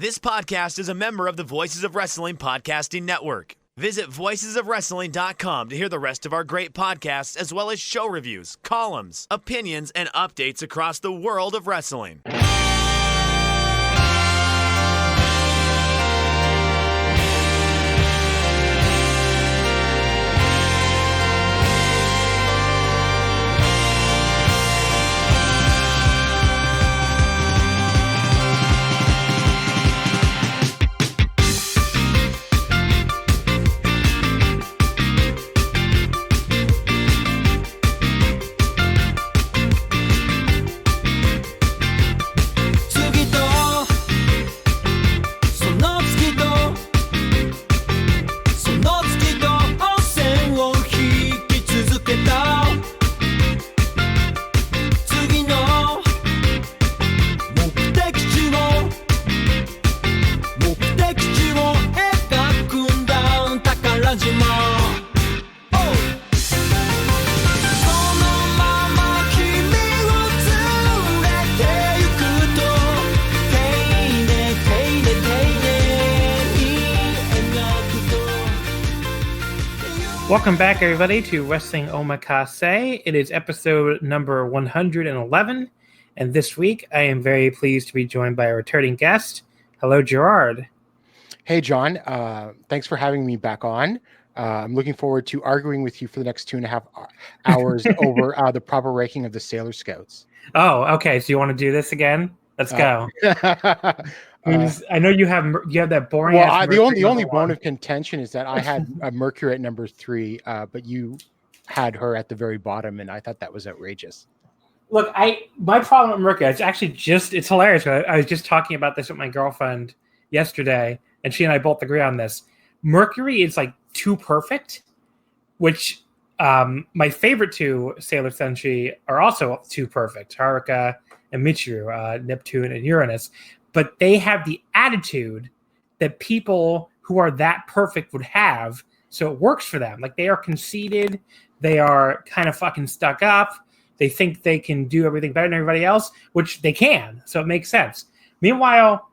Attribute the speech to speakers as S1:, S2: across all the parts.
S1: This podcast is a member of the Voices of Wrestling Podcasting Network. Visit voicesofwrestling.com to hear the rest of our great podcasts, as well as show reviews, columns, opinions, and updates across the world of wrestling.
S2: Welcome back, everybody, to Wrestling Omakase. It is episode number 111, and this week I am very pleased to be joined by a returning guest. Hello, Gerard.
S3: Hey, John. Thanks for having me back on. I'm looking forward to arguing with you for the next 2.5 hours over the proper ranking of the Sailor Scouts.
S2: Oh, okay. So you want to do this again? Let's go. I know you have that boring.
S3: Well, the only bone of contention is that I had Mercury at number 3, but you had her at the very bottom, and I thought that was outrageous.
S2: Look, my problem with Mercury, it's hilarious. I was just talking about this with my girlfriend yesterday, and she and I both agree on this. Mercury is like too perfect, which my favorite two Sailor Senshi are also too perfect, Haruka and Michiru, Neptune and Uranus. But they have the attitude that people who are that perfect would have, so it works for them. Like, they are conceited, they are kind of fucking stuck up, they think they can do everything better than everybody else, which they can, so it makes sense. Meanwhile,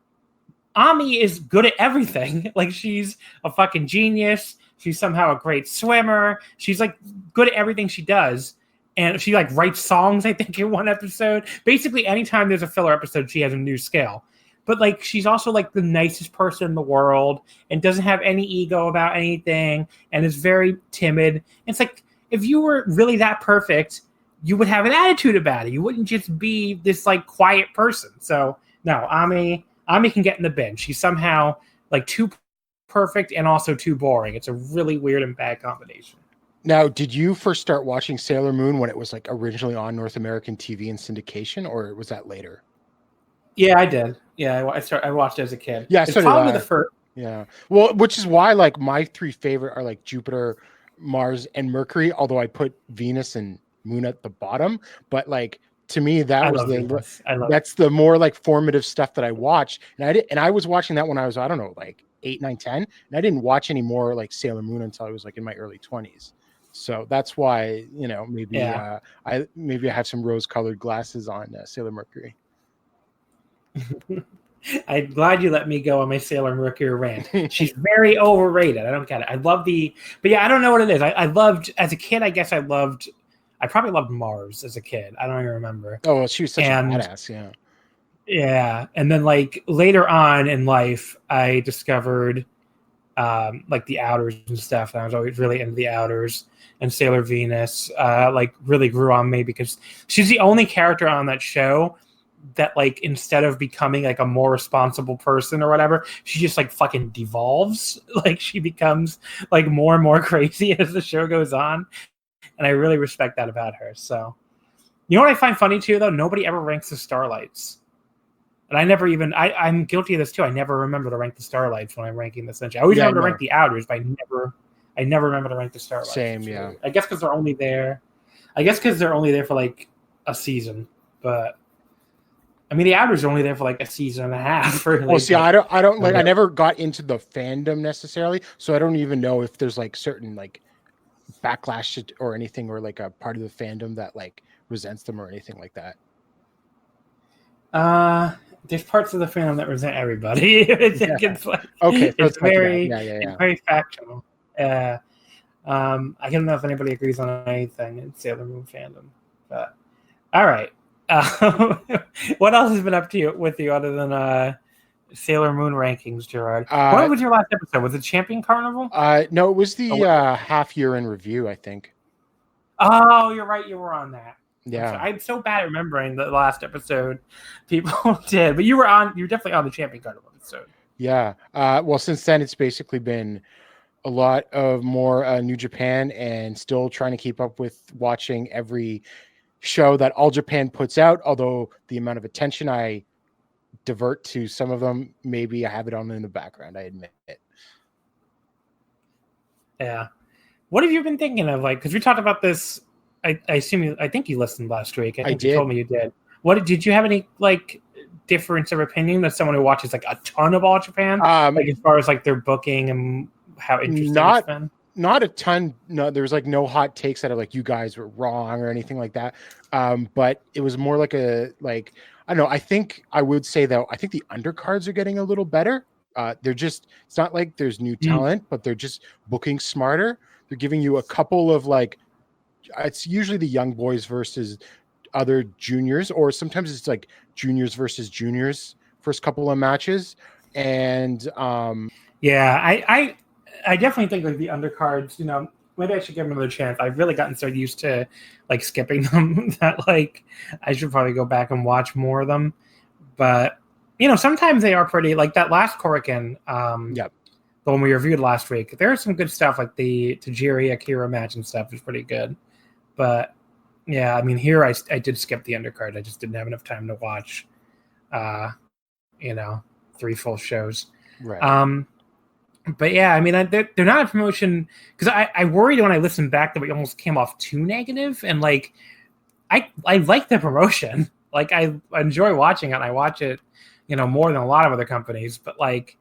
S2: Ami is good at everything. Like, she's a fucking genius, she's somehow a great swimmer, she's like good at everything she does. And she like writes songs, I think, in one episode. Basically, anytime there's a filler episode, she has a new skill. But like, she's also like the nicest person in the world and doesn't have any ego about anything and is very timid. It's like, if you were really that perfect, you would have an attitude about it. You wouldn't just be this like quiet person. So no, Ami can get in the bin. She's somehow like too perfect and also too boring. It's a really weird and bad combination.
S3: Now, did you first start watching Sailor Moon when it was like originally on North American TV in syndication, or was that later?
S2: Yeah, I did. Yeah, I watched it as a kid.
S3: Yeah,
S2: so probably the first.
S3: Yeah, well, which is why like my 3 favorite are like Jupiter, Mars, and Mercury. Although I put Venus and Moon at the bottom, but like to me that's the more like formative stuff that I watched, and I was watching that when I was, I don't know, like 8, 9, 10, and I didn't watch any more like Sailor Moon until I was like in my early 20s. So that's why, maybe I have some rose-colored glasses on Sailor Mercury.
S2: I'm glad you let me go on my Sailor Mercury rant. She's very overrated. I don't get it. but yeah, I don't know what it is. I loved, as a kid, I probably loved Mars as a kid. I don't even remember.
S3: Oh, well, she was such a badass, yeah.
S2: Yeah, and then like later on in life, I discovered like the Outers and stuff, and I was always really into the Outers. And Sailor Venus like really grew on me because she's the only character on that show that like, instead of becoming like a more responsible person or whatever, she just like fucking devolves. Like, she becomes like more and more crazy as the show goes on, and I really respect that about her. So, you know what I find funny too, though? Nobody ever ranks the Starlights, and I'm guilty of this too. I never remember to rank the Starlights when I'm ranking the Sunshine. I always remember to rank the Outers, but I never remember to rank the Starlights.
S3: Same, yeah.
S2: I guess because they're only there for like a season, but I mean, the Outers are only there for like a season and a half.
S3: Well, see, I don't like. I never got into the fandom necessarily, so I don't even know if there's like certain like backlash or anything, or like a part of the fandom that like resents them or anything like that.
S2: there's parts of the fandom that resent everybody. I think it's like it's very it's very factional. I don't know if anybody agrees on anything in Sailor Moon fandom, but all right. What else has been up to you with you other than Sailor Moon rankings, Gerard? What was your last episode? Was it Champion Carnival?
S3: No, it was the half year in review, I think.
S2: Oh, you're right. You were on that.
S3: Yeah,
S2: I'm so bad at remembering the last episode people did, but you were definitely on the Champion Carnival episode.
S3: Yeah. Well, since then it's basically been a lot of more New Japan, and still trying to keep up with watching every show that All Japan puts out. Although the amount of attention I divert to some of them, maybe I have it on in the background. I admit it.
S2: Yeah. What have you been thinking of? Like, because we talked about this. I think you listened last week. I think you told me you did. What did you have any like difference of opinion as someone who watches like a ton of All Japan? Like as far as like their booking and how interesting it's been?
S3: Not a ton. No, there was like no hot takes that are like you guys were wrong or anything like that. But it was more like I don't know. I think I would say though, I think the undercards are getting a little better. It's not like there's new talent, but they're just booking smarter. They're giving you a couple of like, it's usually the young boys versus other juniors, or sometimes it's like juniors versus juniors first couple of matches. And
S2: yeah, I definitely think like the undercards, you know, maybe I should give them another chance. I've really gotten so used to like skipping them that like I should probably go back and watch more of them. But you know, sometimes they are pretty, like that last Korakuen, the one we reviewed last week. There's some good stuff, like the Tajiri Akira match and stuff is pretty good. But yeah, I mean, here I did skip the undercard. I just didn't have enough time to watch, 3 full shows.
S3: Right.
S2: But yeah, I mean, they're not a promotion, because I worried when I listened back that we almost came off too negative. And like, I like the promotion. Like I enjoy watching it. And I watch it, you know, more than a lot of other companies. But like,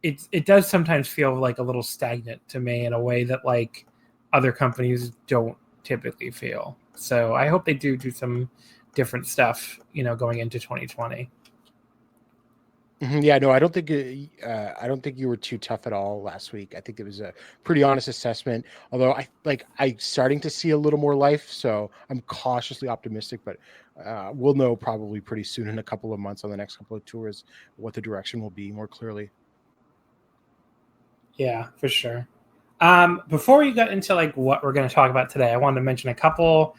S2: it does sometimes feel like a little stagnant to me in a way that like other companies don't typically feel. So I hope they do some different stuff, you know, going into 2020.
S3: Yeah, no, I don't think you were too tough at all last week. I think it was a pretty honest assessment. Although I'm starting to see a little more life, so I'm cautiously optimistic. But we'll know probably pretty soon, in a couple of months, on the next couple of tours, what the direction will be more clearly.
S2: Yeah, for sure. Before we get into like what we're going to talk about today, I wanted to mention a couple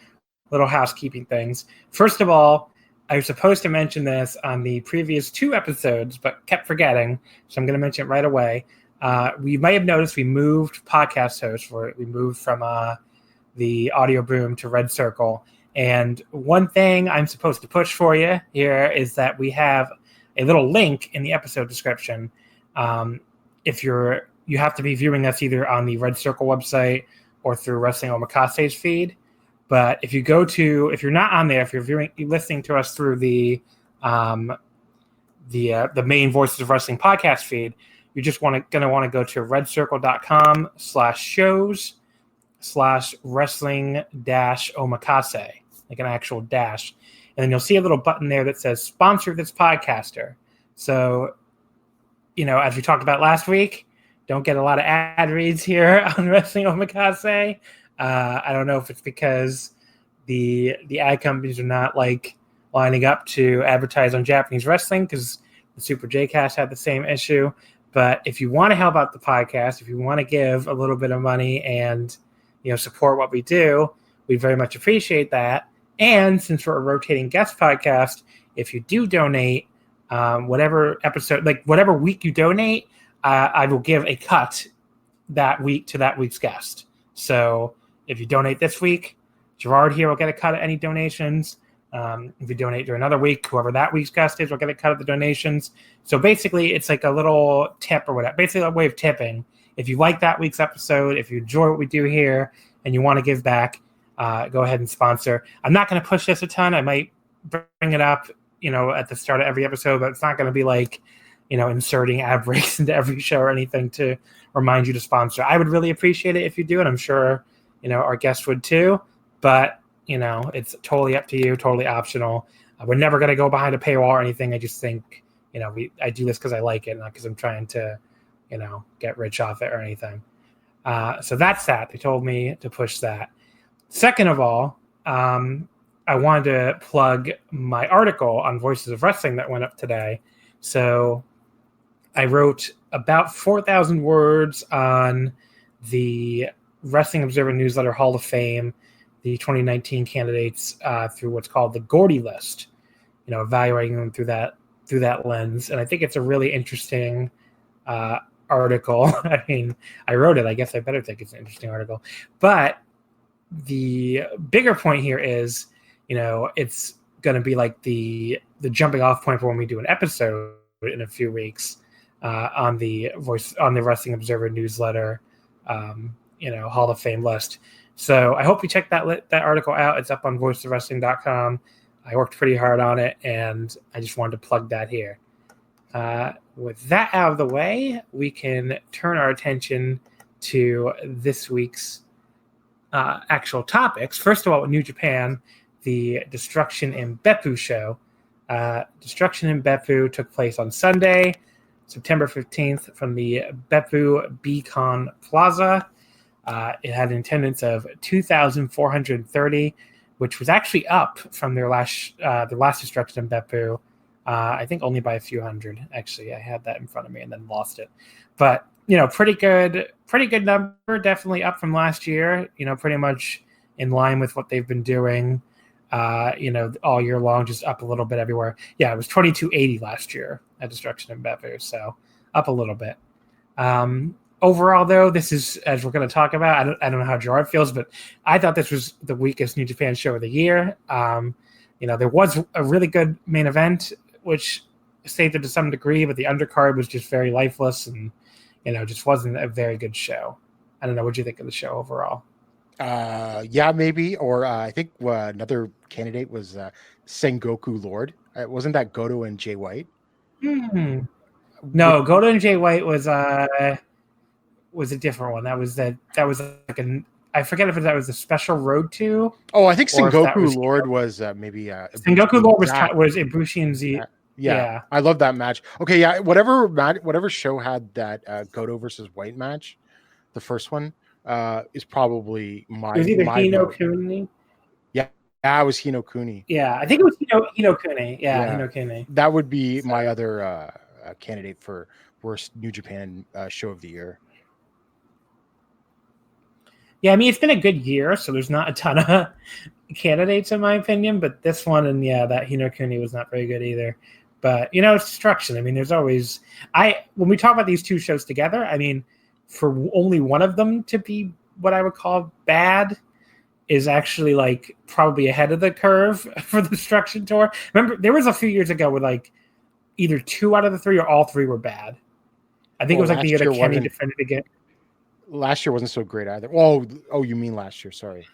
S2: little housekeeping things. First of all, I was supposed to mention this on the previous 2 episodes, but kept forgetting, so I'm going to mention it right away. We might have noticed we moved podcast hosts. We moved from the Audio Boom to Red Circle. And one thing I'm supposed to push for you here is that we have a little link in the episode description. If you have to be viewing us either on the Red Circle website or through Wrestling Omakase's feed. But if you're not on there, if you're listening to us through the main Voices of Wrestling podcast feed, you're just going to want to go to redcircle.com/shows/wrestling-omakase, like an actual dash. And then you'll see a little button there that says sponsor this podcaster. So, you know, as we talked about last week, don't get a lot of ad reads here on Wrestling Omakase. I don't know if it's because the ad companies are not like lining up to advertise on Japanese wrestling, because the Super J-Cast had the same issue. But if you want to help out the podcast, if you want to give a little bit of money and, you know, support what we do, we very much appreciate that. And since we're a rotating guest podcast, if you do donate, whatever episode, like whatever week you donate, I will give a cut that week to that week's guest. So if you donate this week, Gerard here will get a cut of any donations. If you donate during another week, whoever that week's guest is will get a cut of the donations. So basically, it's like a little tip or whatever. Basically, a way of tipping. If you like that week's episode, if you enjoy what we do here, and you want to give back, go ahead and sponsor. I'm not going to push this a ton. I might bring it up, you know, at the start of every episode, but it's not going to be like, you know, inserting ad breaks into every show or anything to remind you to sponsor. I would really appreciate it if you do, and I'm sure, you know, our guests would too. But, you know, it's totally up to you, totally optional. We're never going to go behind a paywall or anything. I just think, I do this because I like it, not because I'm trying to, get rich off it or anything. So that's that. They told me to push that. Second of all, I wanted to plug my article on Voices of Wrestling that went up today. So I wrote about 4,000 words on the Wrestling Observer Newsletter Hall of Fame, the 2019 candidates through what's called the Gordy list, evaluating them through that lens. And I think it's a really interesting article. I mean, I wrote it. I guess I better think it's an interesting article. But the bigger point here is, it's going to be like the jumping off point for when we do an episode in a few weeks on the Wrestling Observer newsletter, Hall of Fame list. So I hope you check that article out. It's up on voicesofwrestling.com. I worked pretty hard on it, and I just wanted to plug that here. With that out of the way, we can turn our attention to this week's actual topics. First of all, with New Japan, the Destruction in Beppu show. Destruction in Beppu took place on Sunday, September 15th, from the Beppu Beacon Plaza. It had an attendance of 2,430, which was actually up from their last Destruction in Beppu. I think only by a few hundred. Actually, I had that in front of me and then lost it. But pretty good number. Definitely up from last year. Pretty much in line with what they've been doing. All year long, just up a little bit everywhere. Yeah, it was 2,280 last year at Destruction in Beppu, so up a little bit. Overall, though, this is, as we're going to talk about, I don't know how Gerard feels, but I thought this was the weakest New Japan show of the year. There was a really good main event, which saved it to some degree, but the undercard was just very lifeless and, just wasn't a very good show. I don't know. What do you think of the show overall?
S3: Yeah, maybe. Or I think another candidate was Sengoku Lord. Wasn't that Goto and Jay White?
S2: No, Goto and Jay White was a different one. That was like I forget if that was a special road to.
S3: Oh, I think Sengoku Lord was maybe
S2: Sengoku Lord was Ibushi and Z.
S3: Yeah, I love that match. Okay, yeah, whatever show had that Goto versus White match, the first one is probably my.
S2: It was either Hino Kuni.
S3: Yeah, it was Hino Kuni.
S2: Yeah, I think it was Hino Kuni. Yeah, Hino Kuni.
S3: That would be my other candidate for worst New Japan show of the year.
S2: Yeah, I mean, it's been a good year, so there's not a ton of candidates in my opinion, but this one and that Hino Kuni was not very good either. But, it's Destruction. I mean, there's always when we talk about these two shows together, I mean, for only one of them to be what I would call bad is actually like probably ahead of the curve for the Destruction tour. Remember, there was a few years ago where like either 2 out of the 3 or all 3 were bad. I think it was like the year that Kenny defended again.
S3: Last year wasn't so great either. Oh, you mean last year? Sorry,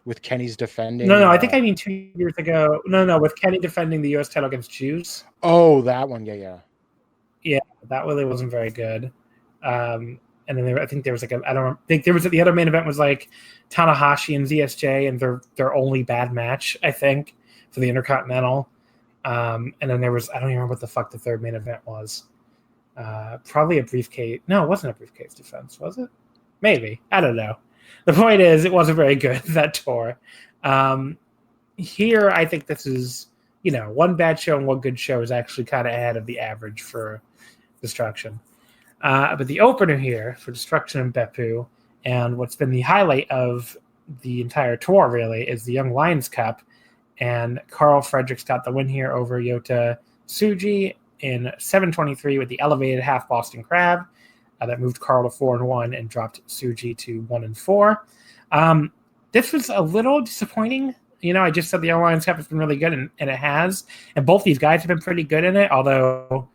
S3: with Kenny's defending.
S2: No, I think I mean 2 years ago. No, with Kenny defending the U.S. title against Jews.
S3: Oh, that one, yeah.
S2: That really wasn't very good. And then I think there was the other main event was like Tanahashi and ZSJ and their only bad match, I think, for the Intercontinental. And then there was, I don't even remember what the fuck the third main event was. Probably a briefcase. No, it wasn't a briefcase defense, was it? Maybe. I don't know. The point is, it wasn't very good, that tour. Here, I think this is, one bad show and one good show is actually kind of ahead of the average for Destruction. But the opener here for Destruction in Beppu, and what's been the highlight of the entire tour, really, is the Young Lions Cup. And Carl Fredericks got the win here over Yota Tsuji in 7:23 with the elevated half Boston Crab. That moved Carl to 4-1 and dropped Tsuji to 1-4. This was a little disappointing. I just said the Young Lions Cup has been really good, and it has. And both these guys have been pretty good in it, although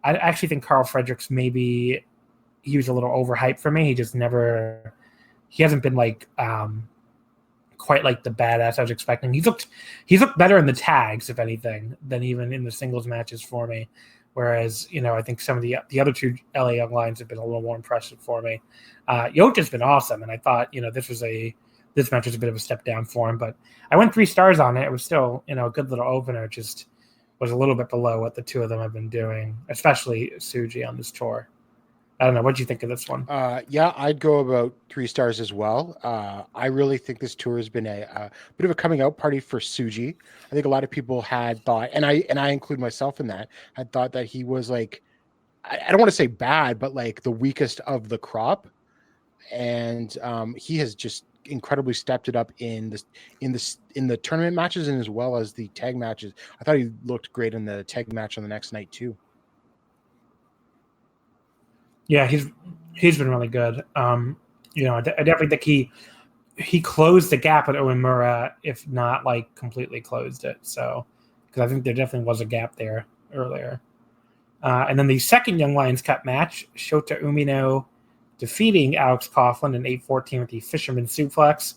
S2: I actually think Carl Fredericks maybe he was a little overhyped for me. He hasn't been like quite like the badass I was expecting. He's looked better in the tags, if anything, than even in the singles matches for me. Whereas, I think some of the other two LA Young Lions have been a little more impressive for me. Yota's been awesome, and I thought, this match was a bit of a step down for him, but I went 3 stars on it. It was still, a good little opener. Just was a little bit below what the two of them have been doing, especially Tsuji on this tour. I don't know. What do you think of this one?
S3: Yeah, I'd go about 3 stars as well. I really think this tour has been a bit of a coming out party for Tsuji. I think a lot of people had thought, and I include myself in that, had thought that he was like, I don't want to say bad, but like the weakest of the crop. And he has just incredibly stepped it up in the tournament matches and as well as the tag matches. I thought he looked great in the tag match on the next night too.
S2: Yeah, he's been really good. I definitely think he closed the gap at Uemura, if not like completely closed it. So, because I think there definitely was a gap there earlier. And then the second Young Lions Cup match, Shota Umino defeating Alex Coughlin in 8-14 with the Fisherman Suplex,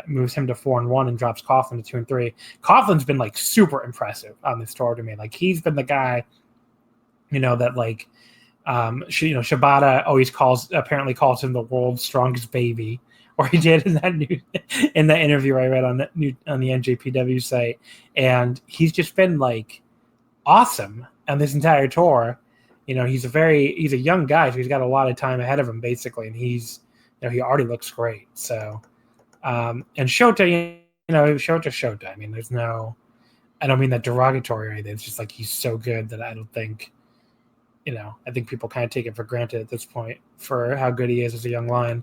S2: moves him to 4-1 and drops Coughlin to 2-3. Coughlin's been like super impressive on this tour to me. Like he's been the guy, that like. Shibata always apparently calls him the world's strongest baby, or he did in that interview I read on the NJPW site, and he's just been like awesome on this entire tour. He's a young guy, so he's got a lot of time ahead of him basically, and he already looks great. So, and Shota, Shota. I mean, I don't mean that derogatory or anything. It's just like he's so good that I don't think. I think people kind of take it for granted at this point for how good he is as a young lion.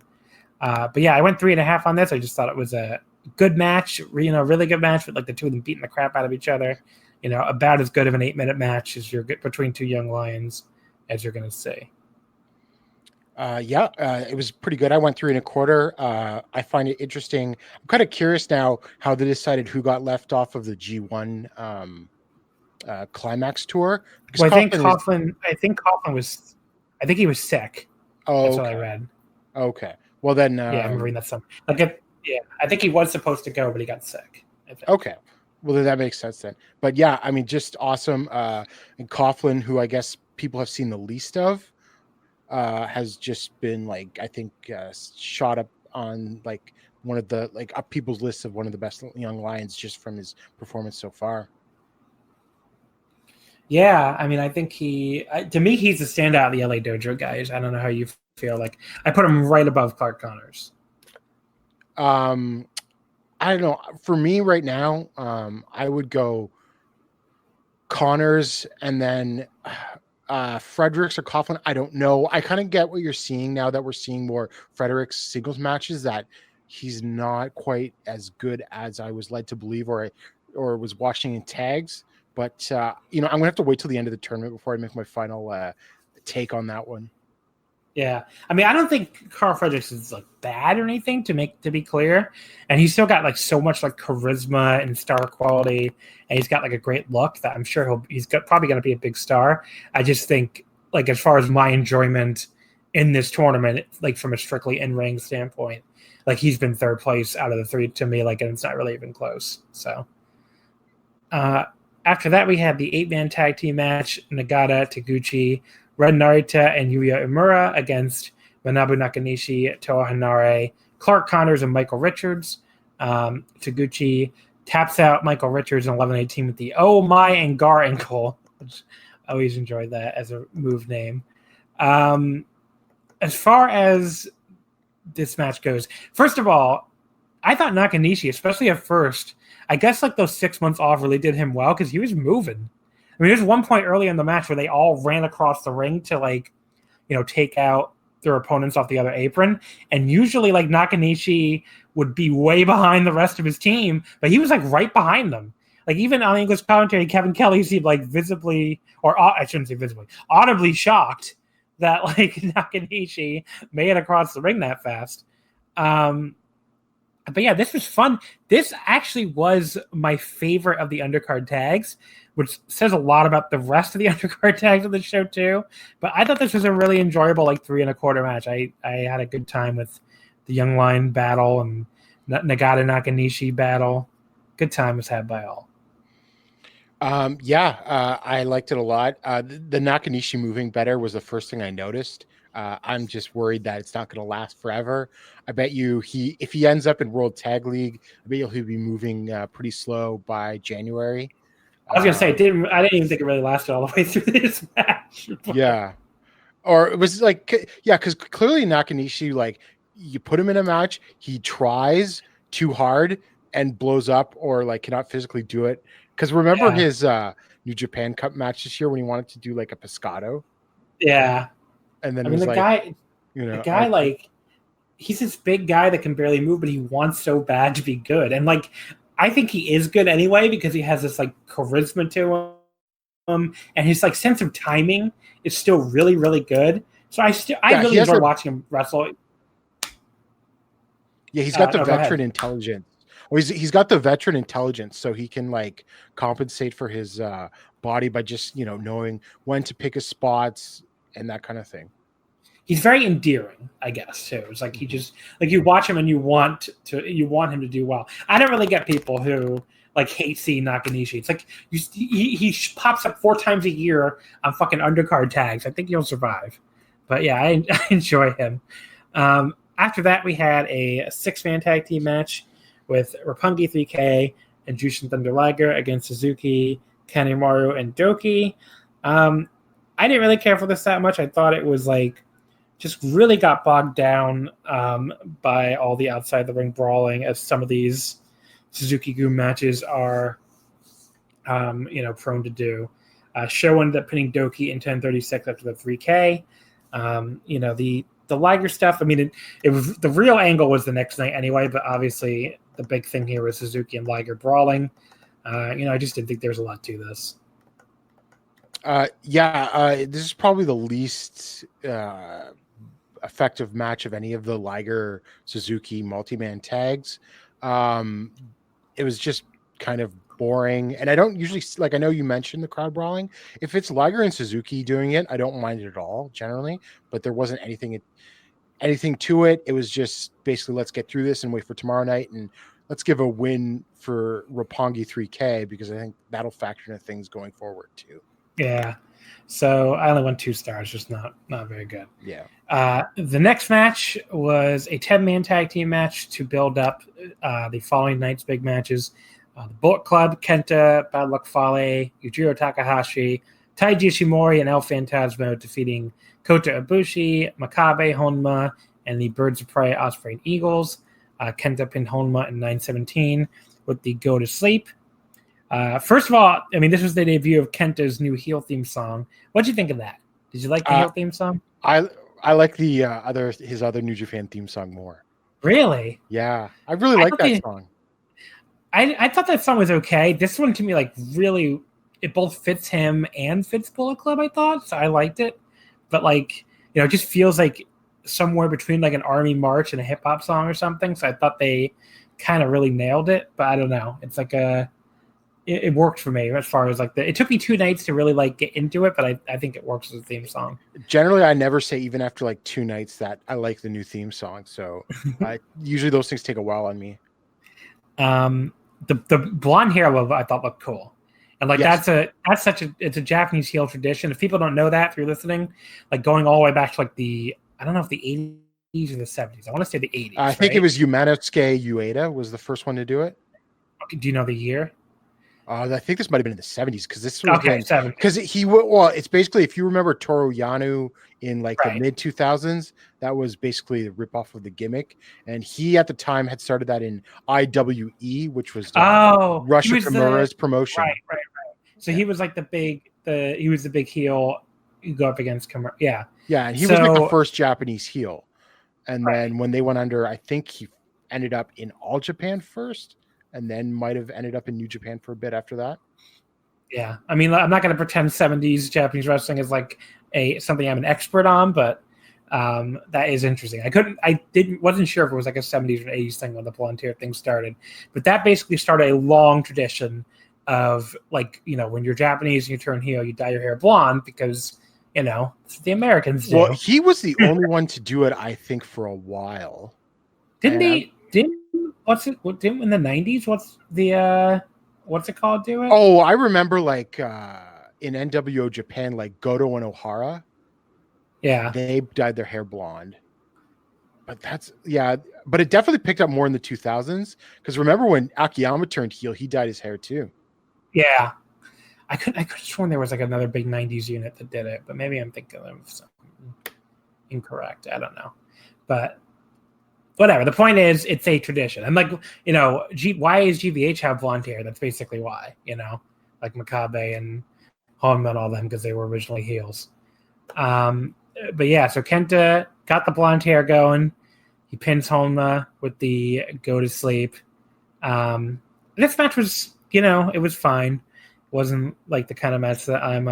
S2: But yeah, I went 3.5 on this. I just thought it was a good match, really good match with like the two of them beating the crap out of each other. About as good of an 8-minute match as you're between two young lions as you're going to see.
S3: It was pretty good. I went 3.25. I find it interesting. I'm kind of curious now how they decided who got left off of the G1 climax tour.
S2: Well, I think Coughlin was. I think he was sick.
S3: Oh,
S2: that's what I read.
S3: Okay. Well, then.
S2: I'm reading that some. I think he was supposed to go, but he got sick.
S3: Okay. Well, then that makes sense then. But yeah, I mean, just awesome. And Coughlin, who I guess people have seen the least of, has just been like I think shot up on like one of the up people's lists of one of the best young lions just from his performance so far.
S2: Yeah, I mean, I think to me, he's the standout of the LA Dojo guys. I don't know how you feel. Like, I put him right above Clark Connors.
S3: I don't know. For me right now, I would go Connors and then Fredericks or Coughlin. I don't know. I kind of get what you're seeing now that we're seeing more Fredericks singles matches, that he's not quite as good as I was led to believe or was watching in tags. But, I'm going to have to wait till the end of the tournament before I make my final take on that one.
S2: Yeah. I mean, I don't think Carl Fredericks is like bad or anything to be clear. And he's still got like so much like charisma and star quality. And he's got like a great look that I'm sure he's probably going to be a big star. I just think like as far as my enjoyment in this tournament, like from a strictly in-ring standpoint, like he's been third place out of the three to me, like, and it's not really even close. So, after that, we had the 8-man tag team match, Nagata, Taguchi, Ren Narita, and Yuya Uemura against Manabu Nakanishi, Toa Hanare, Clark Connors, and Michael Richards. Taguchi taps out Michael Richards in 11-18 with the Oh My and Gar ankle, which I always enjoyed that as a move name. As far as this match goes, first of all, I thought Nakanishi, especially at first, I guess like those 6 months off really did him well because he was moving. I mean, there's one point early in the match where they all ran across the ring to like, take out their opponents off the other apron. And usually like Nakanishi would be way behind the rest of his team, but he was like right behind them. Like even on English commentary, Kevin Kelly seemed like visibly, or I shouldn't say visibly, audibly shocked that like Nakanishi made it across the ring that fast. But yeah, this was fun. This actually was my favorite of the undercard tags, which says a lot about the rest of the undercard tags of the show too. But I thought this was a really enjoyable 3.25 match. I had a good time with the Young Lion battle and Nagata Nakanishi battle. Good time was had by all.
S3: I liked it a lot. The Nakanishi moving better was the first thing I noticed. I'm just worried that it's not going to last forever. I bet you if he ends up in World Tag League, I bet he'll be moving pretty slow by January.
S2: I was gonna say I didn't even think it really lasted all the way through this match.
S3: Yeah, or it was like because clearly Nakanishi, like, you put him in a match, he tries too hard and blows up, or like cannot physically do it. Because remember his New Japan Cup match this year when he wanted to do like a pescado.
S2: Yeah,
S3: and then
S2: I mean the guy, like, he's this big guy that can barely move, but he wants so bad to be good, and like I think he is good anyway because he has this like charisma to him, and his like sense of timing is still really, really good. So I really enjoy watching him wrestle.
S3: Yeah, he's got the veteran intelligence. Well, he's got the veteran intelligence, so he can like compensate for his body by just knowing when to pick his spots and that kind of thing.
S2: He's very endearing, I guess, too. It's like he just like you watch him and you want him to do well. I don't really get people who like hate seeing Nakanishi. It's like he pops up 4 times a year on fucking undercard tags. I think he'll survive. But yeah, I enjoy him. After that, we had a 6-man tag team match with Roppongi 3K and Jushin Thunder Liger against Suzuki, Kanemaru, and Doki. I didn't really care for this that much. I thought it was like just really got bogged down by all the outside the ring brawling, as some of these Suzuki-gu matches are, prone to do. Show ended up pinning Doki in 10:36 after the 3K. The Liger stuff, I mean, it was the real angle was the next night anyway, but obviously the big thing here was Suzuki and Liger brawling. I just didn't think there was a lot to this.
S3: This is probably the least effective match of any of the Liger Suzuki multi-man tags. It was just kind of boring, and I don't usually like. I know you mentioned the crowd brawling. If it's Liger and Suzuki doing it, I don't mind it at all generally. But there wasn't anything to it. It was just basically let's get through this and wait for tomorrow night, and let's give a win for Roppongi 3K because I think that'll factor into things going forward too.
S2: Yeah. So I only went 2 stars, just not very good.
S3: Yeah.
S2: The next match was a 10-man tag team match to build up the following night's big matches. The Bullet Club, Kenta, Bad Luck Fale, Yujiro Takahashi, Taiji Ishimori, and El Phantasmo defeating Kota Ibushi, Makabe, Honma, and the Birds of Prey, Osprey and Eagles. Kenta pinned Honma in 9:17 with the Go to Sleep. First of all, I mean, this was the debut of Kenta's new heel theme song. What'd you think of that? Did you like the heel theme song?
S3: I like the his other New Japan theme song more.
S2: Really?
S3: Yeah, I really like that song.
S2: I thought that song was okay. This one to me, like, really, it both fits him and fits Bullet Club, I thought, so I liked it. But, like, it just feels like somewhere between, like, an Army March and a hip-hop song or something, so I thought they kind of really nailed it, but I don't know. It's like it worked for me as far as, like, it took me 2 nights to really, like, get into it, but I think it works as a theme song.
S3: Generally, I never say, even after, like, 2 nights, that I like the new theme song, so usually those things take a while on me.
S2: The blonde hair I thought looked cool, and like it's a Japanese heel tradition. If people don't know that, if you're listening, like going all the way back to like I don't know if the 80s or the 70s. I want to say the 80s.
S3: I think it was Yumanosuke Ueda was the first one to do it.
S2: Okay, do you know the year?
S3: I think this might have been in the 70s because this was
S2: because
S3: it's basically, if you remember Toru Yano in like the mid 2000s, that was basically a ripoff of the gimmick, and he at the time had started that in IWE, which was Russia Kimura's promotion.
S2: Right. So he was like the big heel you go up against Kimura. Yeah,
S3: and he was like the first Japanese heel, and then when they went under, I think he ended up in All Japan first, and then might have ended up in New Japan for a bit after that.
S2: Yeah, I mean, I'm not going to pretend 70s Japanese wrestling is like something I'm an expert on, but that is interesting. Wasn't sure if it was like a 70s or 80s thing when the blonde hair thing started, but that basically started a long tradition of, like, when you're Japanese and you turn heel, you dye your hair blonde because it's what the Americans do.
S3: Well, he was the only one to do it, I think, for a while.
S2: Didn't in the 90s? What's it called? Do it?
S3: Oh, I remember like in NWO Japan, like Goto and O'Hara.
S2: Yeah,
S3: they dyed their hair blonde. But but it definitely picked up more in the 2000s because remember when Akiyama turned heel, he dyed his hair too.
S2: Yeah, I could have sworn there was like another big 90s unit that did it, but maybe I'm thinking of something incorrect. I don't know. But whatever. The point is, it's a tradition. And like, why is GBH have blonde hair? That's basically why, like Makabe and Honma and all them, because they were originally heels. But yeah, so Kenta got the blonde hair going. He pins Honma with the go to sleep. This match was, it was fine. It wasn't like the kind of match that I'm,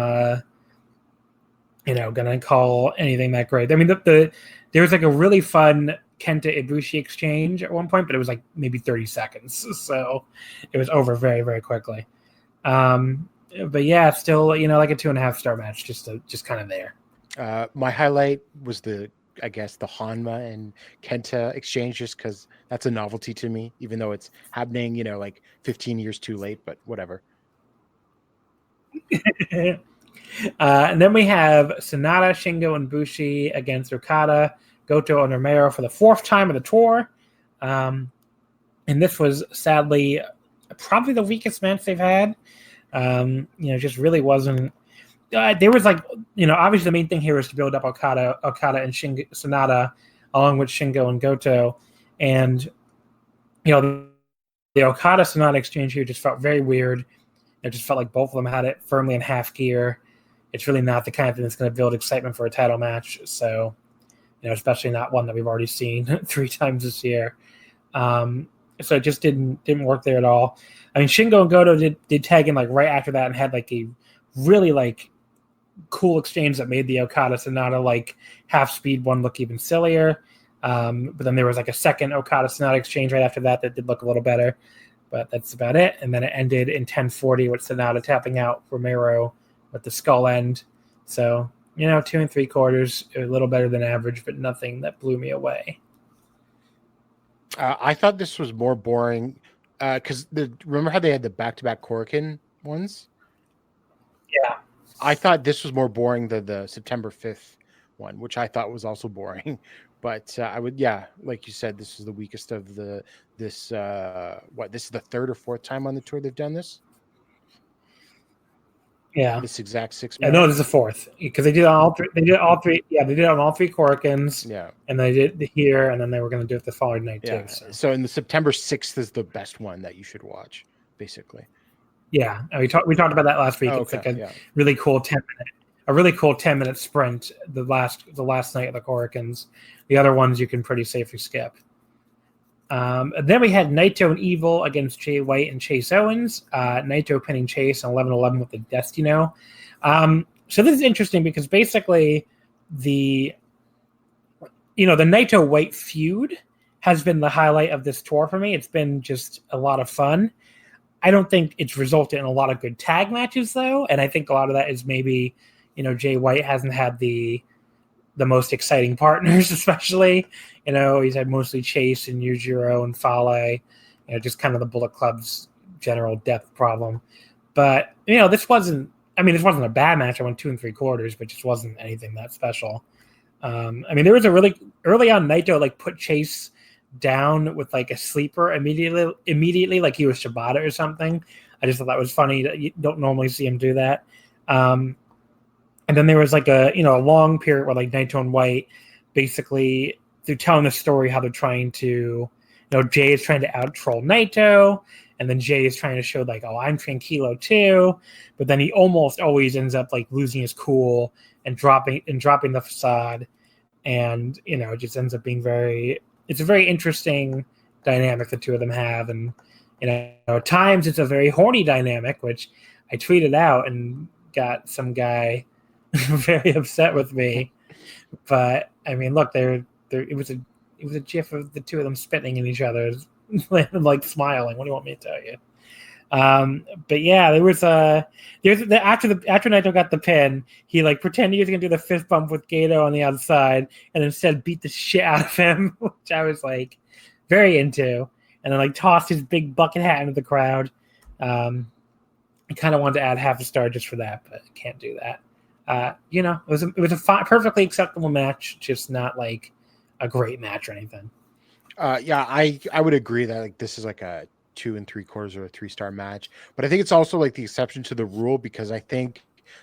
S2: gonna call anything that great. I mean, there was like a really fun Kenta Ibushi exchange at one point, but it was like maybe 30 seconds, so it was over very, very quickly. But yeah, still, like a 2.5 star match, just kind of there.
S3: My highlight was the Honma and Kenta exchange, just because that's a novelty to me, even though it's happening, like 15 years too late, but whatever.
S2: And then we have Sonata, Shingo, and Bushi against Okada, Goto, and Romero for the 4th time of the tour. And this was sadly probably the weakest match they've had. Just really wasn't. There was like, obviously the main thing here is to build up Okada and Sonata, along with Shingo and Goto. And, the Okada Sonata exchange here just felt very weird. It just felt like both of them had it firmly in half gear. It's really not the kind of thing that's going to build excitement for a title match. So, especially not one that we've already seen 3 times this year. So it just didn't work there at all. I mean, Shingo and Goto did tag in like right after that and had like a really like cool exchange that made the Okada Sonata like half speed one look even sillier. But then there was like a second Okada Sonata exchange right after that did look a little better. But that's about it. And then it ended in 10:40 with Sonata tapping out Romero with the skull end. So, 2 3/4, a little better than average, but nothing that blew me away.
S3: I thought this was more boring because remember how they had the back-to-back Korakuen ones?
S2: Yeah.
S3: I thought this was more boring than the September 5th one, which I thought was also boring. But like you said, this is the weakest of this is the 3rd or 4th time on the tour they've done this?
S2: Yeah,
S3: this exact 6
S2: months. No, this is the 4th because they did all 3. They did all 3. Yeah, they did it on all 3 Korakuens.
S3: Yeah,
S2: and they did here, and then they were going to do it the following night too.
S3: So in the September 6th is the best one that you should watch, basically.
S2: Yeah, and we talked about that last week. It's like a really cool 10-minute sprint. The last night of the Korakuens. The other ones you can pretty safely skip. And then we had Naito and Evil against Jay White and Chase Owens. Naito pinning Chase on 11-11 with the Destino. So this is interesting because basically the Naito-White feud has been the highlight of this tour for me. It's been just a lot of fun. I don't think it's resulted in a lot of good tag matches, though. And I think a lot of that is maybe, Jay White hasn't had the most exciting partners, especially. He's had mostly Chase and Yujiro and Fale, just kind of the Bullet Club's general depth problem. But, this wasn't a bad match. I went 2 3/4, but just wasn't anything that special. There was a really early on Naito put Chase down with a sleeper immediately like he was Shibata or something. I just thought that was funny. That you don't normally see him do that. And then there was a long period where Naito and White basically they're telling the story how they're trying to, Jay is trying to out troll Naito, and then Jay is trying to show I'm tranquilo too, but then he almost always ends up losing his cool and dropping the facade, and it just ends up being it's a very interesting dynamic the two of them have, and at times it's a very horny dynamic, which I tweeted out and got some guy very upset with me. But look, it was a gif of the two of them spitting in each other, smiling. What do you want me to tell you? But yeah, after Naito got the pin, he pretended he was gonna do the fist bump with Gato on the outside, and instead beat the shit out of him, which I was very into, and then tossed his big bucket hat into the crowd. I kind of wanted to add half a star just for that, but I can't do that. It was a perfectly acceptable match, just not a great match or anything.
S3: I would agree that this is a 2 3/4 or a 3-star match. But I think it's also like the exception to the rule, because I think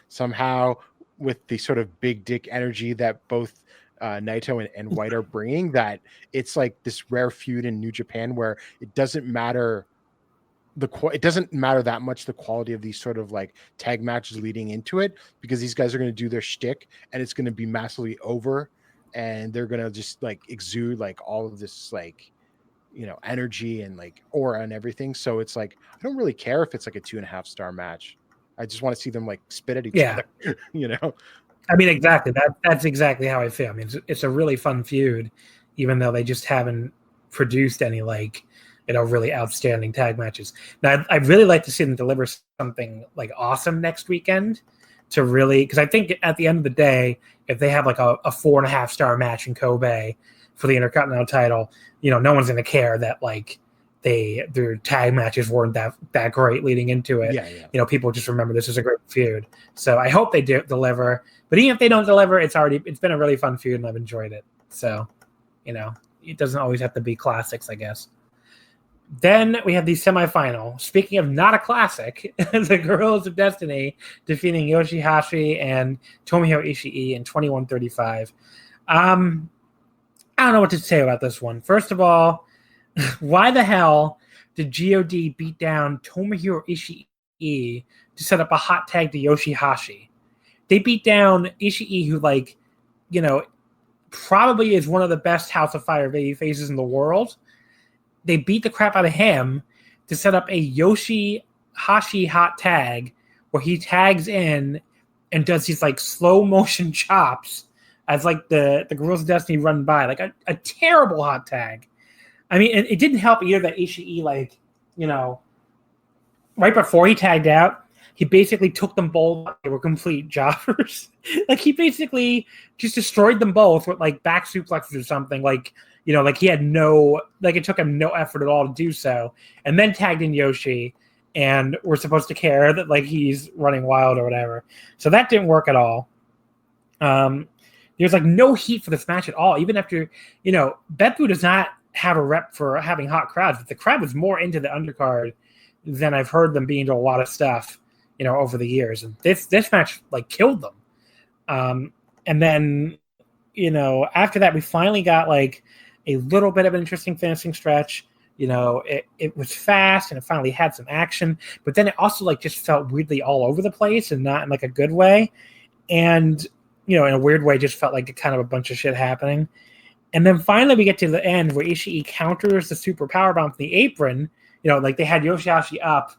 S3: somehow with the sort of big dick energy that both Naito and White are bringing, that it's like this rare feud in New Japan where it doesn't matter it doesn't matter that much the quality of these sort of like tag matches leading into it, because these guys are going to do their shtick and it's going to be massively over, and they're going to just like exude like all of this like, you know, energy and like aura and everything. So it's like, I don't really care if it's like a 2.5-star match. I just want to see them like spit at each other, you know?
S2: I mean, exactly. That's exactly how I feel. I mean, it's a really fun feud, even though they just haven't produced any like, you know, really outstanding tag matches. Now, I'd really like to see them deliver something like awesome next weekend to really, because I think at the end of the day, if they have like a 4.5-star match in Kobe for the Intercontinental title, you know, no one's going to care that like their tag matches weren't that great leading into it.
S3: Yeah.
S2: You know, people just remember this is a great feud. So I hope they do deliver. But even if they don't deliver, it's been a really fun feud and I've enjoyed it. So, you know, it doesn't always have to be classics, I guess. Then we have the semifinal. Speaking of not a classic, the Girls of Destiny defeating Yoshihashi and Tomohiro Ishii in 21-35. I don't know what to say about this one. First of all, why the hell did God beat down Tomohiro Ishii to set up a hot tag to Yoshihashi? They beat down Ishii, who, like, you know, probably is one of the best House of Fire baby faces in the world. They beat the crap out of him to set up a Yoshihashi hot tag where he tags in and does these like slow motion chops as like the Girls of Destiny run by, like a terrible hot tag. I mean, it didn't help either that Ishii, like, you know, right before he tagged out, he basically took them both. They were complete jobbers. Like, he basically just destroyed them both with like back suplexes or something. Like, you know, like he had it took him no effort at all to do so. And then tagged in Yoshi, and we're supposed to care that like he's running wild or whatever. So that didn't work at all. There's like no heat for this match at all. Even after, you know, Beppu does not have a rep for having hot crowds. But the crowd was more into the undercard than I've heard them being to a lot of stuff, you know, over the years. And this match like killed them. And then, you know, after that, we finally got like a little bit of an interesting finishing stretch. You know, it was fast and it finally had some action, but then it also like just felt weirdly all over the place and not in like a good way. And, you know, in a weird way, just felt like kind of a bunch of shit happening. And then finally we get to the end where Ishii counters the super powerbomb from the apron. You know, like they had Yoshihashi up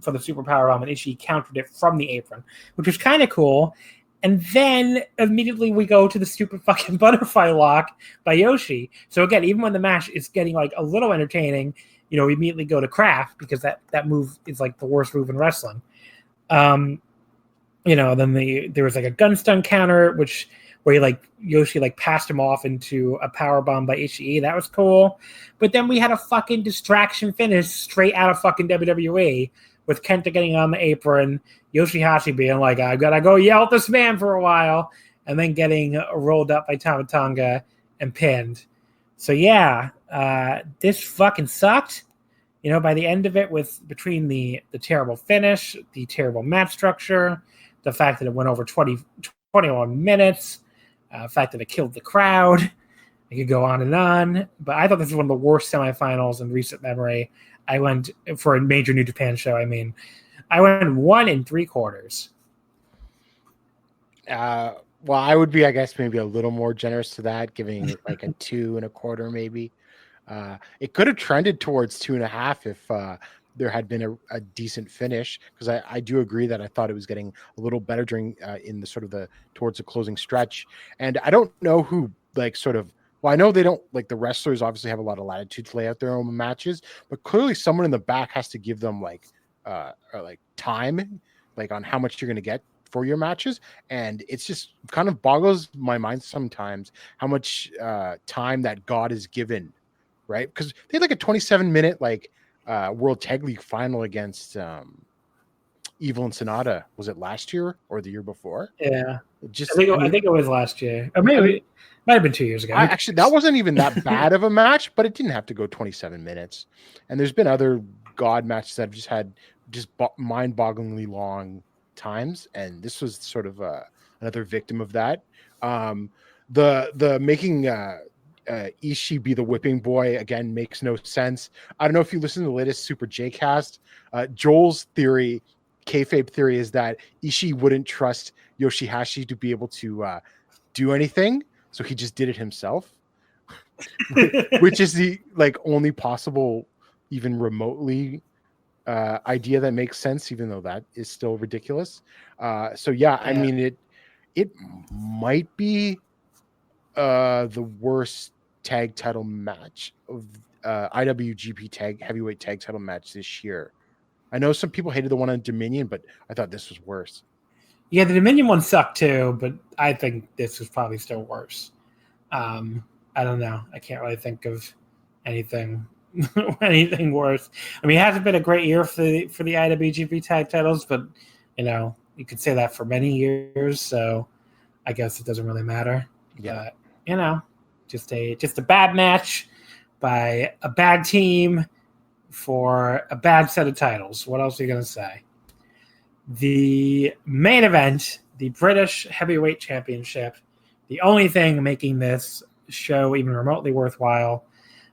S2: for the super powerbomb, and Ishii countered it from the apron, which was kind of cool. And then immediately we go to the stupid fucking butterfly lock by Yoshi. So again, even when the match is getting like a little entertaining, you know, we immediately go to Kraft because that move is like the worst move in wrestling. You know, then there was like a gun stun counter, where Yoshi like passed him off into a power bomb by Ishii. That was cool. But then we had a fucking distraction finish straight out of fucking WWE with Kenta getting on the apron, Yoshihashi being like, I've got to go yell at this man for a while, and then getting rolled up by Tama Tonga and pinned. So yeah, this fucking sucked. You know, by the end of it, between the terrible finish, the terrible match structure, the fact that it went over 21 minutes, the fact that it killed the crowd, I could go on. But I thought this was one of the worst semifinals in recent memory. I went for a major New Japan show. I mean, I went 1 3/4.
S3: Well, I would be, I guess, maybe a little more generous to that, giving it like a 2 1/4, maybe. It could have trended towards 2.5 if there had been a decent finish, because I do agree that I thought it was getting a little better during in the sort of towards the closing stretch. And I don't know who like sort of. Well, I know they don't, like, the wrestlers obviously have a lot of latitude to lay out their own matches, but clearly someone in the back has to give them like time, like on how much you're going to get for your matches. And it's just kind of boggles my mind sometimes how much time that God is given, right? Because they had like a 27-minute like World Tag League final against Evil and Sonata. Was it last year or the year before?
S2: Yeah. I think it was last year. Or maybe Might have been 2 years ago.
S3: Actually, that wasn't even that bad of a match, but it didn't have to go 27 minutes. And there's been other God matches that have just had mind-bogglingly long times, and this was sort of another victim of that. The making Ishii be the whipping boy again makes no sense. I don't know if you listen to the latest Super J cast. Joel's theory, kayfabe theory, is that Ishii wouldn't trust Yoshihashi to be able to do anything, so he just did it himself, which is the only possible, even remotely idea that makes sense, even though that is still ridiculous. So yeah, I mean it might be the worst tag title match of IWGP heavyweight tag title match this year. I know some people hated the one on Dominion, but I thought this was worse.
S2: Yeah, the Dominion one sucked too, but I think this is probably still worse. I don't know. I can't really think of anything worse. I mean, it hasn't been a great year for the IWGP tag titles, but you could say that for many years, so I guess it doesn't really matter.
S3: Yeah.
S2: But, just a bad match by a bad team for a bad set of titles. What else are you going to say? The main event, the British Heavyweight Championship, the only thing making this show even remotely worthwhile,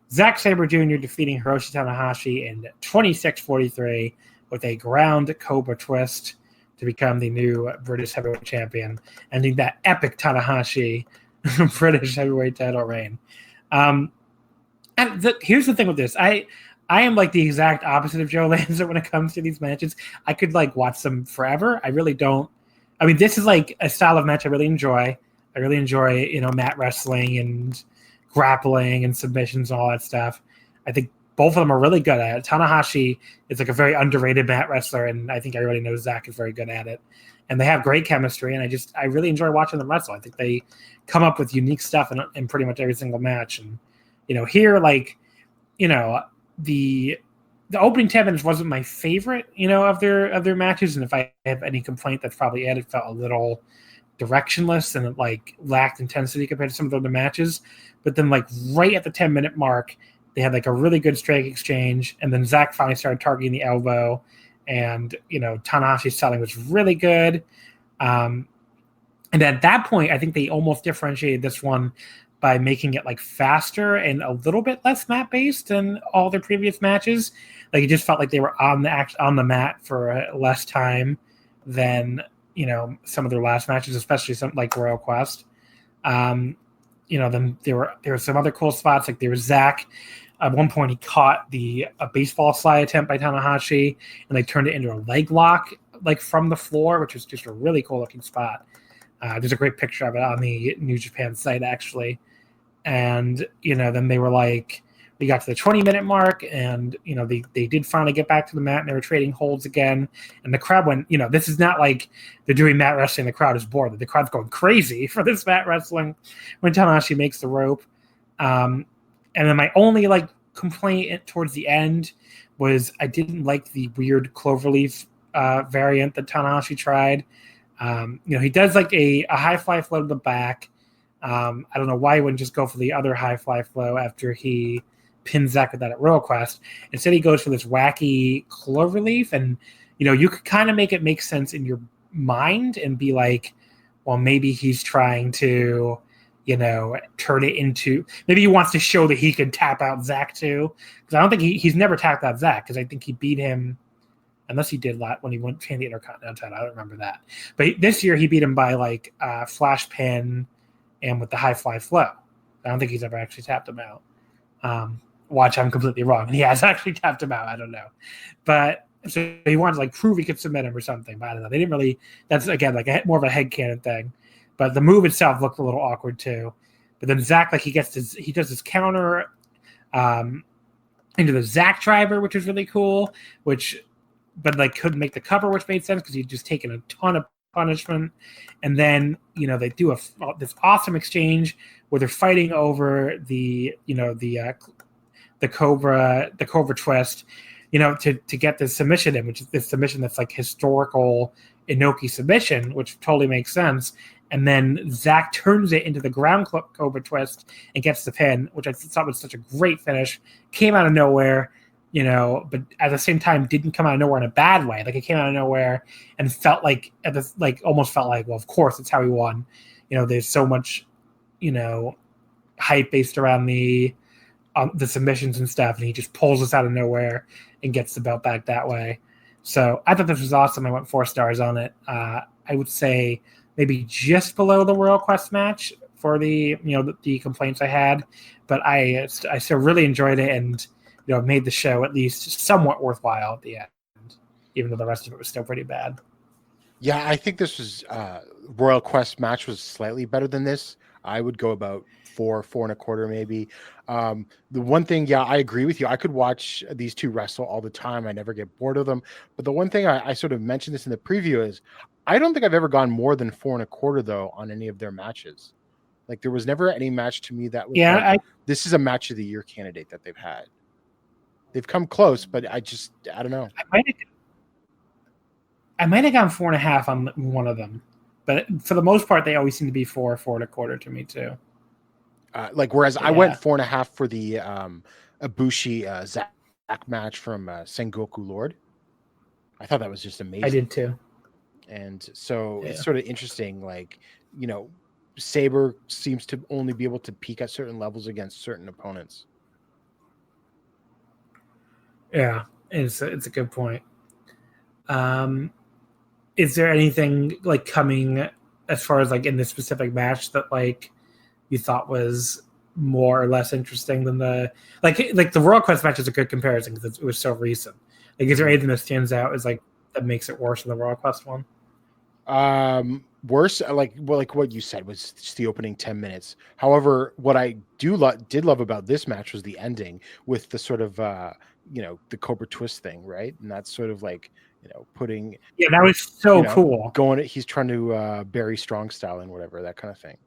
S2: Zack Sabre Jr. defeating Hiroshi Tanahashi in 26-43 with a ground Cobra twist to become the new British Heavyweight Champion, ending that epic Tanahashi British Heavyweight title reign. Here's the thing with this. I am like the exact opposite of Joe Lanza when it comes to these matches. I could watch them forever. I really don't. I mean, this is like a style of match I really enjoy. I really enjoy, mat wrestling and grappling and submissions and all that stuff. I think both of them are really good at it. Tanahashi is like a very underrated mat wrestler, and I think everybody knows Zach is very good at it. And they have great chemistry, and I really enjoy watching them wrestle. I think they come up with unique stuff in pretty much every single match. And, here, the opening 10 minutes wasn't my favorite, of their matches. And if I have any complaint, that's probably it. It felt a little directionless and it lacked intensity compared to some of the other matches. But then right at the 10-minute mark, they had a really good strike exchange. And then Zach finally started targeting the elbow. And, Tanahashi's selling was really good. And at that point, I think they almost differentiated this one by making it faster and a little bit less mat-based than all their previous matches. It just felt like they were on the mat for less time than, some of their last matches, especially something like Royal Quest. Then there were some other cool spots. There was Zach. At one point, he caught a baseball slide attempt by Tanahashi, and they turned it into a leg lock, from the floor, which was just a really cool looking spot. There's a great picture of it on the New Japan site, actually. And, then they were we got to the 20-minute mark, and, they did finally get back to the mat, and they were trading holds again. And the crowd went, this is not like they're doing mat wrestling, the crowd is bored. The crowd's going crazy for this mat wrestling when Tanahashi makes the rope. And then my only complaint towards the end was I didn't like the weird cloverleaf variant that Tanahashi tried. He does a high fly flow to the back. I don't know why he wouldn't just go for the other high fly flow after he pins Zach with that at Royal Quest. Instead, he goes for this wacky cloverleaf, and you could kind of make it make sense in your mind and be well, maybe he's trying to turn it into, maybe he wants to show that he could tap out Zach too. Because I don't think he's never tapped out Zach, because I think he beat him, unless he did when he went to the Intercontinental title. I don't remember that. But this year he beat him by flash pin and with the high fly flow. I don't think he's ever actually tapped him out. Watch, I'm completely wrong. He has actually tapped him out. I don't know. But so he wanted to prove he could submit him or something. But I don't know. They didn't really, that's again more of a headcanon thing. But the move itself looked a little awkward too. But then Zach, he does his counter into the Zach driver, which is really cool. But couldn't make the cover, which made sense because he'd just taken a ton of punishment. And then they do this awesome exchange where they're fighting over the Cobra twist, to get the submission in, which is this submission that's historical Inoki submission, which totally makes sense. And then Zach turns it into the ground Cobra twist and gets the pin, which I thought was such a great finish. Came out of nowhere, but at the same time didn't come out of nowhere in a bad way. Like, it came out of nowhere and felt like, almost felt like, well, of course, it's how he won. There's so much, hype based around the submissions and stuff, and he just pulls us out of nowhere and gets the belt back that way. So I thought this was awesome. I went 4 stars on it. I would say maybe just below the Royal Quest match for the complaints I had, but I still really enjoyed it, and made the show at least somewhat worthwhile at the end, even though the rest of it was still pretty bad.
S3: Yeah, I think this was Royal Quest match was slightly better than this. I would go about 4.25 maybe. The one thing, I agree with you. I could watch these two wrestle all the time. I never get bored of them. But the one thing I sort of mentioned this in the preview is I don't think I've ever gone more than 4.25 though on any of their matches. Like, there was never any match to me that was this is a match of the year candidate that they've had. They've come close, but I don't know.
S2: I might have gone 4.5 on one of them, but for the most part, they always seem to be 4.25 to me too.
S3: Whereas I went 4.5 for the Ibushi Zach match from Sengoku Lord. I thought that was just amazing.
S2: I did too.
S3: And so it's sort of interesting. Saber seems to only be able to peak at certain levels against certain opponents.
S2: Yeah, it's a good point. Is there anything coming as far as in this specific match that you thought was more or less interesting than the the Royal Quest match is a good comparison because it was so recent. Is there anything that stands out as that makes it worse than the Royal Quest one?
S3: Worse, like what you said was just the opening 10 minutes. However, what I did love about this match was the ending with the sort of the Cobra twist thing, right? And that's sort of putting
S2: that was so cool.
S3: He's trying to bury strong style and whatever, that kind of thing.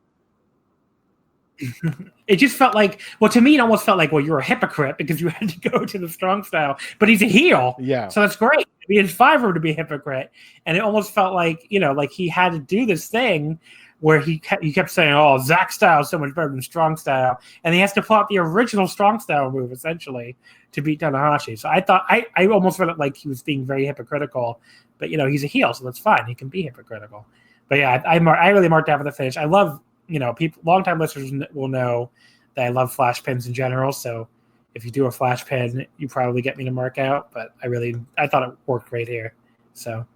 S2: It just felt to me, it almost felt like, well, you're a hypocrite because you had to go to the strong style, but he's a heel.
S3: Yeah.
S2: So that's great. It's fine for him to be a hypocrite. And it almost felt like he had to do this thing where he kept saying, oh, Zach style is so much better than strong style. And he has to pull out the original strong style move, essentially, to beat Tanahashi. So I thought, I almost felt like he was being very hypocritical, but, he's a heel, so that's fine. He can be hypocritical. But yeah, I really marked out for the finish. I love, people, longtime listeners will know that I love flash pins in general. So if you do a flash pin, you probably get me to mark out. But I thought it worked great here. So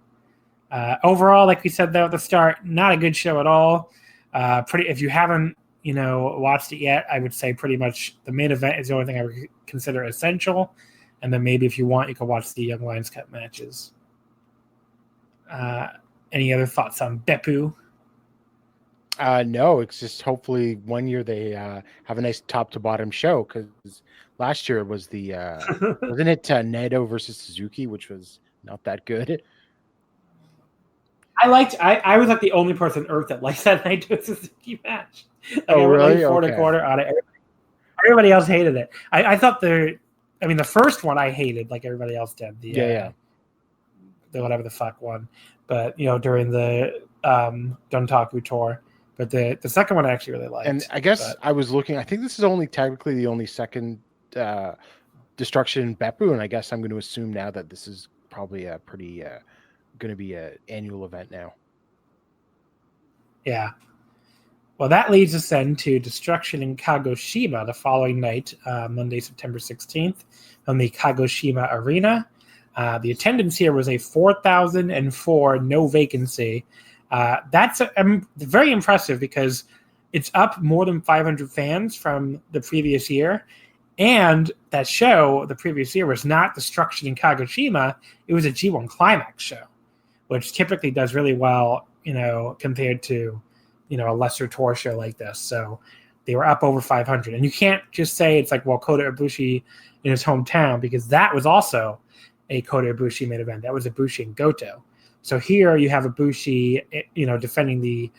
S2: overall, like we said though at the start, not a good show at all. If you haven't watched it yet, I would say pretty much the main event is the only thing I would consider essential. And then maybe if you want, you can watch the Young Lions Cup matches. Any other thoughts on Beppu?
S3: No, it's just hopefully one year they have a nice top to bottom show, because last year was the wasn't it Naito versus Suzuki, which was not that good.
S2: I was the only person on earth that liked that Naito Suzuki match.
S3: Oh, really?
S2: 4.25 on it. Everybody else hated it. I thought the first one I hated, like everybody else did. The whatever the fuck one, but during the Dontaku tour. But the second one I actually really liked.
S3: And I guess I was looking. I think this is only technically the only second destruction in Beppu, and I guess I'm going to assume now that this is probably a pretty going to be an annual event now.
S2: Yeah. Well, that leads us then to Destruction in Kagoshima the following night, Monday, September 16th, on the Kagoshima Arena. The attendance here was a 4,004, no vacancy. That's very impressive because it's up more than 500 fans from the previous year. And that show the previous year was not Destruction in Kagoshima. It was a G1 Climax show, which typically does really well, compared to, a lesser tour show like this. So they were up over 500. And you can't just say it's Kota Ibushi in his hometown, because that was also a Kota Ibushi main event. That was Ibushi and Goto. So here you have Ibushi, defending the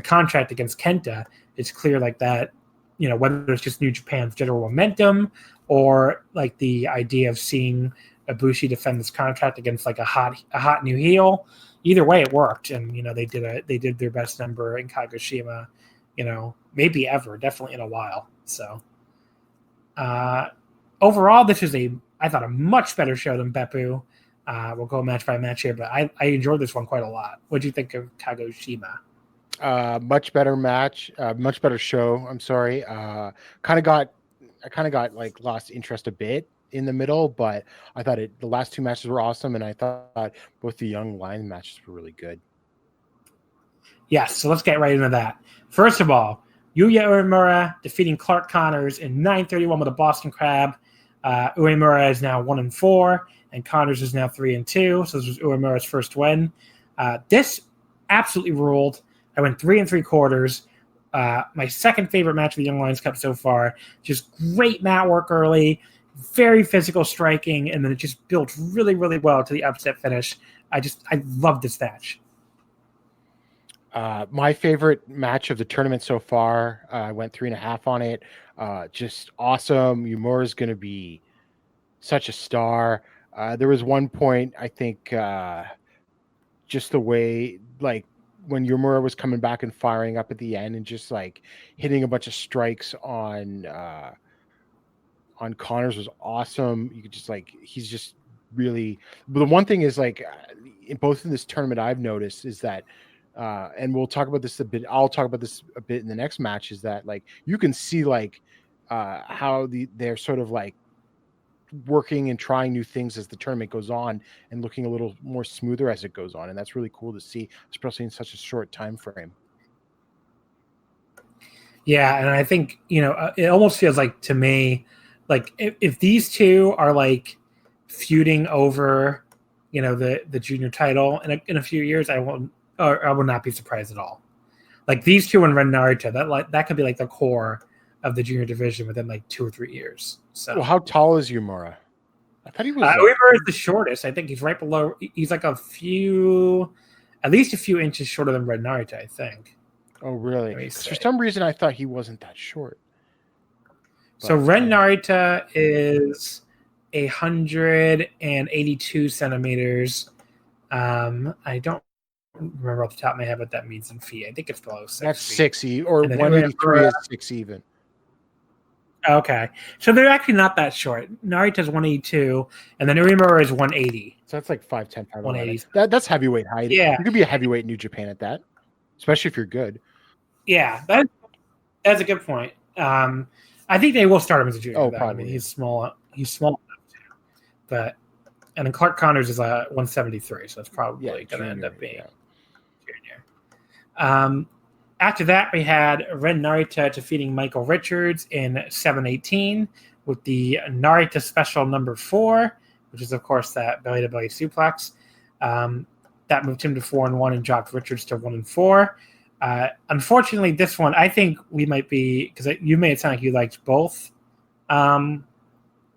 S2: contract against Kenta. It's clear that, whether it's just New Japan's general momentum or the idea of seeing Ibushi defend this contract against a hot new heel, either way, it worked, and they did their best number in Kagoshima, maybe ever, definitely in a while. So, overall, this is I thought a much better show than Beppu. We'll go match by match here, but I enjoyed this one quite a lot. What do you think of Kagoshima?
S3: Much better match, much better show. I'm sorry. I kind of got like lost interest a bit in the middle, but I thought the last two matches were awesome, and I thought both the Young Lion matches were really good.
S2: Yes, so let's get right into that. First of all, Yuya Uemura defeating Clark Connors in 9:31 with a Boston Crab. Uemura is now 1-4, and Connors is now 3-2. So this was Uemura's first win. This absolutely ruled. I went 3 3/4. My second favorite match of the Young Lions Cup so far. Just great mat work early, very physical striking, and then it just built really, really well to the upset finish. I love this match.
S3: My favorite match of the tournament so far. I went 3.5 on it. Just awesome. Uemura is going to be such a star. There was one point, I think, just the way, like, when Uemura was coming back and firing up at the end and just like hitting a bunch of strikes on Connors was awesome. You could just like, he's just really, but the one thing is like in both in this tournament I've noticed is that, and we'll talk about this a bit. I'll talk about this a bit in the next match is that like, you can see like how they're sort of like working and trying new things as the tournament goes on and looking a little more smoother as it goes on. And that's really cool to see, especially in such a short time frame.
S2: Yeah. And I think, it almost feels like to me, like if these two are like feuding over, the junior title in a few years, I will not be surprised at all. Like these two and Ren Narita, that could be like the core of the junior division within like 2 or 3 years. So,
S3: well, how tall is Uemura? I thought he was.
S2: Uemura is the shortest. I think he's right below. He's like at least a few inches shorter than Red Narita, I think.
S3: Oh, really? For some reason, I thought he wasn't that short.
S2: So Red Narita is 182 centimeters. I don't remember off the top of my head what that means in feet. I think it's below 6
S3: That's
S2: feet.
S3: 6 or 183 is 6 even.
S2: Okay, so they're actually not that short. Narita's 182, and then Uemura is 180.
S3: So that's like 5'10",
S2: 180.
S3: That's heavyweight height.
S2: Yeah,
S3: you could be a heavyweight in New Japan at that, especially if you're good.
S2: Yeah, that's a good point. I think they will start him as a junior.
S3: Oh, probably.
S2: I mean, he's small. He's small enough too. But then Clark Connors is 173, so it's probably going to end up being junior. After that, we had Ren Narita defeating Michael Richards in 7:18 with the Narita Special number 4, which is, of course, that belly-to-belly suplex. That moved him to 4-1 and dropped Richards to 1-4. Unfortunately, this one, I think we might be, because you made it sound like you liked both Young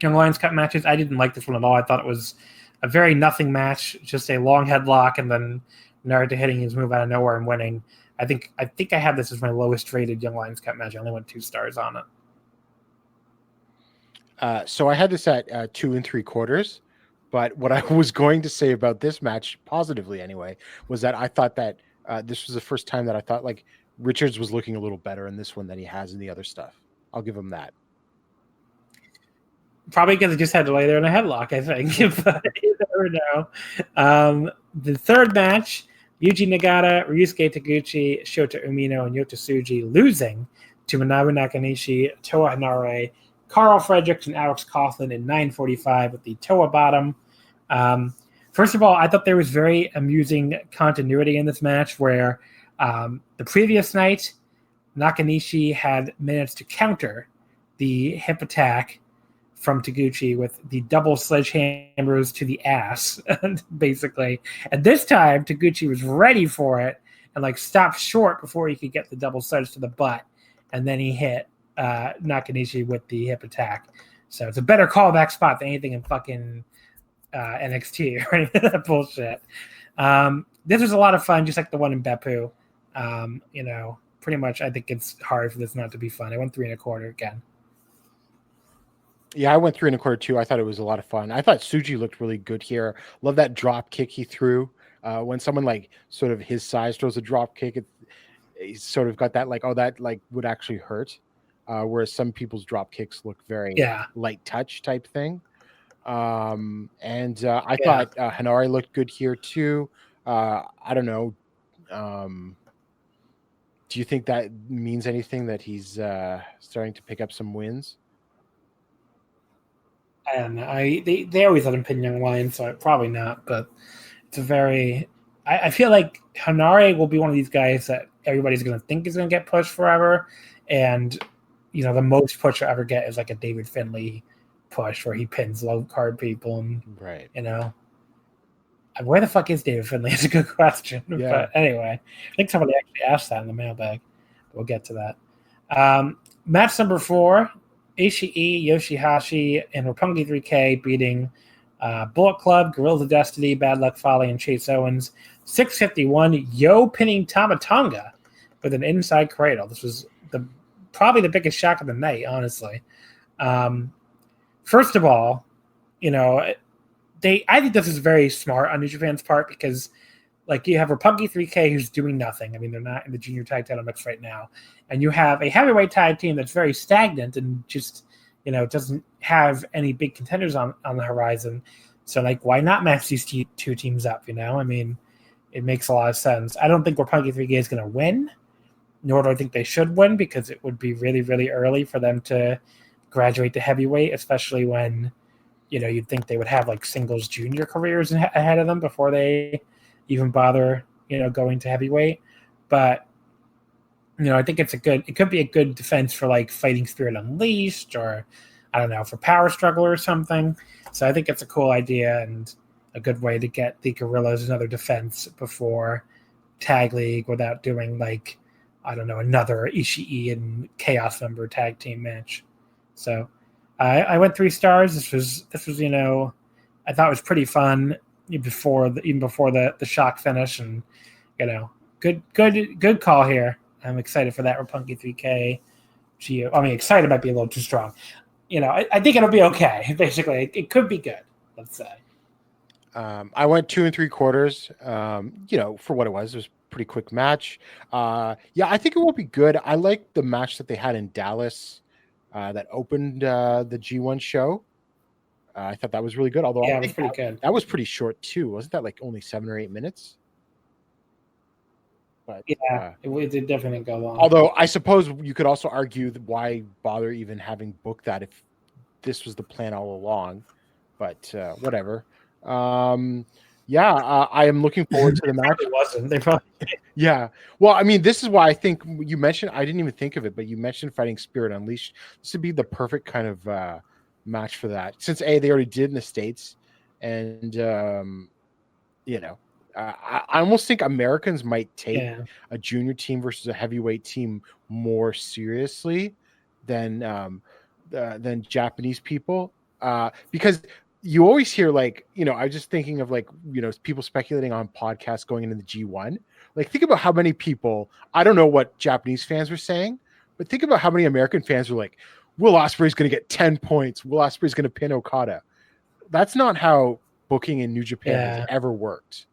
S2: Lions Cup matches. I didn't like this one at all. I thought it was a very nothing match, just a long headlock, and then Narita hitting his move out of nowhere and winning. I think I have this as my lowest rated Young Lions Cup match. I only went 2 stars on
S3: it. So I had this at 2 3/4. But what I was going to say about this match, positively anyway, was that I thought that this was the first time that I thought like Richards was looking a little better in this one than he has in the other stuff. I'll give him that.
S2: Probably because he just had to lay there in a headlock, I think. But you never know. The third match, Yuji Nagata, Ryusuke Taguchi, Shota Umino, and Yota Tsuji losing to Manabu Nakanishi, Toa Hanare, Carl Fredericks, and Alex Coughlin in 9:45 with the Toa bottom. First of all, I thought there was very amusing continuity in this match where the previous night, Nakanishi had managed to counter the hip attack from Taguchi with the double sledgehammers to the ass, basically. And this time, Taguchi was ready for it and like stopped short before he could get the double sledge to the butt. And then he hit Nakanishi with the hip attack. So it's a better callback spot than anything in fucking NXT or any of that bullshit. This was a lot of fun, just like the one in Beppu. Pretty much I think it's hard for this not to be fun. I went 3 1/4 again.
S3: Yeah, I went 3 1/4 too. I thought it was a lot of fun. I thought Tsuji looked really good here. Love that drop kick he threw. When someone like sort of his size throws a drop kick, he's sort of got that like, oh, that like would actually hurt. Whereas some people's drop kicks look very light touch type thing. I thought Hanare looked good here too. I don't know. Do you think that means anything that he's starting to pick up some wins?
S2: I don't know. They always had an opinion on Lion, so probably not. But it's a very. I feel like Hanare will be one of these guys that everybody's going to think is going to get pushed forever, and the most push you'll ever get is like a David Finlay push where he pins low card people, and
S3: right.
S2: Where the fuck is David Finlay? It's a good question.
S3: Yeah.
S2: But anyway, I think somebody actually asked that in the mailbag. We'll get to that. Match number 4, Ishii, Yoshihashi, and Roppongi 3K beating Bullet Club, Gorillas of Destiny, Bad Luck Fale, and Chase Owens. 651, Yo pinning Tama Tonga with an inside cradle. This was probably the biggest shock of the night, honestly. First of all, I think this is very smart on New Japan's part because, like, you have Roppongi 3K who's doing nothing. I mean, they're not in the junior tag title mix right now. And you have a heavyweight tag team that's very stagnant and just, doesn't have any big contenders on the horizon. So, like, why not match these two teams up, I mean, it makes a lot of sense. I don't think Roppongi 3K is going to win, nor do I think they should win because it would be really, really early for them to graduate to heavyweight, especially when you'd think they would have like singles junior careers ahead of them before they even bother, going to heavyweight. But, I think it could be a good defense for like Fighting Spirit Unleashed or I don't know, for Power Struggle or something. So I think it's a cool idea and a good way to get the Gorillas another defense before Tag League without doing like, I don't know, another Ishii and Chaos member tag team match. So I went 3 stars. This was I thought it was pretty fun even before the shock finish, and good call here. I'm excited for that Roppongi 3K. Excited might be a little too strong. I think it'll be okay. Basically, it could be good. Let's say.
S3: I went 2 3/4. For what it was a pretty quick match. I think it will be good. I like the match that they had in Dallas. That opened the G1 show. I thought that was really good. Although
S2: it was pretty good.
S3: That was pretty short too. Wasn't that like only 7 or 8 minutes? But
S2: it definitely go long.
S3: Although I suppose you could also argue that why bother even having booked that if this was the plan all along. But whatever. I am looking forward to the match.
S2: It wasn't. They probably.
S3: Yeah. Well, I mean, this is why I think you mentioned. I didn't even think of it, but you mentioned Fighting Spirit Unleashed. This would be the perfect kind of match for that, since they already did in the States, and I almost think Americans might take a junior team versus a heavyweight team more seriously than Japanese people, because. You always hear I was just thinking of people speculating on podcasts going into the G1. Like, think about how many people, I don't know what Japanese fans were saying, but think about how many American fans were like, Will Ospreay's going to get 10 points. Will Ospreay's going to pin Okada. That's not how booking in New Japan has ever worked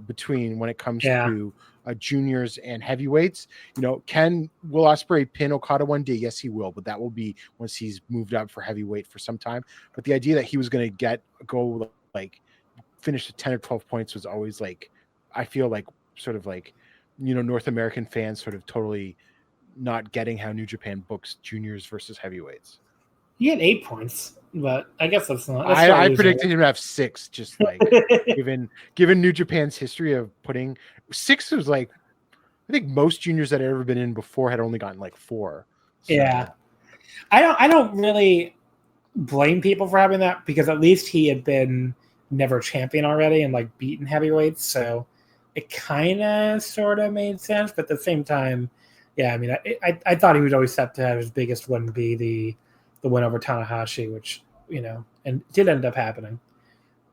S3: between when it comes to juniors and heavyweights. Can Will Ospreay pin Okada one day? Yes, he will, but that will be once he's moved up for heavyweight for some time. But the idea that he was going to finish the 10 or 12 points was always I feel North American fans sort of totally not getting how New Japan books juniors versus heavyweights.
S2: He had 8 points, but I guess that's not.
S3: I predicted him to have 6, just given New Japan's history of putting 6 was I think most juniors that had ever been in before had only gotten 4. So.
S2: Yeah, I don't really blame people for having that because at least he had been never champion already and beaten heavyweights, so it kind of sort of made sense. But at the same time, I mean, I thought he was always set to have his biggest win be the win over Tanahashi, which, and did end up happening.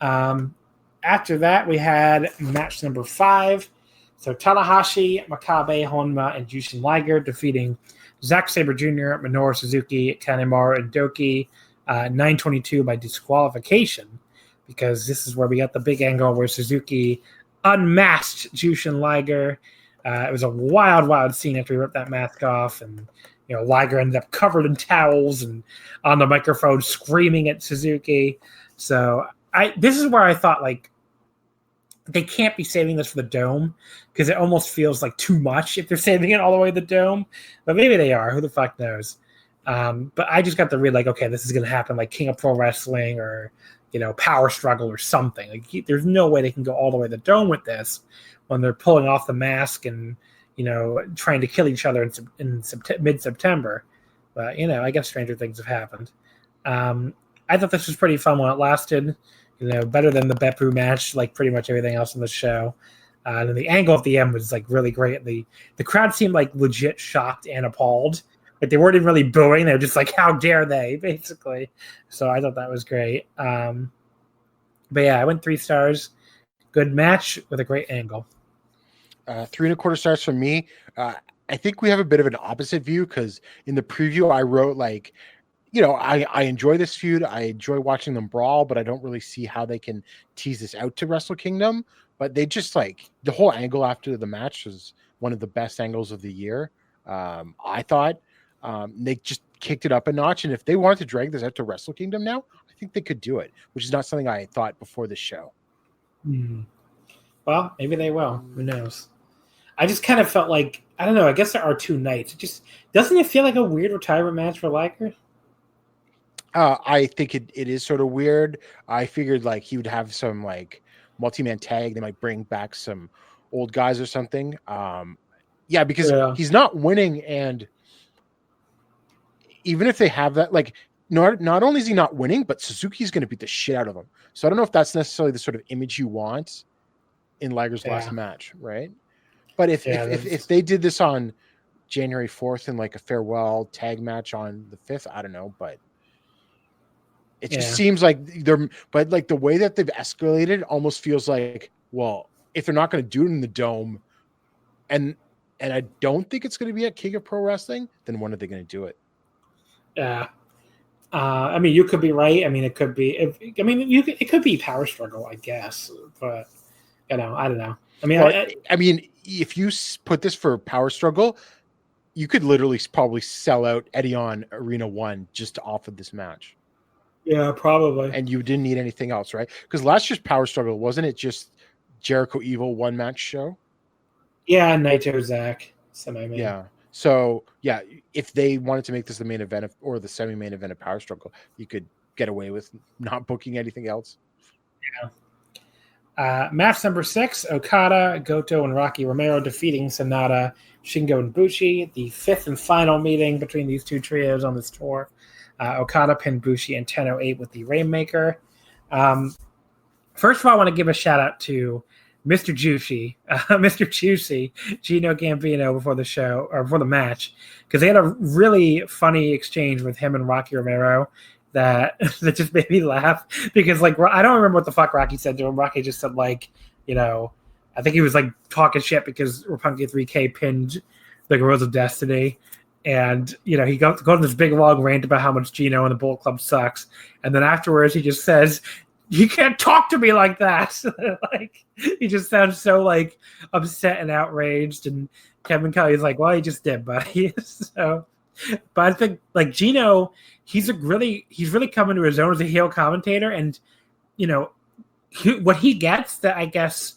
S2: After that, we had match number 5. So Tanahashi, Makabe, Honma, and Jushin Liger defeating Zack Sabre Jr., Minoru Suzuki, Kanemaru, and Doki 9:22 by disqualification, because this is where we got the big angle where Suzuki unmasked Jushin Liger. It was a wild scene after he ripped that mask off, and Liger ended up covered in towels and on the microphone screaming at Suzuki. So this is where I thought like they can't be saving this for the Dome because it almost feels like too much if they're saving it all the way to the Dome. But maybe they are. Who the fuck knows? But I just got to read like, okay, this is going to happen like King of Pro Wrestling or Power Struggle or something. Like there's no way they can go all the way to the Dome with this when they're pulling off the mask and trying to kill each other in mid-September. But I guess stranger things have happened. I thought this was pretty fun while it lasted. Better than the Beppu match, like pretty much everything else in the show. And then the angle at the end was like really great. The crowd seemed like legit shocked and appalled. Like they weren't even really booing. They were just like, how dare they, basically. So I thought that was great. But yeah, I went 3 stars. Good match with a great angle.
S3: 3.25 stars from me. I think we have a bit of an opposite view because in the preview I wrote like, I enjoy this feud. I enjoy watching them brawl, but I don't really see how they can tease this out to Wrestle Kingdom. But they just like the whole angle after the match was one of the best angles of the year. I thought they just kicked it up a notch. And if they wanted to drag this out to Wrestle Kingdom now, I think they could do it, which is not something I thought before the show.
S2: Well, maybe they will. Who knows? I just kind of felt like, I don't know, I guess there are 2 nights. Doesn't it feel like a weird retirement match for Liger?
S3: I think it is sort of weird. I figured like he would have some like multi-man tag. They might bring back some old guys or something. Because he's not winning, and even if they have that, like not only is he not winning, but Suzuki's going to beat the shit out of him. So I don't know if that's necessarily the sort of image you want in Liger's last match, right? But if they did this on January 4th in like a farewell tag match on the 5th, I don't know, but it just seems like but like the way that they've escalated almost feels like, well, if they're not going to do it in the Dome, and I don't think it's going to be at King of Pro Wrestling, then when are they going to do it?
S2: Yeah. I mean, you could be right. I mean, it could be. It could be Power Struggle, I guess. But I don't know. I mean, if you put this for Power Struggle, you could literally probably sell out Edion Arena 1 just off of this match. Yeah, probably.
S3: And you didn't need anything else, right? Because last year's Power Struggle, wasn't it just Jericho Evil 1-match show?
S2: Yeah, Naito Zach semi-main.
S3: Yeah. So, yeah, if they wanted to make this the main event or the semi-main event of Power Struggle, you could get away with not booking anything else.
S2: Yeah. Match number 6, Okada, Goto, and Rocky Romero defeating Sonata, Shingo, and Bushi. The 5th and final meeting between these 2 trios on this tour. Okada pinned Bushi in 10:08 with the Rainmaker. First of all, I want to give a shout out to Mr. Juicy, Gino Gambino before the show or before the match, because they had a really funny exchange with him and Rocky Romero that just made me laugh. Because like I don't remember what the fuck Rocky said to him. Rocky just said like, I think he was like talking shit because Roppongi 3K pinned the Guerrillas of Destiny. And, he goes on this big long rant about how much Gino and the Bullet Club sucks. And then afterwards he just says, you can't talk to me like that. Like, he just sounds so like upset and outraged. And Kevin Kelly's like, well, he just did, buddy. So, but I think like Gino, he's really coming to his own as a heel commentator. And, what he gets that I guess,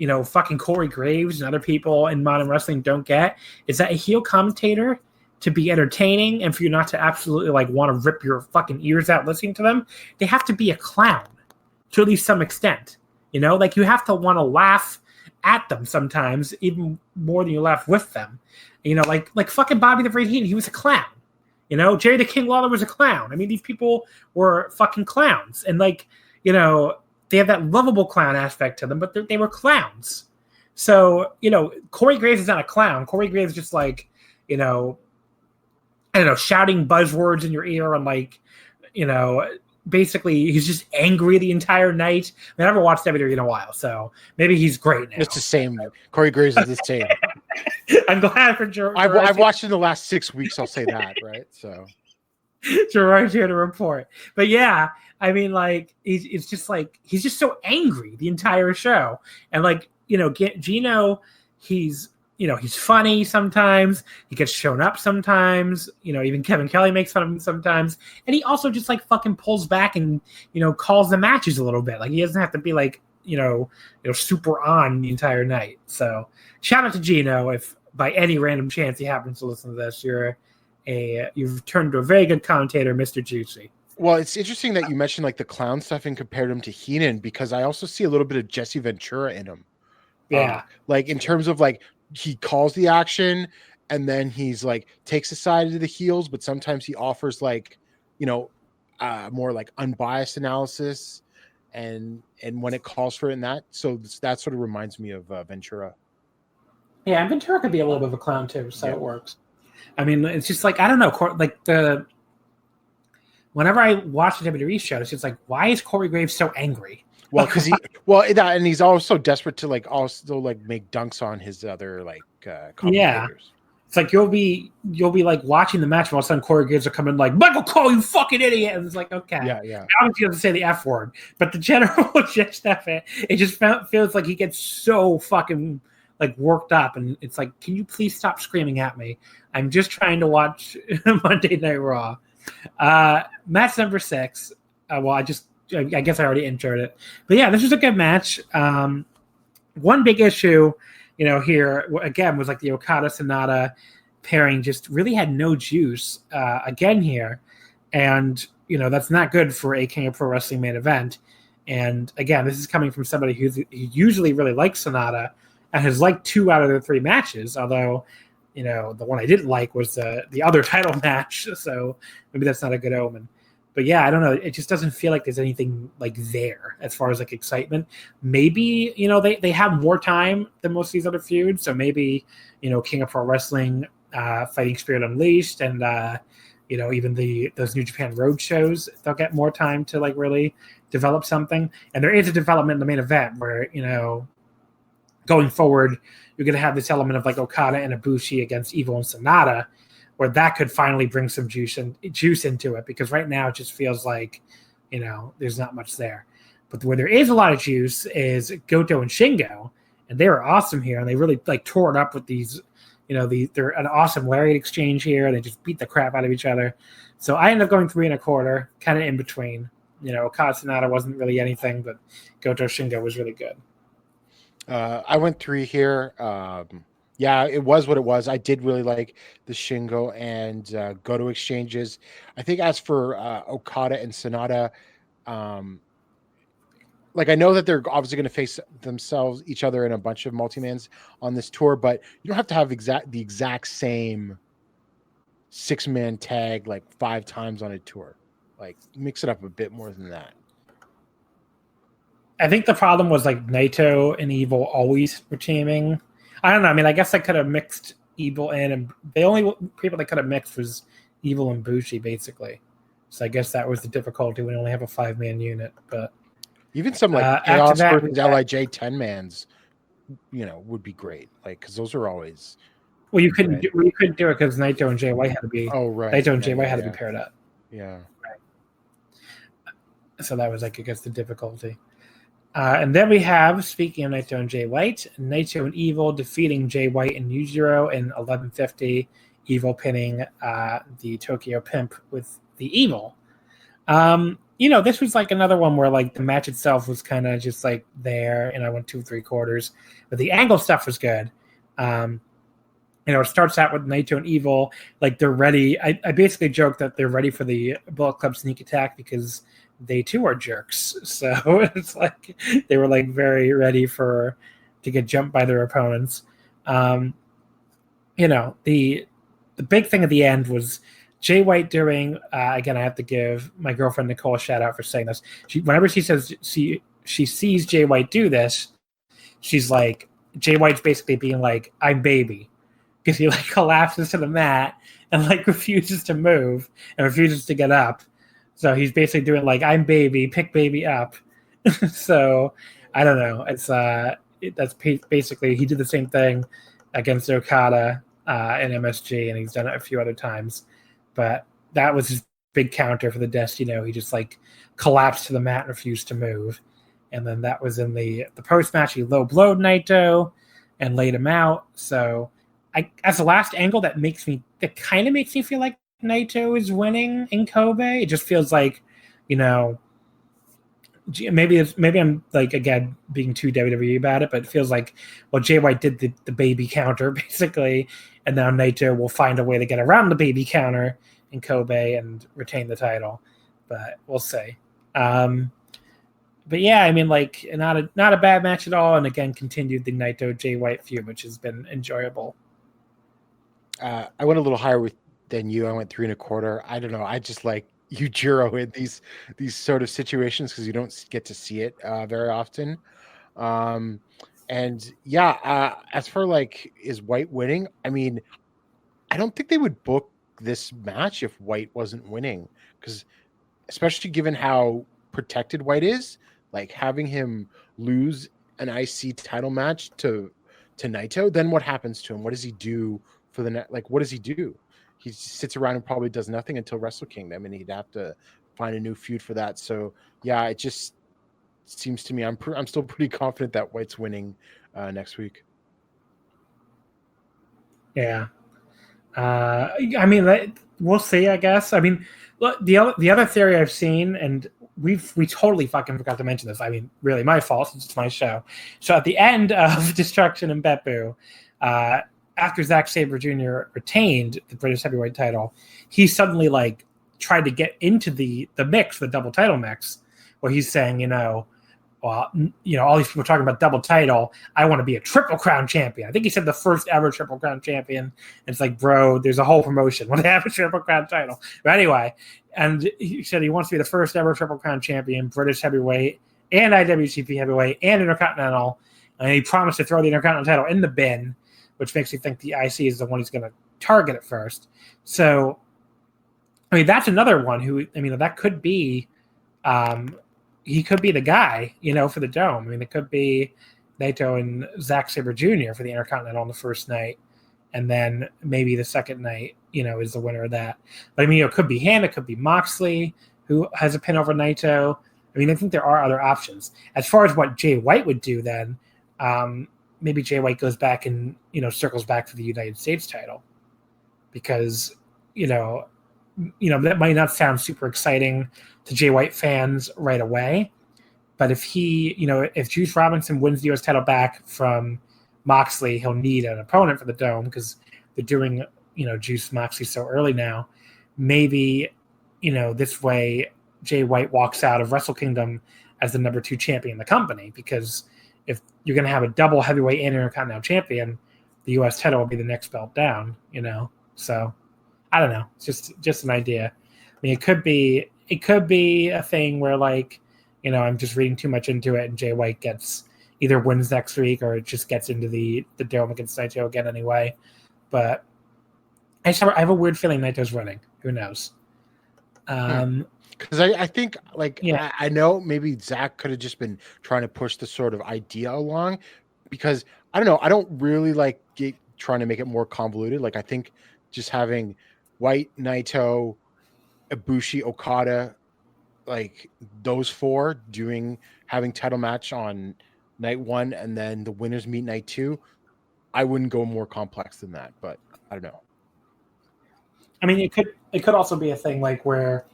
S2: fucking Corey Graves and other people in modern wrestling don't get is that a heel commentator, to be entertaining and for you not to absolutely like want to rip your fucking ears out listening to them, they have to be a clown to at least some extent. Like you have to want to laugh at them sometimes, even more than you laugh with them. Like fucking Bobby the Brain Heenan, he was a clown. Jerry the King Lawler was a clown. I mean, these people were fucking clowns, and like they have that lovable clown aspect to them, but they were clowns. So Corey Graves is not a clown. Corey Graves is just like I don't know, shouting buzzwords in your ear and like, basically he's just angry the entire night. I haven't watched WWE in a while, so maybe he's great now.
S3: It's the same. Corey Graves is the same.
S2: I'm glad for Gerard.
S3: I've watched in the last 6 weeks, I'll say that, right? So
S2: Gerard's here to report. But yeah, I mean, like, he's just so angry the entire show. And like, Gino, he's funny sometimes. He gets shown up sometimes. Even Kevin Kelly makes fun of him sometimes. And he also just like fucking pulls back and, calls the matches a little bit. Like he doesn't have to be like, super on the entire night. So shout out to Gino. If by any random chance he happens to listen to this, you've turned to a very good commentator, Mr. Juicy.
S3: Well, it's interesting that you mentioned like the clown stuff and compared him to Heenan, because I also see a little bit of Jesse Ventura in him.
S2: Yeah.
S3: Like in terms of like, he calls the action and then he's like takes a side of the heels, but sometimes he offers like, more like unbiased analysis and when it calls for it in that. So that sort of reminds me of Ventura.
S2: Yeah. And Ventura could be a little bit of a clown too. So it works. I mean, it's just like, I don't know. Like whenever I watch the WWE show, it's just like, why is Corey Graves so angry?
S3: Well, because and he's also desperate to like also like make dunks on his other like commentators.
S2: Yeah, it's like you'll be like watching the match, and all of a sudden Corey Graves are coming like, Michael Cole, you fucking idiot, and it's like, okay,
S3: yeah.
S2: Obviously, you have to say the F word, but the general gist of it just feels like he gets so fucking like worked up, and it's like, can you please stop screaming at me? I'm just trying to watch Monday Night Raw. Match number 6. I guess I already introed it. But yeah, this was a good match. One big issue, here, again, was like the Okada-Sonata pairing just really had no juice again here. And, that's not good for a King of Pro Wrestling main event. And again, this is coming from somebody who usually really likes Sonata and has liked 2 out of the 3 matches, although, the one I didn't like was the other title match. So maybe that's not a good omen. But yeah, I don't know. It just doesn't feel like there's anything like there as far as like excitement. Maybe, they have more time than most of these other feuds. So maybe, King of Pro Wrestling, Fighting Spirit Unleashed, and, even those New Japan road shows, they'll get more time to like really develop something. And there is a development in the main event where, going forward, you're going to have this element of like Okada and Ibushi against Evil and Sonata, where that could finally bring some juice into it, because right now it just feels like, there's not much there. But where there is a lot of juice is Goto and Shingo, and they were awesome here, and they really like tore it up with these, they're an awesome lariat exchange here. They just beat the crap out of each other. So I ended up going 3 1/4, kind of in between. Okada Sonata wasn't really anything, but Goto Shingo was really good.
S3: I went 3 here. Yeah, it was what it was. I did really like the Shingo and Goto exchanges. I think as for Okada and Sonata, like I know that they're obviously going to face each other in a bunch of multi-mans on this tour, but you don't have to have the exact same 6-man tag like 5 times on a tour. Like mix it up a bit more than that.
S2: I think the problem was like Naito and Evil always were teaming. I don't know. I mean, I guess I could have mixed Evil in, and the only people that could have mixed was Evil and Bushi, basically. So I guess that was the difficulty when you only have a 5-man unit. But
S3: even some like Chaos versus LIJ 10-mans, would be great. Like because those are always.
S2: Well, you couldn't do it because Naito and Jay White had to be.
S3: Oh right.
S2: Naito and Jay White had to be paired up.
S3: Yeah.
S2: Right. So that was like I guess the difficulty. And then we have, speaking of Naito and Jay White, Naito and Evil defeating Jay White and Yujiro in 11:50. Evil pinning the Tokyo Pimp with the Evil. This was like another one where like the match itself was kind of just like there, and I went 2 3/4. But the angle stuff was good. It starts out with Naito and Evil, like they're ready. I basically joked that they're ready for the Bullet Club sneak attack because they too are jerks. So it's like they were like very ready to get jumped by their opponents. The big thing at the end was Jay White doing, again, I have to give my girlfriend Nicole a shout out for saying this. Whenever she says she sees Jay White do this, she's like, Jay White's basically being like, I'm baby. Because he like collapses to the mat and like refuses to move and refuses to get up. So he's basically doing like, I'm baby, pick baby up. So I don't know. It's that's basically, he did the same thing against Okada in MSG, and he's done it a few other times. But that was his big counter for the Destino. He just like collapsed to the mat and refused to move. And then that was in the post-match. He low-blowed Naito and laid him out. So as the last angle, that kind of makes me feel like Naito is winning in Kobe. It just feels like, maybe I'm like, again, being too WWE about it, but it feels like, well, Jay White did the baby counter basically, and now Naito will find a way to get around the baby counter in Kobe and retain the title. But we'll see. But yeah, I mean, like, not a bad match at all, and again, continued the Naito Jay White feud, which has been enjoyable.
S3: I went a little higher than you. I went 3.25. I don't know. I just like Yujiro in these sort of situations because you don't get to see it very often. And yeah, as for like, is White winning? I mean, I don't think they would book this match if White wasn't winning, because especially given how protected White is, like having him lose an IC title match to Naito, then what happens to him? What does he do for the net? Like, what does he do? He sits around and probably does nothing until Wrestle Kingdom, and he'd have to find a new feud for that. So yeah, it just seems to me I'm still pretty confident that White's winning next week.
S2: Yeah. I mean, we'll see, I guess. I mean, look, the other theory I've seen, and we totally fucking forgot to mention this. I mean, really, my fault, since it's my show. So at the end of Destruction in Beppu, after Zack Sabre Jr. retained the British Heavyweight title, he suddenly like tried to get into the mix, the double title mix, where he's saying, well, all these people talking about double title. I want to be a Triple Crown champion. I think he said the first ever Triple Crown champion. And it's like, bro, there's a whole promotion when they have a Triple Crown title. But anyway, and he said he wants to be the first ever Triple Crown champion, British Heavyweight and IWGP Heavyweight and Intercontinental. And he promised to throw the Intercontinental title in the bin, which makes me think the IC is the one he's going to target at first. So, I mean, that's another one who, I mean, that could be, he could be the guy, for the Dome. I mean, it could be Naito and Zack Sabre Jr. for the Intercontinental on the first night, and then maybe the second night, is the winner of that. But I mean, it could be him, it could be Moxley, who has a pin over Naito. I mean, I think there are other options. As far as what Jay White would do then, maybe Jay White goes back and, circles back to the United States title, because, that might not sound super exciting to Jay White fans right away. But if he, if Juice Robinson wins the US title back from Moxley, he'll need an opponent for the Dome, because they're doing, Juice Moxley so early now. Maybe, this way Jay White walks out of Wrestle Kingdom as the number 2 champion in the company, because if you're going to have a double heavyweight and Intercontinental champion, the US title will be the next belt down, So I don't know. It's just an idea. I mean, it could be a thing where, like, I'm just reading too much into it, and Jay White either wins next week or it just gets into the Dome against Naito again anyway. But I have a weird feeling Naito's winning. Who knows?
S3: Because I think, like, yeah. I know maybe Zach could have just been trying to push the sort of idea along, because I don't know. I don't really like trying to make it more convoluted. Like, I think just having White, Naito, Ibushi, Okada, like those 4 having title match on night 1, and then the winners meet night 2. I wouldn't go more complex than that, but I don't know.
S2: I mean, it could also be a thing like where,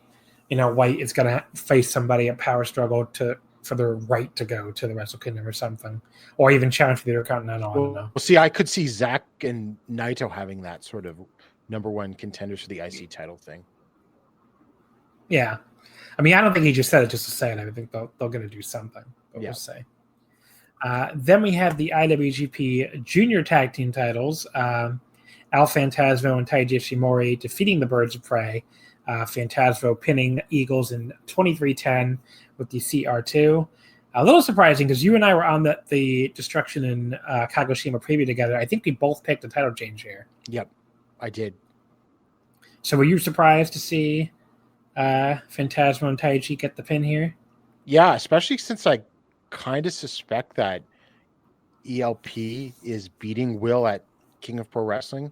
S2: White is going to face somebody at Power Struggle for the right to go to the Wrestle Kingdom or something, or even challenge for the Intercontinental. I don't know.
S3: Well, see, I could see Zach and Naito having that sort of number 1 contenders for the IC title thing.
S2: Yeah. I mean, I don't think he just said it just to say it. I think they're going to do something. But
S3: yeah.
S2: We'll say. Then we have the IWGP Junior Tag Team titles. Al Phantasmo and Taiji Ishimori defeating the Birds of Prey. Phantasmo pinning Eagles in 23-10 with the CR2. A little surprising, because you and I were on the Destruction in Kagoshima preview together. I think we both picked a title change here.
S3: Yep, I did.
S2: So were you surprised to see Phantasmo and Taiji get the pin here?
S3: Yeah, especially since I kind of suspect that ELP is beating Will at King of Pro Wrestling,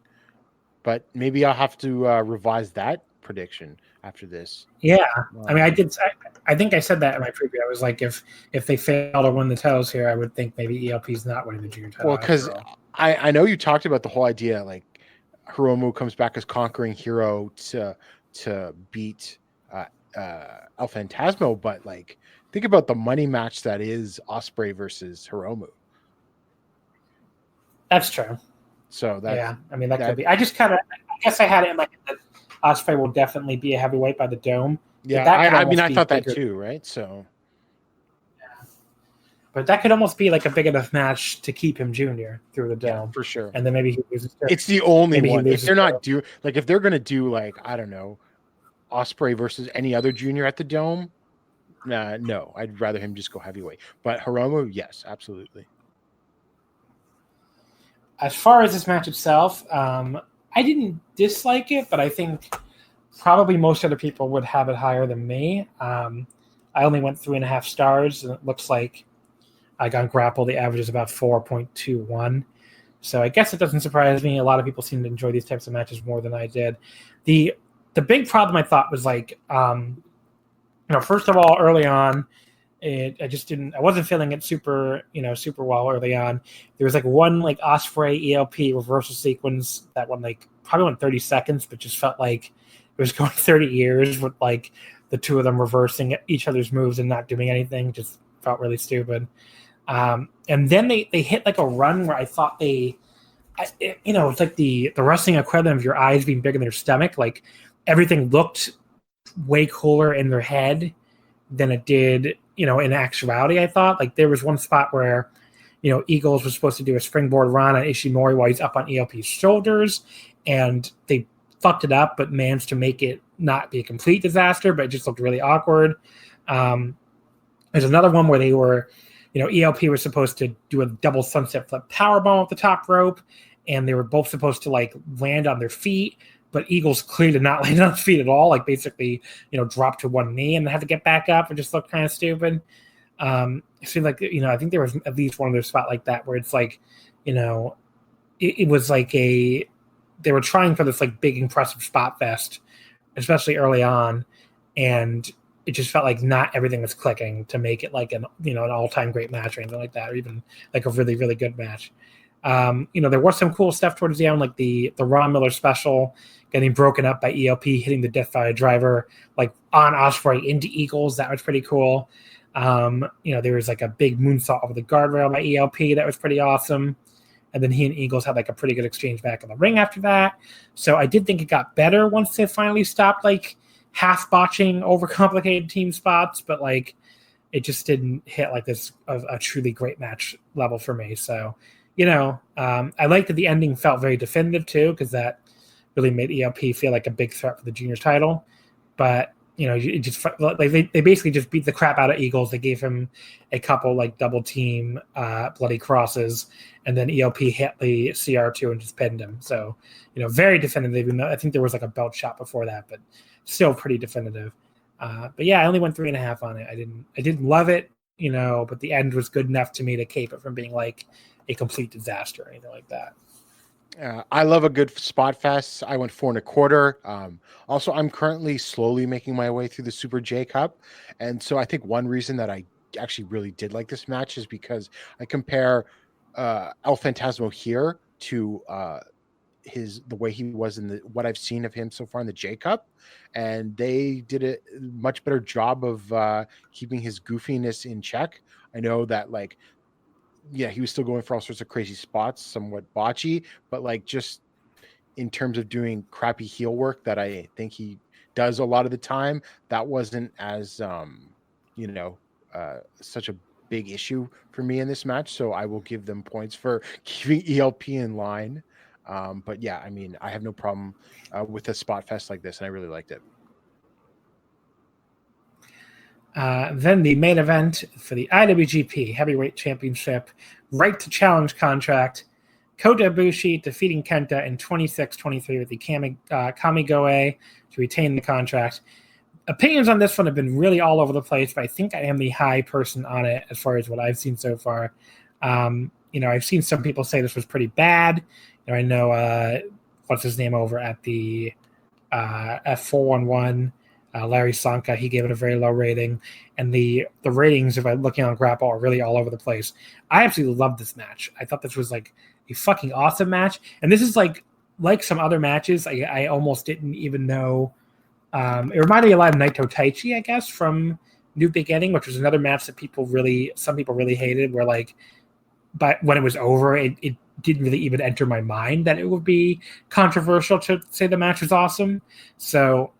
S3: but maybe I'll have to revise that prediction. after this.
S2: Yeah, I mean, I think I said that in my preview. I was like, if they fail to win the titles here, I would think maybe ELP's not winning the junior title.
S3: Well, because I know you talked about the whole idea, like Hiromu comes back as conquering hero to beat El Phantasmo, but like think about the money match that is Ospreay versus Hiromu.
S2: That's true.
S3: So
S2: that could be. I guess I had it in like that Ospreay will definitely be a heavyweight by the Dome.
S3: Yeah, I thought that too, right? So,
S2: yeah. But that could almost be like a big enough match to keep him junior through the Dome,
S3: for sure.
S2: And then maybe he loses.
S3: It's the only one. If they're not if they're gonna do like I don't know, Ospreay versus any other junior at the Dome, no, I'd rather him just go heavyweight. But Hiromu, yes, absolutely.
S2: As far as this match itself, I didn't dislike it, but I think probably most other people would have it higher than me. I only went 3.5 stars, and it looks like I got Grapple. The average is about 4.21. So I guess it doesn't surprise me. A lot of people seem to enjoy these types of matches more than I did. The big problem I thought was like, first of all, early on, I wasn't feeling it super well early on. There was like one like Ospreay ELP reversal sequence that probably went 30 seconds, but just felt like it was going 30 years with like the two of them reversing each other's moves and not doing anything. Just felt really stupid. And then they hit like a run where I thought it's like the wrestling equivalent of your eyes being bigger than your stomach. Like everything looked way cooler in their head than it did, in actuality. I thought like there was one spot where, Eagles was supposed to do a springboard run on Ishimori while he's up on ELP's shoulders, and they fucked it up, but managed to make it not be a complete disaster, but it just looked really awkward. There's another one where they were, ELP was supposed to do a double sunset flip powerbomb at the top rope, and they were both supposed to like land on their feet, but Eagles clearly did not land on his feet at all, like basically, dropped to one knee and had to get back up and just looked kind of stupid. It seemed like, I think there was at least one other spot like that where it's like, it was like they were trying for this like big impressive spot fest, especially early on, and it just felt like not everything was clicking to make it like an all-time great match or anything like that, or even like a really, really good match. There was some cool stuff towards the end, like the Ron Miller special getting broken up by ELP, hitting the Deathfire driver like on Ospreay into Eagles. That was pretty cool. There was like a big moonsault over the guardrail by ELP. That was pretty awesome. And then he and Eagles had like a pretty good exchange back in the ring after that. So I did think it got better once they finally stopped like half botching overcomplicated team spots, but like it just didn't hit like this a truly great match level for me. So, I liked that the ending felt very definitive too, because that really made ELP feel like a big threat for the junior title. But it just like they basically just beat the crap out of Eagles. They gave him a couple like double team bloody crosses, and then ELP hit the CR2 and just pinned him. So very definitive. Even though I think there was like a belt shot before that, but still pretty definitive. But yeah, I only went 3.5 on it. I didn't love it, but the end was good enough to me to keep it from being like a complete disaster or anything like that.
S3: I love a good spot fest. I went 4.25. Also, I'm currently slowly making my way through the Super J Cup. And so I think one reason that I actually really did like this match is because I compare El Phantasmo here to the way he was in what I've seen of him so far in the J Cup, and they did a much better job of keeping his goofiness in check. I know that he was still going for all sorts of crazy spots, somewhat botchy, but like just in terms of doing crappy heel work that I think he does a lot of the time, that wasn't as such a big issue for me in this match. So I will give them points for keeping ELP in line. But yeah, I mean, I have no problem with a spot fest like this, and I really liked it.
S2: Then the main event for the IWGP Heavyweight Championship Right to Challenge contract, Kota Ibushi defeating Kenta in 26-23 with the Kamigoe to retain the contract. Opinions on this one have been really all over the place, but I think I am the high person on it as far as what I've seen so far. I've seen some people say this was pretty bad. I know what's his name over at the F411 Larry Sanka, he gave it a very low rating. And the ratings, if I'm looking on Grapple, are really all over the place. I absolutely loved this match. I thought this was like a fucking awesome match. And this is like some other matches, I almost didn't even know. It reminded me a lot of Naito Taichi, I guess, from New Beginning, which was another match that some people really hated, where like, but when it was over, it didn't really even enter my mind that it would be controversial to say the match was awesome. So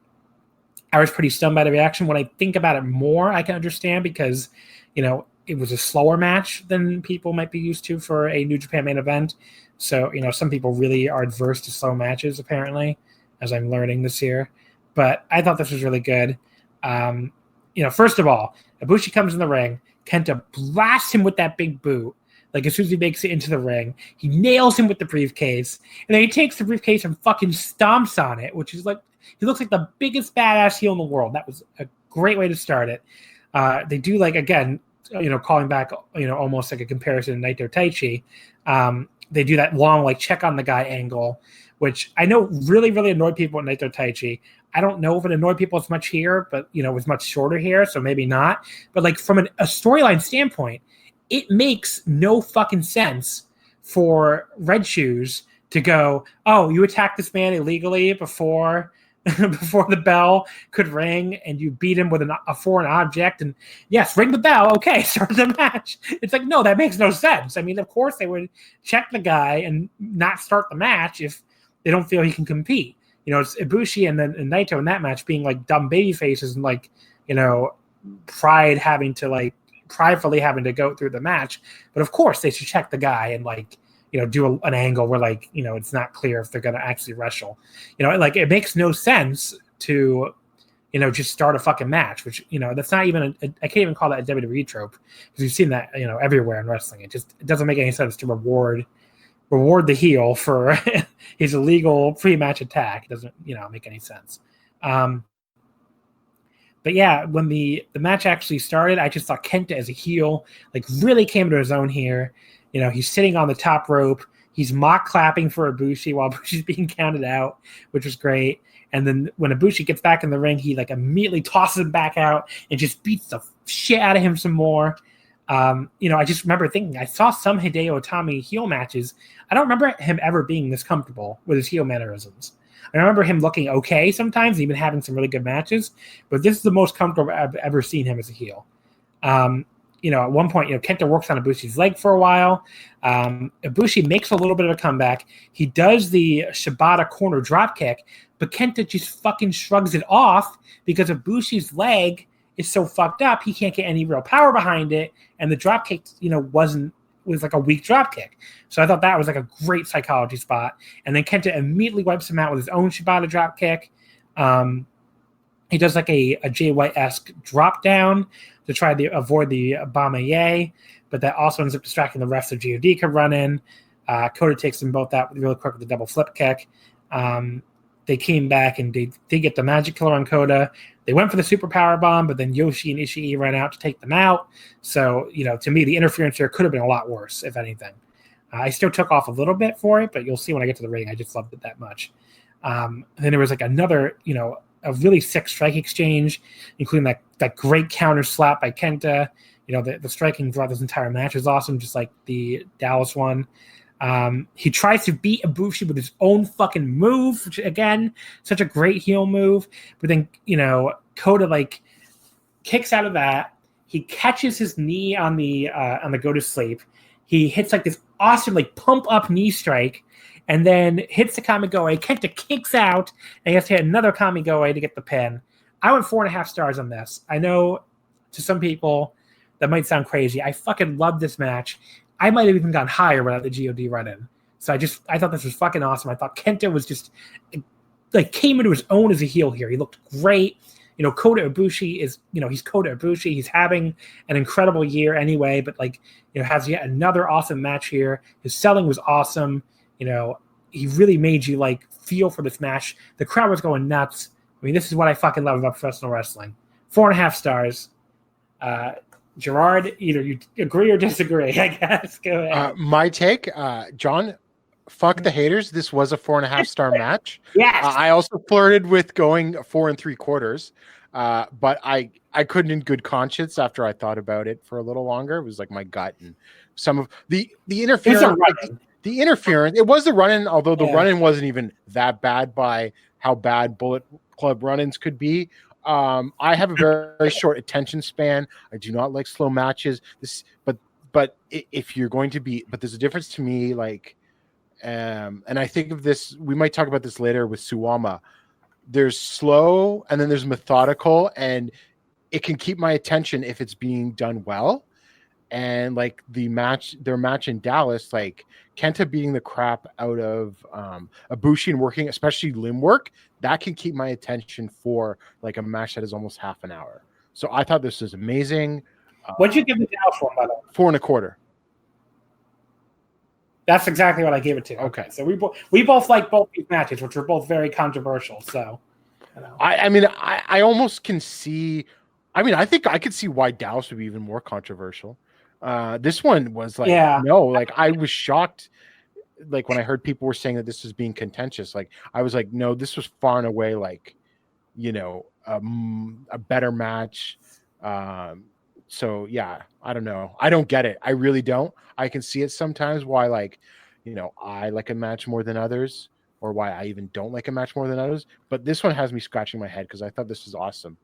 S2: I was pretty stunned by the reaction. When I think about it more, I can understand, because, it was a slower match than people might be used to for a New Japan main event. So, some people really are adverse to slow matches, apparently, as I'm learning this year. But I thought this was really good. First of all, Ibushi comes in the ring. Kenta blasts him with that big boot. Like, as soon as he makes it into the ring, he nails him with the briefcase. And then he takes the briefcase and fucking stomps on it, which is like, he looks like the biggest badass heel in the world. That was a great way to start it. They do, like, again, calling back, almost like a comparison to Naito Taichi. They do that long, like, check on the guy angle, which I know really, really annoyed people at Naito Taichi. I don't know if it annoyed people as much here, but, it was much shorter here, so maybe not. But, like, from a storyline standpoint, it makes no fucking sense for Red Shoes to go, oh, you attacked this man illegally before the bell could ring, and you beat him with a foreign object, and yes, ring the bell, okay, start the match. It's like, no, that makes no sense. I mean, of course they would check the guy and not start the match if they don't feel he can compete. It's Ibushi and Naito in that match being like dumb baby faces and like, pridefully having to go through the match. But of course they should check the guy and like, do an angle where like, it's not clear if they're going to actually wrestle. Like, it makes no sense to, just start a fucking match, which, that's not even I can't even call that a WWE trope, because you've seen that, everywhere in wrestling. It doesn't make any sense to reward the heel for his illegal pre-match attack. It doesn't, make any sense. But yeah, when the match actually started, I just thought Kenta as a heel, like, really came to his own here. He's sitting on the top rope. He's mock clapping for Ibushi while Ibushi's being counted out, which was great. And then when Ibushi gets back in the ring, he like immediately tosses him back out and just beats the shit out of him some more. I just remember thinking, I saw some Hideo Itami heel matches. I don't remember him ever being this comfortable with his heel mannerisms. I remember him looking okay sometimes, even having some really good matches, but this is the most comfortable I've ever seen him as a heel. At one point, Kenta works on Ibushi's leg for a while. Ibushi makes a little bit of a comeback. He does the Shibata corner drop kick, but Kenta just fucking shrugs it off because Ibushi's leg is so fucked up, he can't get any real power behind it, and the drop kick, was like a weak drop kick. So I thought that was like a great psychology spot. And then Kenta immediately wipes him out with his own Shibata drop kick. He does like a Jay White-esque drop down to try to avoid the Bamaye, but that also ends up distracting the refs so GOD could run in. Kota takes them both out really quick with the double flip kick. They came back and they get the magic killer on Kota. They went for the super power bomb, but then Yoshi and Ishii ran out to take them out. So, to me, the interference here could have been a lot worse, if anything. I still took off a little bit for it, but you'll see when I get to the ring, I just loved it that much. And then there was like another, a really sick strike exchange, including that great counter slap by Kenta. The striking throughout this entire match is awesome, just like the Dallas one. He tries to beat Ibushi with his own fucking move, which, again, such a great heel move. But then, Kota, like, kicks out of that. He catches his knee on the go to sleep. He hits, like, this awesome, like, pump-up knee strike, and then hits the Kamigoe. Kenta kicks out, and he has to hit another Kamigoe to get the pin. I went 4.5 stars on this. I know, to some people, that might sound crazy. I fucking love this match. I might have even gone higher without the GOD run-in. So I thought this was fucking awesome. I thought Kenta was just, like, came into his own as a heel here. He looked great. Kota Ibushi is, he's Kota Ibushi. He's having an incredible year anyway, but, like, has yet another awesome match here. His selling was awesome. He really made you, like, feel for this match. The crowd was going nuts. I mean, this is what I fucking love about professional wrestling. 4.5 stars. Gerard, either you agree or disagree, I guess. Go ahead.
S3: My take, John, fuck the haters. This was a 4.5-star match.
S2: Yes.
S3: I also flirted with going 4 3/4. But I couldn't in good conscience after I thought about it for a little longer. It was like my gut and some of the interference. The interference. It was the run-in, although the run-in wasn't even that bad by how bad Bullet Club run-ins could be. I have a very, very short attention span. I do not like slow matches. But if you're going to be, but there's a difference to me. Like, and I think of this. We might talk about this later with Suwama. There's slow, and then there's methodical, and it can keep my attention if it's being done well. And like their match in Dallas, like Kenta beating the crap out of Ibushi and working, especially limb work, that can keep my attention for like a match that is almost half an hour. So I thought this was amazing.
S2: What'd you give the Dallas one, by the way?
S3: 4 1/4.
S2: That's exactly what I gave it to.
S3: Okay.
S2: So we both like both these matches, which were both very controversial. So,
S3: I almost can see. I mean, I think I could see why Dallas would be even more controversial. This one was like, no, like I was shocked. Like when I heard people were saying that this was being contentious, like I was like, no, this was far and away like, a better match. So yeah, I don't know. I don't get it. I really don't. I can see it sometimes why like, I like a match more than others, or why I even don't like a match more than others. But this one has me scratching my head because I thought this was awesome.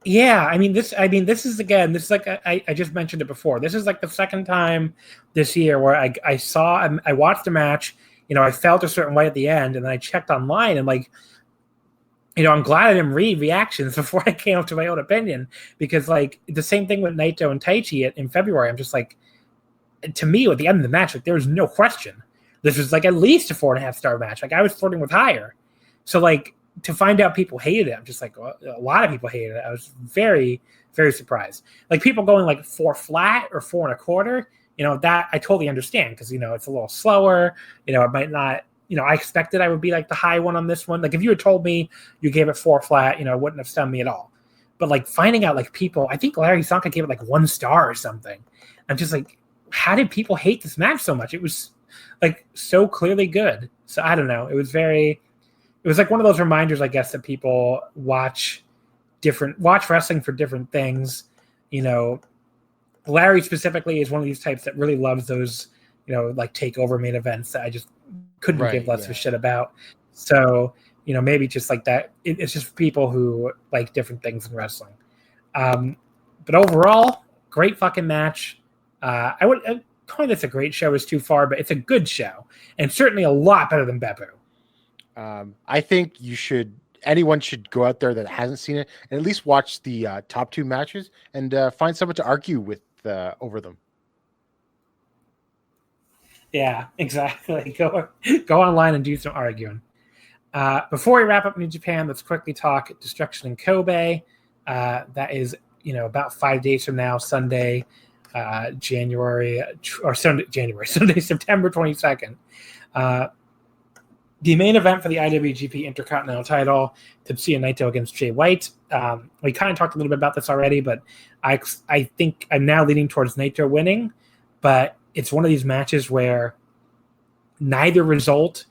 S2: Yeah, this is again. This is like I just mentioned it before. This is like the second time this year where I watched a match. I felt a certain way at the end, and then I checked online and like. I'm glad I didn't read reactions before I came up to my own opinion, because like the same thing with Naito and Taichi in February. I'm just like, to me, at the end of the match, like there was no question. This was like at least a 4.5-star match. Like I was flirting with higher. So like to find out people hated it, I'm just like, well, a lot of people hated it. I was very, very surprised. Like people going like 4 flat or 4 1/4, that I totally understand because, it's a little slower. It might not. I expected I would be like the high one on this one. Like if you had told me you gave it 4 flat, it wouldn't have stunned me at all. But like finding out like people, I think Larry Sanka gave it like 1 star or something. I'm just like, how did people hate this match so much? It was like so clearly good. So I don't know. It was like one of those reminders, I guess, that people watch wrestling for different things. Larry specifically is one of these types that really loves those, like takeover main events that I just couldn't give less of a shit about. So, maybe just like that. It's just people who like different things in wrestling. But overall, great fucking match. I wouldn't calling this a great show is too far, but it's a good show and certainly a lot better than Beppu.
S3: I think anyone should go out there that hasn't seen it and at least watch the top 2 matches and find someone to argue with over them.
S2: Yeah, exactly. Go online and do some arguing. Before we wrap up New Japan, let's quickly talk Destruction in Kobe. That is, about 5 days from now, Sunday, September 22nd. The main event for the IWGP Intercontinental title, Tetsuya Naito against Jay White. We kind of talked a little bit about this already, but I think I'm now leaning towards Naito winning, but it's one of these matches where neither result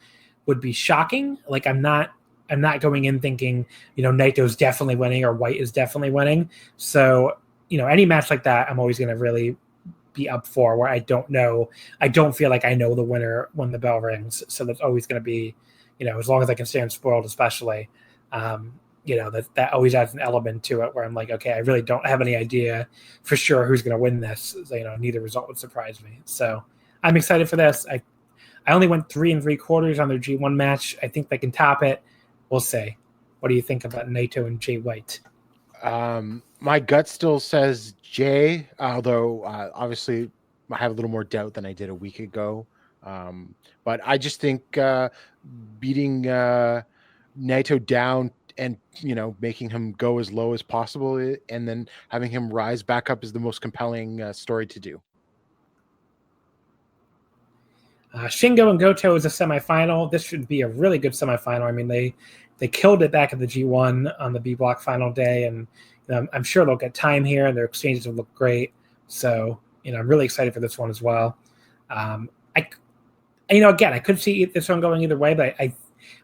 S2: would be shocking. Like I'm not going in thinking, Naito's definitely winning or White is definitely winning. So, any match like that, I'm always going to really be up for where I don't feel like I know the winner when the bell rings. So that's always going to be, as long as I can stay unspoiled, especially, that always adds an element to it where I'm like, okay, I really don't have any idea for sure who's going to win this. So, neither result would surprise me. So I'm excited for this. I only went 3 3/4 on their G1 match. I think they can top it. We'll see. What do you think about Naito and Jay White?
S3: My gut still says Jay, although obviously I have a little more doubt than I did a week ago. But I just think beating Naito down and making him go as low as possible and then having him rise back up is the most compelling story to do.
S2: Shingo and Goto is a semifinal. This should be a really good semifinal. I mean, they killed it back at the G1 on the B block final day, and I'm sure they'll get time here, and their exchanges will look great. So, I'm really excited for this one as well. Again, I could see this one going either way, but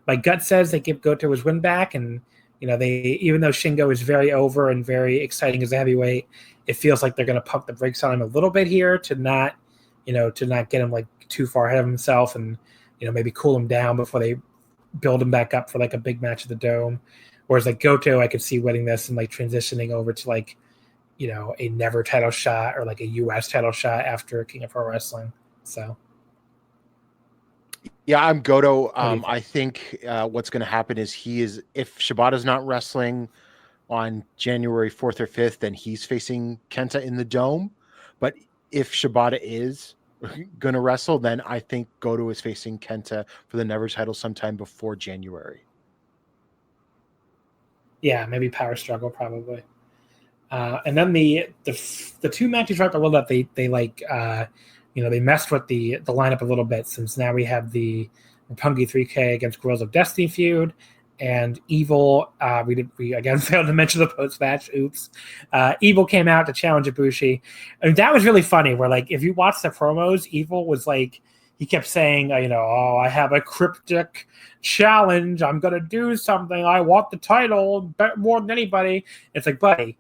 S2: my gut says they give Goto his win back, and even though Shingo is very over and very exciting as a heavyweight, it feels like they're going to pump the brakes on him a little bit here to not get him like too far ahead of himself, and maybe cool him down before they build him back up for like a big match at the Dome. Whereas like Goto, I could see winning this and like transitioning over to like a never title shot or like a US title shot after King of Pro Wrestling. So.
S3: Yeah, I'm Goto. I think what's going to happen is if Shibata's not wrestling on January 4th or 5th, then he's facing Kenta in the Dome. But if Shibata is going to wrestle, then I think Goto is facing Kenta for the never title sometime before January.
S2: Yeah, maybe power struggle probably. And then the two matches right below that they like they messed with the lineup a little bit, since now we have the Roppongi 3K against Guerrillas of Destiny feud and Evil. We again failed to mention the post match. Oops. Evil came out to challenge Ibushi. I mean, that was really funny. Where like if you watch the promos, Evil was like he kept saying, I have a cryptic challenge. I'm gonna do something. I want the title more than anybody. It's like, buddy,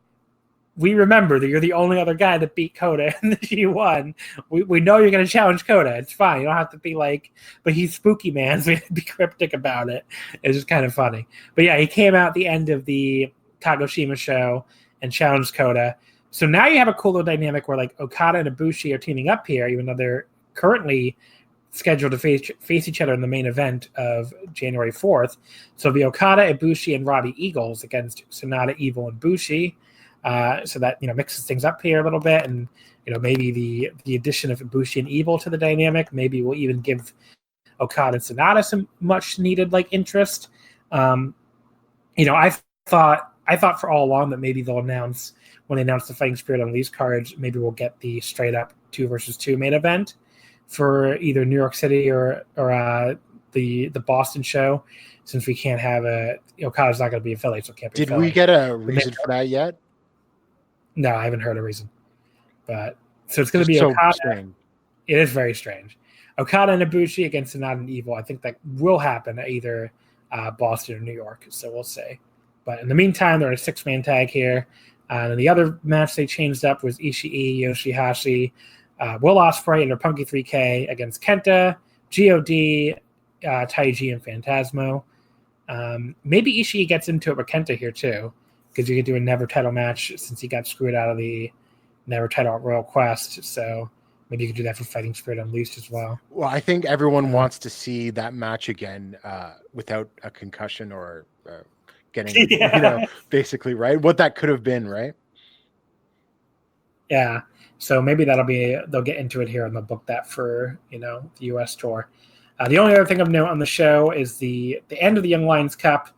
S2: we remember that you're the only other guy that beat Kota in the G1. We know you're going to challenge Kota. It's fine. You don't have to be like, but he's spooky, man, so we have to be cryptic about it. It's just kind of funny. But yeah, he came out at the end of the Kagoshima show and challenged Kota. So now you have a cool little dynamic where like Okada and Ibushi are teaming up here, even though they're currently scheduled to face each other in the main event of January 4th. So it'll be Okada, Ibushi, and Robbie Eagles against Sonata, Evil, and Bushi. So that mixes things up here a little bit, and maybe the addition of Ibushi and Evil to the dynamic maybe will even give Okada and Sonata some much needed like interest. I thought for all along that maybe they'll announce when they announce the Fighting Spirit on these cards, maybe we'll get the straight up 2 versus 2 main event for either New York City or the Boston show, since we can't have Okada's not going to be in Philly, so it can't be.
S3: Did we get a reason for that yet?
S2: No, I haven't heard a reason. But so it's going to be Okada.
S3: Strange.
S2: It is very strange. Okada and Ibushi against Sonata and Evil. I think that will happen at either Boston or New York. So we'll see. But in the meantime, they're a 6-man tag here. And the other match they changed up was Ishii, Yoshihashi, Will Ospreay, and Roppongi 3K against Kenta, God, Taiji, and Phantasmo. Maybe Ishii gets into it with Kenta here too, because you could do a never title match since he got screwed out of the never title at Royal Quest. So maybe you could do that for Fighting Spirit Unleashed as well.
S3: Well, I think everyone wants to see that match again without a concussion or getting, basically, right? What that could have been, right?
S2: Yeah. So maybe they'll get into it here and they'll book that for, the U.S. tour. The only other thing of note on the show is the end of the Young Lions Cup.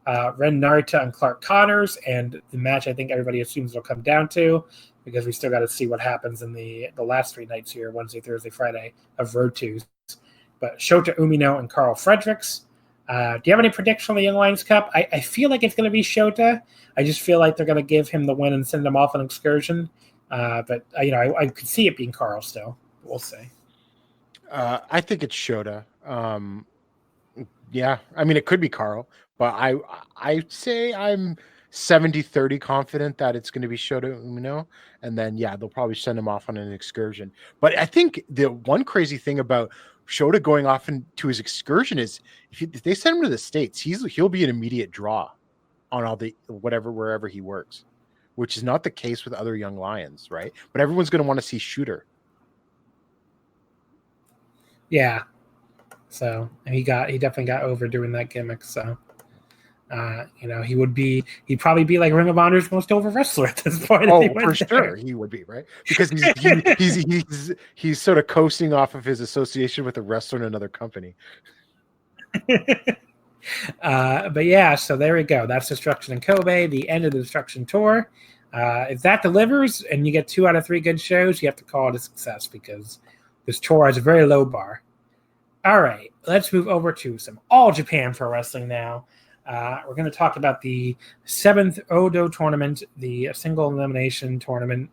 S2: Ren Narita and Clark Connors, and the match I think everybody assumes it'll come down to, because we still got to see what happens in the last 3 nights here, Wednesday, Thursday, Friday, of Road 2s. But Shota Umino and Carl Fredericks. Do you have any prediction on the Young Lions Cup? I feel like it's going to be Shota. I just feel like they're going to give him the win and send him off on an excursion. But I could see it being Carl still. We'll see.
S3: I think it's Shota. Yeah, I mean, it could be Carl, but I say I'm 70-30 confident that it's going to be Shota Umino, and then they'll probably send him off on an excursion. But I think the one crazy thing about Shota going off into his excursion is if they send him to the States, he'll be an immediate draw on all the wherever he works, which is not the case with other Young Lions, right? But everyone's going to want to see Shooter.
S2: Yeah. So he definitely got over doing that gimmick. So he'd probably be like Ring of Honor's most over wrestler at this point.
S3: Oh, for sure, he would be, right? Because he's sort of coasting off of his association with a wrestler in another company.
S2: But yeah, so there we go. That's Destruction in Kobe, the end of the Destruction tour. If that delivers and you get 2 out of 3 good shows, you have to call it a success, because this tour has a very low bar. All right, let's move over to some All Japan Pro Wrestling now. We're going to talk about the 7th Oudou Tournament, the single elimination tournament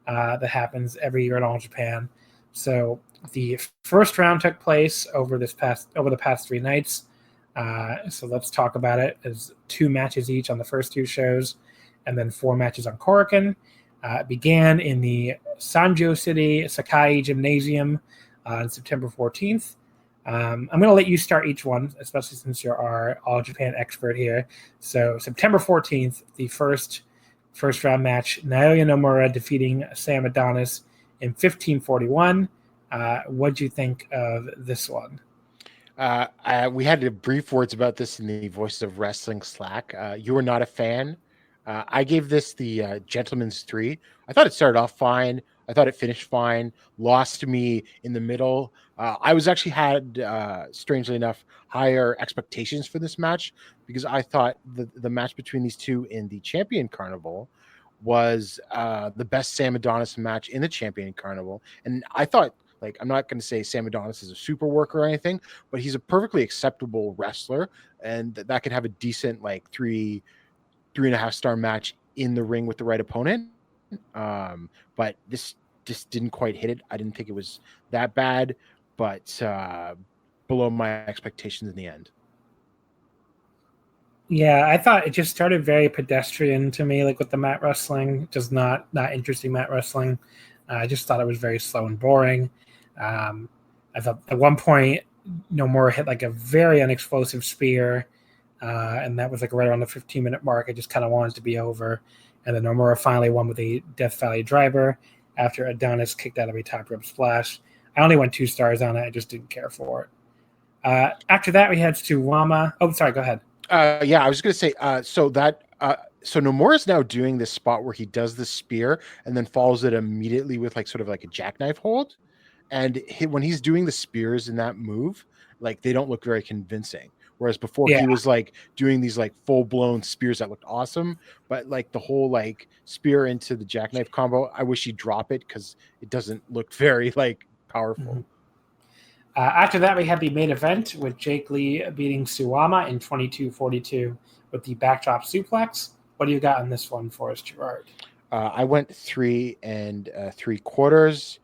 S2: that happens every year at All Japan. So The first round took place over the past 3 nights. So let's talk about it. There's 2 matches each on the first 2 shows, and then 4 matches on Korakuen. It began in the Sanjo City Sakai Gymnasium on September 14th. I'm going to let you start each one, especially since you're our All Japan expert here. So September 14th, the first round match, Naoya Nomura defeating Sam Adonis in 15:41. What do you think of this one?
S3: We had brief words about this in the Voices of Wrestling Slack. You were not a fan. I gave this the gentleman's 3. I thought it started off fine. I thought it finished fine. Lost me in the middle. I was actually had, strangely enough, higher expectations for this match because I thought the match between these two in the Champion Carnival was the best Sam Adonis match in the Champion Carnival. And I thought, like, I'm not going to say Sam Adonis is a super worker or anything, but he's a perfectly acceptable wrestler, and that could have a decent, like, 3.5 star match in the ring with the right opponent. But this just didn't quite hit it. I didn't think it was that bad, but below my expectations in the end.
S2: Yeah, I thought it just started very pedestrian to me, like with the mat wrestling, just not interesting mat wrestling. I just thought it was very slow and boring. I thought at one point Nomura hit like a very unexplosive spear, and that was like right around the 15-minute mark. I just kind of wanted it to be over. And then Nomura finally won with a Death Valley driver after Adonis kicked out of a top rope splash. I only went 2 stars on it. I just didn't care for it. After that, we had Suwama. Oh, sorry, go ahead.
S3: Yeah, I was going to say, so Nomura's now doing this spot where he does the spear and then follows it immediately with like sort of like a jackknife hold. And when he's doing the spears in that move, like they don't look very convincing. Whereas before he was like doing these like full blown spears that looked awesome, but like the whole like spear into the jackknife combo, I wish he'd drop it because it doesn't look very like powerful.
S2: Mm-hmm. After that, we had the main event with Jake Lee beating Suwama in 22:42 with the backdrop suplex. What do you got on this one for us, Gerard?
S3: I went 3 3/4.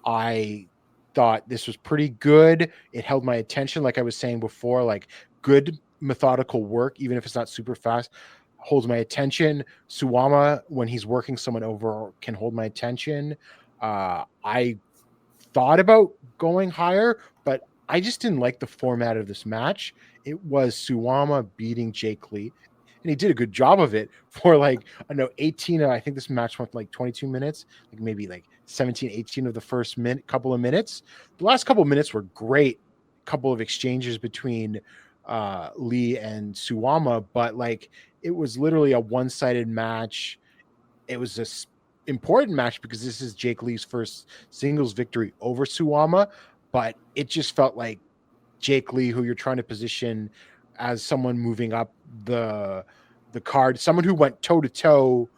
S3: I thought this was pretty good. It held my attention, like I was saying before, like good methodical work, even if it's not super fast, holds my attention. Suwama, when he's working someone over, can hold my attention. I thought about going higher, but I just didn't like the format of this match. It was Suwama beating Jake Lee, and he did a good job of it for like, I know 18, I think this match went like 22 minutes, like maybe like 17, 18 of the first couple of minutes. The last couple of minutes were great. Couple of exchanges between Lee and Suwama, but like it was literally a one-sided match. It was this important match because this is Jake Lee's first singles victory over Suwama, but it just felt like Jake Lee, who you're trying to position as someone moving up the card, someone who went toe-to-toe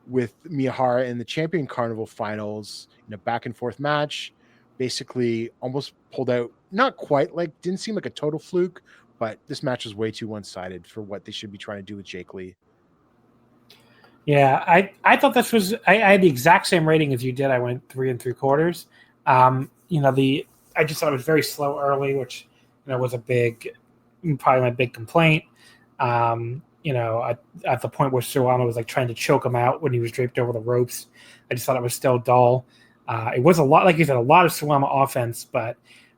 S3: with Miyahara in the Champion Carnival finals in a back-and-forth match, basically almost pulled out, not quite, like, didn't seem like a total fluke, but this match was way too one-sided for what they should be trying to do with Jake Lee.
S2: Yeah, I thought this was, I had the exact same rating as you did. I went 3 3/4. I just thought it was very slow early, which, was probably my big complaint. At the point where Suwama was like trying to choke him out when he was draped over the ropes, I just thought it was still dull. It was a lot, like you said, a lot of Suwama offense, but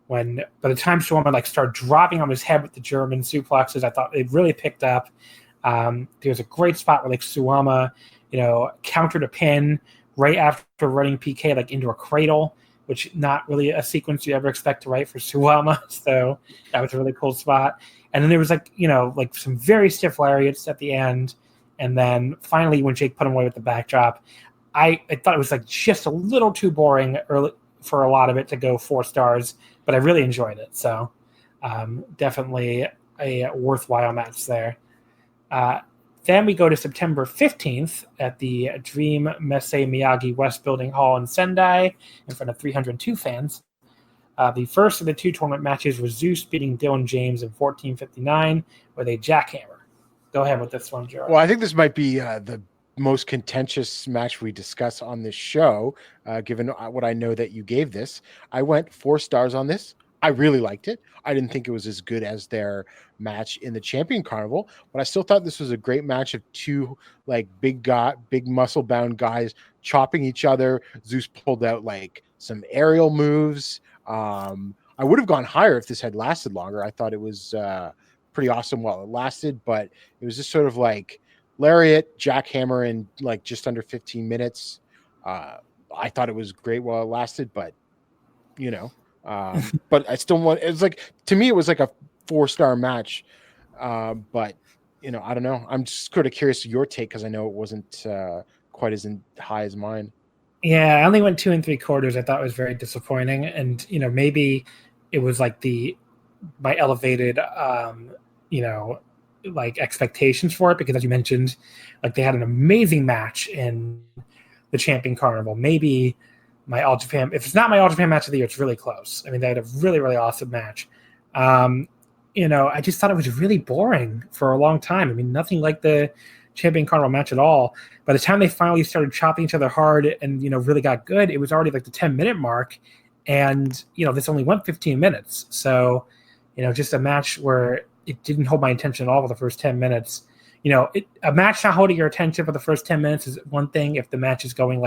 S2: by the time Suwama like started dropping on his head with the German suplexes, I thought it really picked up. There was a great spot where like Suwama, countered a pin right after running PK like into a cradle, which not really a sequence you ever expect to write for Suwama. So that was a really cool spot. And then there was like some very stiff lariats at the end. And then finally when Jake put him away with the backdrop, I thought it was like just a little too boring early for a lot of it to go 4 stars, but I really enjoyed it. So definitely a worthwhile match there. Then we go to September 15th at the Dream Messe Miyagi West Building Hall in Sendai in front of 302 fans. The first of the 2 tournament matches was Zeus beating Dylan James in 14:59 with a jackhammer. Go ahead with this one, Gerard.
S3: Well, I think this might be the most contentious match we discuss on this show, given what I know that you gave this. I went 4 stars on this. I really liked it. I didn't think it was as good as their match in the Champion Carnival, but I still thought this was a great match of 2 like big muscle bound guys chopping each other. Zeus pulled out like some aerial moves. I would have gone higher if this had lasted longer. I thought it was pretty awesome while it lasted, but it was just sort of like lariat, jackhammer in like just under 15 minutes. I thought it was great while it lasted, but but I still want, it's like, to me, it was like a 4-star match. But I don't know. I'm just sort of curious to your take, because I know it wasn't quite as high as mine.
S2: Yeah, I only went 2 3/4. I thought it was very disappointing. And, maybe it was like my elevated, like expectations for it, because as you mentioned, like they had an amazing match in the Champion Carnival. Maybe my All Japan, if it's not my All Japan match of the year, it's really close. I mean, they had a really, really awesome match. I just thought it was really boring for a long time. I mean, nothing like the Champion Carnival match at all. By the time they finally started chopping each other hard and, really got good, it was already like the 10-minute mark. And, this only went 15 minutes. So, just a match where it didn't hold my attention at all for the first 10 minutes. A match not holding your attention for the first 10 minutes is one thing if the match is going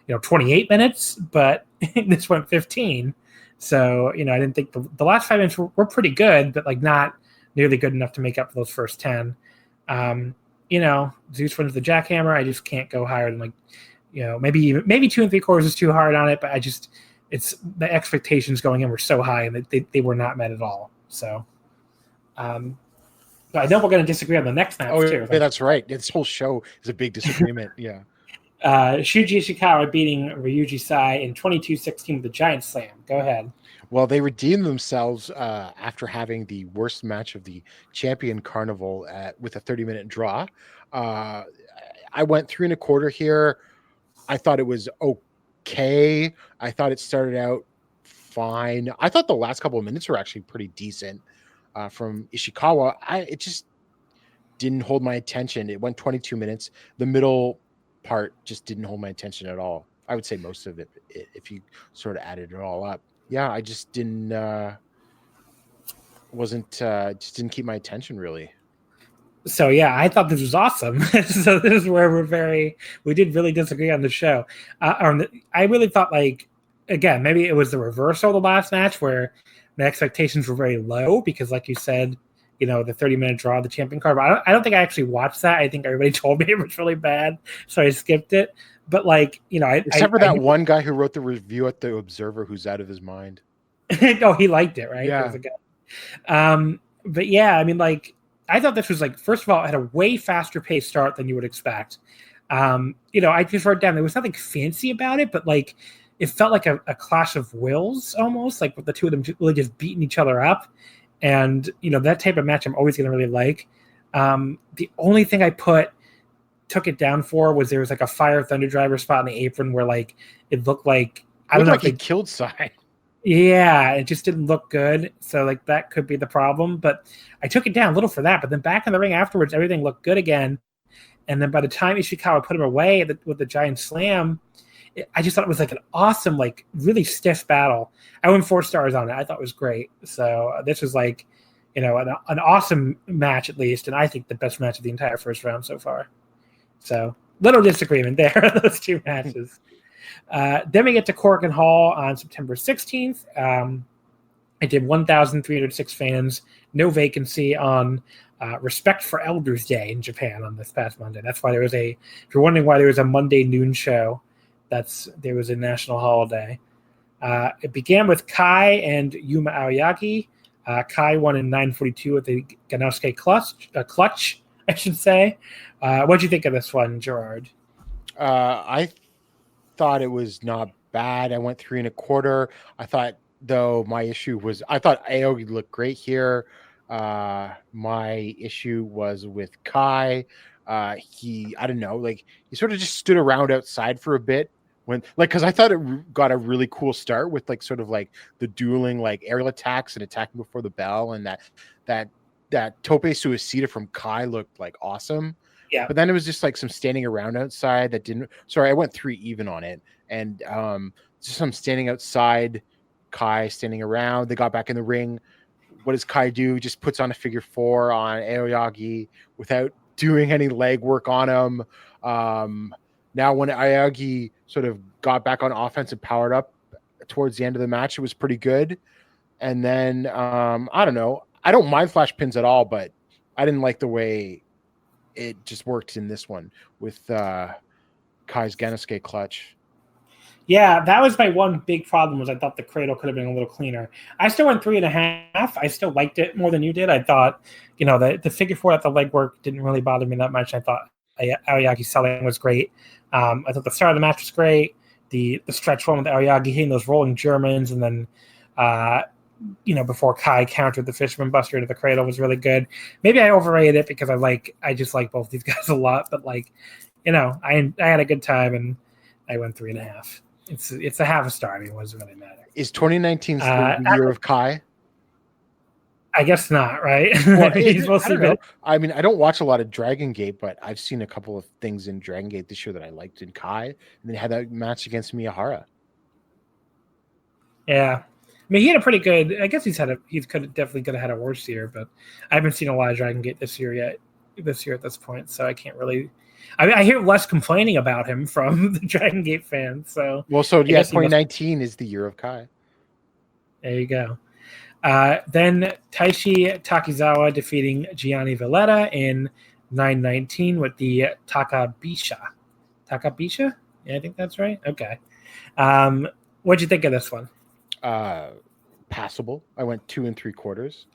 S2: 28 minutes, but this went 15. So, I didn't think the last 5 minutes were pretty good, but not nearly good enough to make up for those first 10. Zeus wins the jackhammer. I just can't go higher than maybe 2 3/4 is too hard on it, but it's the expectations going in were so high and they were not met at all. So, but I know we're going to disagree on the next match too.
S3: Yeah, that's right. This whole show is a big disagreement. Yeah.
S2: Shuji Ishikawa beating Ryuji Sai in 22-16 with the Giant Slam. Go ahead.
S3: Well, they redeemed themselves after having the worst match of the Champion Carnival with a 30-minute draw. I went 3 1/4 here. I thought it was okay. I thought it started out fine. I thought the last couple of minutes were actually pretty decent from Ishikawa. It just didn't hold my attention. It went 22 minutes. The middle part just didn't hold my attention at all. I would say most of it, if you sort of added it all up. Yeah, I just didn't just didn't keep my attention really.
S2: So yeah, I thought this was awesome. So this is where we did really disagree on the show. I really thought again, maybe it was the reversal of the last match where the expectations were very low because, like you said, the 30-minute draw of the Champion Carnival. I don't think I actually watched that. I think everybody told me it was really bad, so I skipped it. But
S3: except for that one guy who wrote the review at the Observer, who's out of his mind.
S2: Oh, he liked it, right?
S3: Yeah.
S2: But yeah, I mean, I thought this was first of all, it had a way faster paced start than you would expect. I just wrote down there was nothing fancy about it, but it felt like a clash of wills almost, with the two of them really just beating each other up. And, that type of match I'm always going to really like. The only thing I took it down for was there was a Fire Thunder Driver spot in the apron where it looked like, I don't know if
S3: he killed Sai.
S2: Yeah, it just didn't look good. So that could be the problem. But I took it down a little for that. But then back in the ring afterwards, everything looked good again. And then by the time Ishikawa put him away with the Giant Slam, I just thought it was an awesome, really stiff battle. I went 4 stars on it. I thought it was great. So this was an awesome match at least, and I think the best match of the entire first round so far. So little disagreement there, those 2 matches. Then we get to Cork and Hall on September 16th. I did 1,306 fans, no vacancy on Respect for Elders Day in Japan on this past Monday. That's why if you're wondering why there was a Monday noon show, there was a national holiday. It began with Kai and Yuma Aoyagi. Kai won in 9:42 with the Ganosuke clutch, I should say. What'd you think of this one, Gerard?
S3: I thought it was not bad. I went 3 1/4. I thought, though, my issue was I thought Aogi looked great here. My issue was with Kai. I don't know, he sort of just stood around outside for a bit because I thought it got a really cool start with the dueling aerial attacks and attacking before the bell, and that tope suicida from Kai looked awesome.
S2: Yeah.
S3: But then it was just like some standing around outside that didn't. Sorry, I went 3 even on it, and just some standing outside. Kai standing around. They got back in the ring. What does Kai do? Just puts on a figure 4 on Aoyagi without doing any leg work on him. Now, when Aoyagi sort of got back on offense and powered up towards the end of the match, it was pretty good. And then I don't know. I don't mind flash pins at all, but I didn't like the way it just worked in this one with Kai's Genosuke clutch.
S2: Yeah, that was my one big problem. Was I thought the cradle could have been a little cleaner. I still went 3.5. I still liked it more than you did. I thought, the figure 4 at the leg work didn't really bother me that much. I thought Aoyagi's selling was great. I thought the start of the match was great. The stretch one with Aoyagi hitting those rolling Germans, and then before Kai countered the Fisherman Buster into the cradle was really good. Maybe I overrated it because I just like both these guys a lot, but I had a good time and I went 3.5. It's a half a star. I mean, what does it really matter?
S3: Is 2019 the year of Kai?
S2: I guess not, right?
S3: Well, I mean, I don't watch a lot of Dragon Gate, but I've seen a couple of things in Dragon Gate this year that I liked in Kai, and then had that match against Miyahara.
S2: Yeah, I mean, he had a pretty good. I guess definitely could have had a worse year, but I haven't seen a lot of Dragon Gate this year at this point, so I can't really. I hear less complaining about him from the Dragon Gate fans. So
S3: 2019 is the year of Kai.
S2: There you go. Then Taishi Takizawa defeating Gianni Valletta in 9:19 with the Takabisha. Takabisha? Yeah, I think that's right. Okay. What'd you think of this one?
S3: Passable. I went 2 3/4.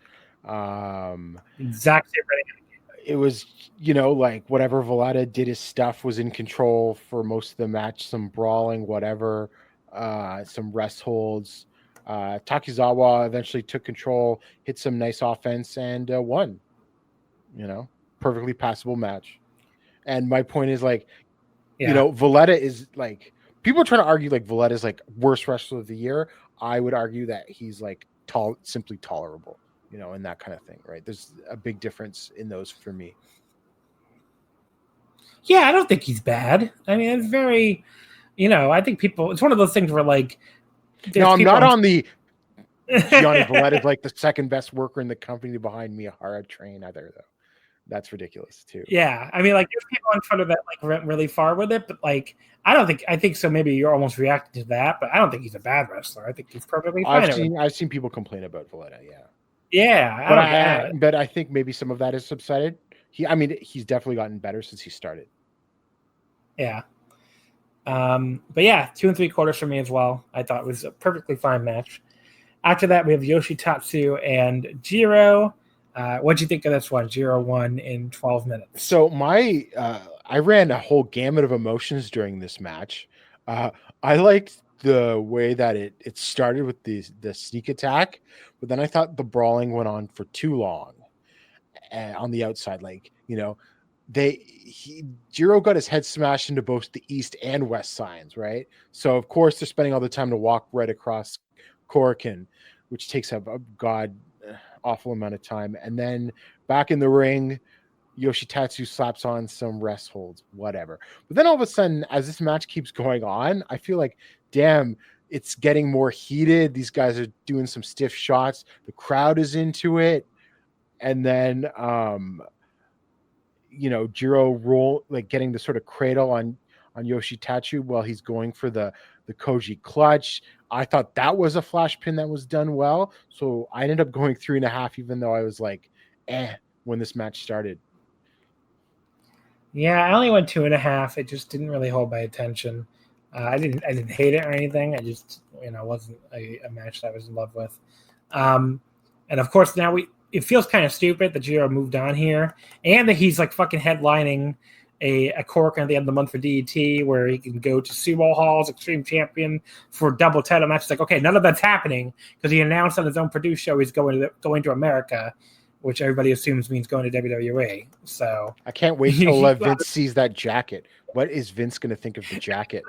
S2: Exact same rating.
S3: It was, whatever Valletta did, his stuff was in control for most of the match. Some brawling, whatever, some rest holds. Takizawa eventually took control, hit some nice offense, and won. Perfectly passable match. And my point is, Valletta is people are trying to argue Valletta is worst wrestler of the year. I would argue that he's simply tolerable. And that kind of thing, right? There's a big difference in those for me.
S2: Yeah, I don't think he's bad. I mean, it's very, I think it's one of those things where
S3: no, I'm not on the Gianni Valletta is the second best worker in the company behind Miyahara train either, though. That's ridiculous too.
S2: Yeah, I mean, there's people on Twitter that went really far with it, but I think so. Maybe you're almost reacting to that, but I don't think he's a bad wrestler. I think he's perfectly fine.
S3: I've seen people complain about Valletta. Yeah.
S2: Yeah,
S3: but I think maybe some of that has subsided. He's definitely gotten better since he started.
S2: Yeah. But yeah, 2 3/4 for me as well. I thought it was a perfectly fine match. After that, we have Yoshitatsu and Jiro. What'd you think of this one? Jiro won in 12 minutes.
S3: So I ran a whole gamut of emotions during this match. I liked the way that it started with the sneak attack, but then I thought the brawling went on for too long on the outside. Jiro got his head smashed into both the east and west signs, right? So of course they're spending all the time to walk right across Korakuen, which takes up a god awful amount of time. And then back in the ring, Yoshitatsu slaps on some rest holds, whatever. But then all of a sudden, as this match keeps going on, I feel damn, it's getting more heated. These guys are doing some stiff shots. The crowd is into it. And then, Jiro getting the sort of cradle on Yoshitatsu while he's going for the Koji clutch. I thought that was a flash pin that was done well. So I ended up going 3.5, even though I was when this match started.
S2: Yeah, I only went 2.5. It just didn't really hold my attention. I didn't hate it or anything. I just, wasn't a match that I was in love with. And of course, now it feels kind of stupid that Jiro moved on here, and that he's fucking headlining a Korakuen at the end of the month for DET, where he can go to Sumo Hall's Extreme Champion for double title matches. Okay, none of that's happening because he announced on his own produced show he's going to America, which everybody assumes means going to WWE. So
S3: I can't wait till Vince sees that jacket. What is Vince going to think of the jacket?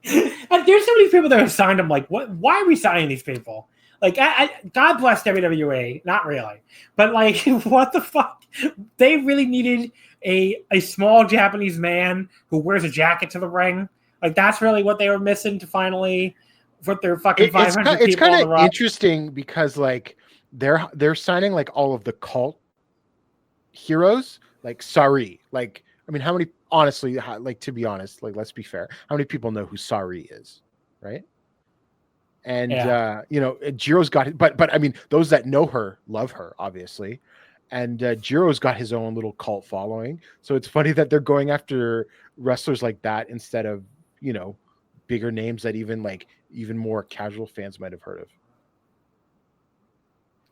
S2: And there's so many people that have signed him. What? Why are we signing these people? Like, God bless WWE. Not really. But, like, what the fuck? They really needed a small Japanese man who wears a jacket to the ring. Like, that's really what they were missing to finally put their fucking 500 people on the roster.
S3: It's kind of interesting because, like, they're signing, like, all of the cult heroes. Like, Sari. Like, I mean, how many, honestly, like, to be honest, like, let's be fair. How many people know who Sari is, right? And Jiro's got it, but I mean, those that know her love her, obviously. And Jiro's got his own little cult following. So it's funny that they're going after wrestlers like that instead of, bigger names that even more casual fans might have heard of.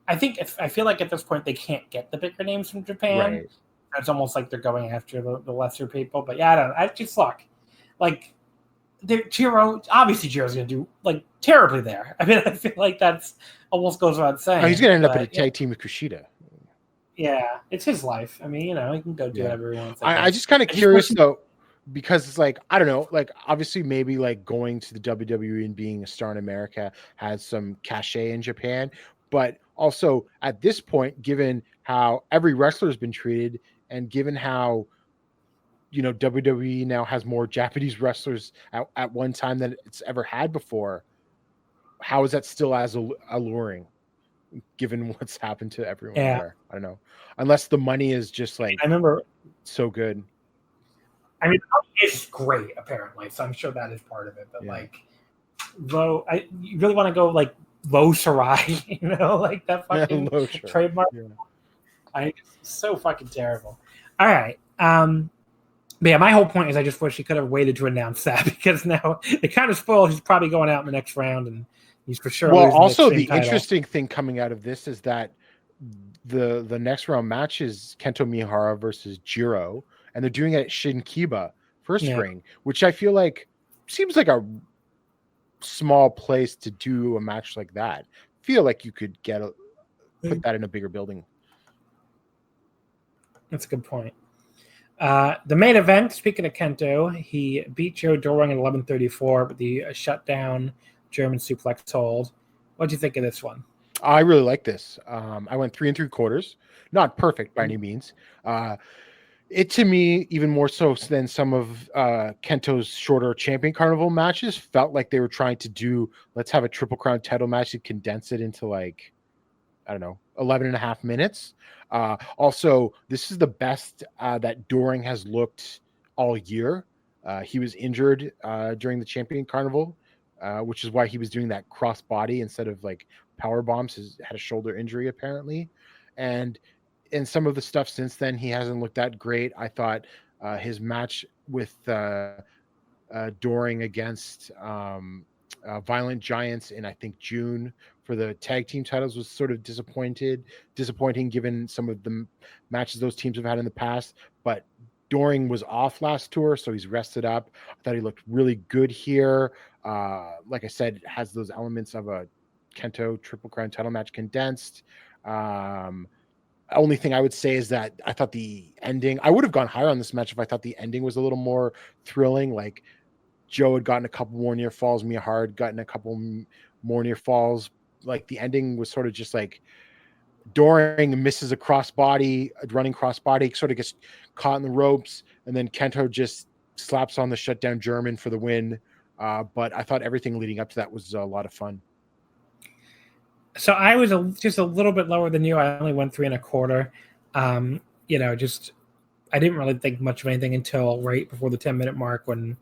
S2: I feel like at this point they can't get the bigger names from Japan.
S3: Right.
S2: It's almost like they're going after the lesser people. But yeah, I just look like Jiro's going to do like terribly there. I mean, I feel like that's almost goes without saying.
S3: He's going to end up in a tag team with Kushida.
S2: Yeah, it's his life. I mean, he can go do whatever he wants.
S3: I just kind of curious though, because it's like, I don't know, like obviously maybe like going to the WWE and being a star in America has some cachet in Japan, but also at this point, given how every wrestler has been treated and given how WWE now has more Japanese wrestlers at one time than it's ever had before, how is that still as alluring given what's happened to everyone there? I don't know. Unless the money is just like,
S2: I remember,
S3: so good.
S2: I mean, it's great apparently, so I'm sure that is part of it. But like, you really want to go like Low Sarai, like that fucking trademark. Yeah. It's so fucking terrible. All right. But yeah, my whole point is I just wish he could have waited to announce that, because now it kind of spoiled. He's probably going out in the next round, and he's for sure.
S3: Well, also the interesting thing coming out of this is that the next round match is Kento Miyahara versus Jiro, and they're doing it at Shinkiba first ring, which I feel like seems like a small place to do a match like that. I feel like you could put that in a bigger building.
S2: That's a good point. The main event, speaking of Kento, he beat Joe Doring at 11:34 with the shutdown German suplex hold. What do you think of this one?
S3: I really like this. I went 3 3/4. Not perfect by any means. It, to me, even more so than some of Kento's shorter Champion Carnival matches, felt like they were trying to do, let's have a Triple Crown title match and condense it into 11 and a half minutes. Also, this is the best that Doring has looked all year. He was injured during the Champion Carnival, which is why he was doing that cross body instead of like power bombs. He had a shoulder injury apparently, and in some of the stuff since then, he hasn't looked that great. I thought his match with Doring against Violent Giants in, I think, June for the tag team titles was sort of disappointing given some of the matches those teams have had in the past. But Doring was off last tour, so he's rested up. I thought he looked really good here. Like I said, it has those elements of a Kento Triple Crown title match condensed. Only thing I would say is that I thought the ending, I would have gone higher on this match if I thought the ending was a little more thrilling. Like Joe had gotten a couple more near falls, Miyahara had gotten a couple more near falls. Like the ending was sort of just like Doring misses a running crossbody, sort of gets caught in the ropes, and then Kento just slaps on the shutdown German for the win. But I thought everything leading up to that was a lot of fun.
S2: So I was just a little bit lower than you. I only went 3 1/4. I didn't really think much of anything until right before the 10-minute mark when